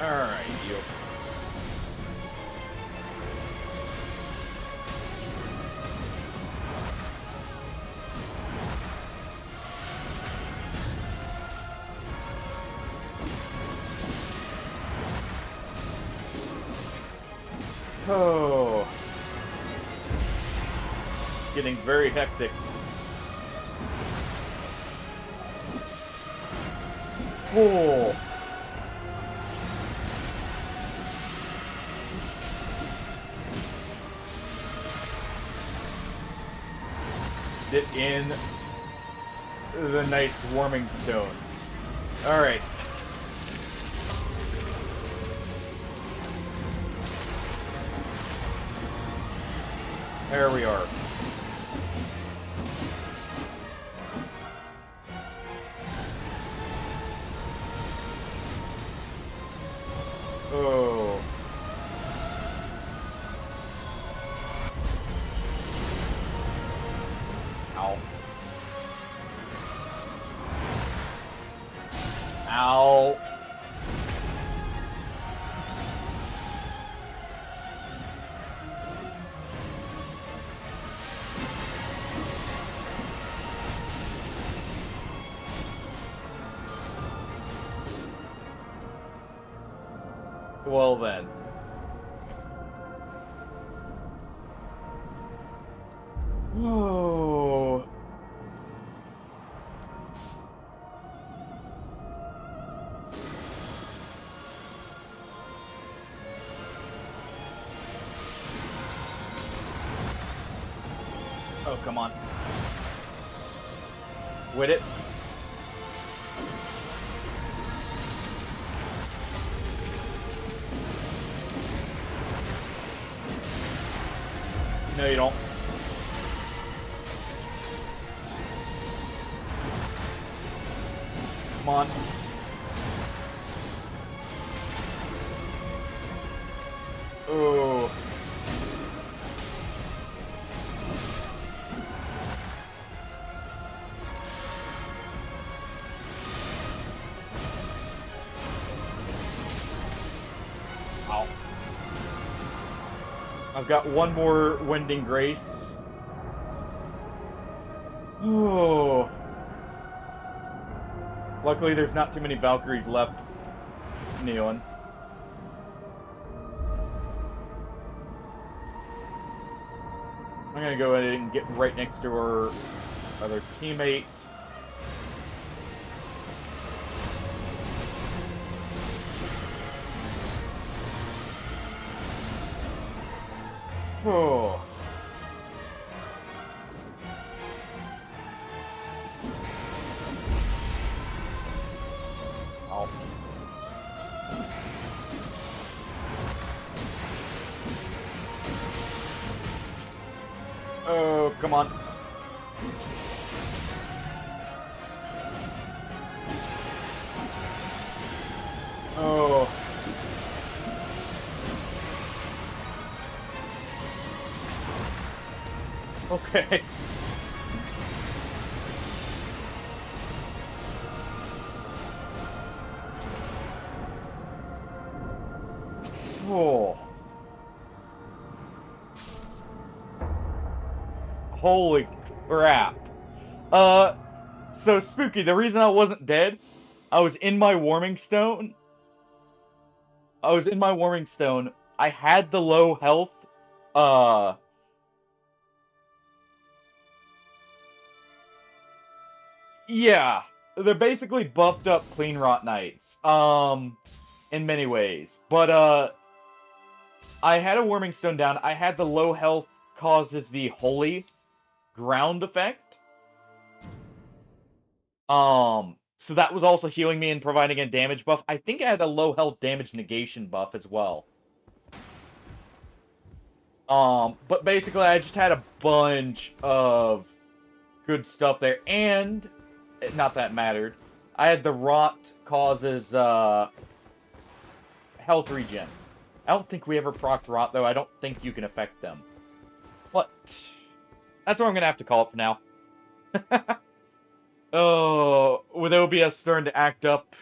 Alright, you. Oh. It's getting very hectic. Oh. Sit in the nice warming stone. Alright. There we are. Oh. Ow. Ow. Well then. Oh. Oh, come on. With it. No, you don't. Come on. Oh. Ow. I've got one more Wending Grace. Oh. Luckily, there's not too many Valkyries left, Neon. I'm gonna go ahead and get right next to her other teammate. Oh. Ow. Oh, come on. Oh. Okay. Oh. Holy crap. So Spooky, the reason I wasn't dead, I was in my warming stone. I had the low health. Yeah. They're basically buffed up Clean Rot Knights. In many ways. But, I had a warming stone down. I had the low health causes the holy ground effect. So that was also healing me and providing a damage buff. I think I had a low health damage negation buff as well. But basically I just had a bunch of good stuff there, and not that mattered. I had the rot causes health regen. I don't think we ever procced rot though. I don't think you can affect them. But that's what I'm gonna have to call it for now. Oh, with OBS starting to act up,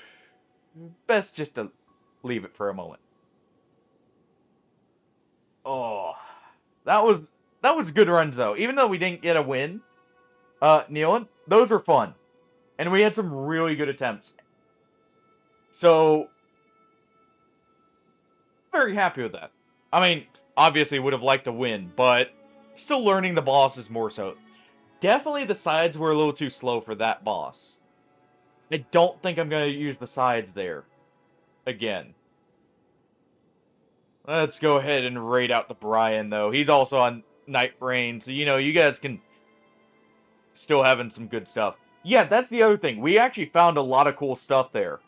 best just to leave it for a moment. Oh, that was good runs though. Even though we didn't get a win, Neon, those were fun, and we had some really good attempts. So, very happy with that. I mean, obviously would have liked to win, but still learning the bosses more so. Definitely the sides were a little too slow for that boss. I don't think I'm going to use the sides there again. Let's go ahead and raid out to Brian, though. He's also on Nightreign, so, you know, you guys can still having some good stuff. Yeah, that's the other thing. We actually found a lot of cool stuff there.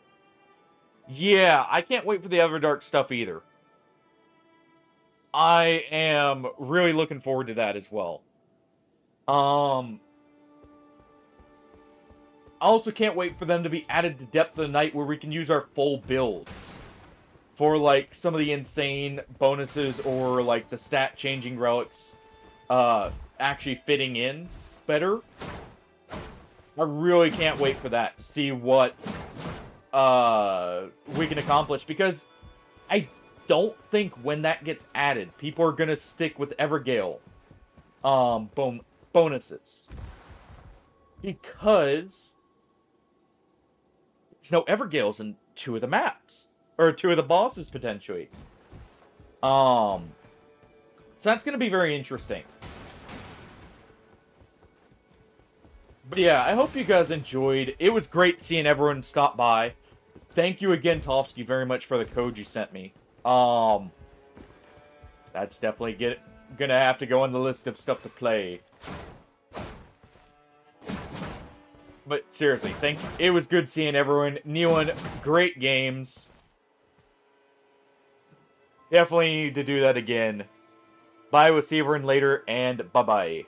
Yeah, I can't wait for the Everdark stuff either. I am really looking forward to that as well. I also can't wait for them to be added to Depth of the Night where we can use our full builds for, like, some of the insane bonuses or, like, the stat-changing relics actually fitting in better. I really can't wait for that, to see what we can accomplish, because I don't think when that gets added, people are gonna stick with Evergale bonuses. Because there's no Evergales in 2 of the maps. Or 2 of the bosses, potentially. So that's gonna be very interesting. But yeah, I hope you guys enjoyed. It was great seeing everyone stop by. Thank you again, Tofsky, very much for the code you sent me. That's definitely gonna have to go on the list of stuff to play. But seriously, thank you. It was good seeing everyone. Neon, great games. Definitely need to do that again. Bye, we'll see everyone later, and bye-bye.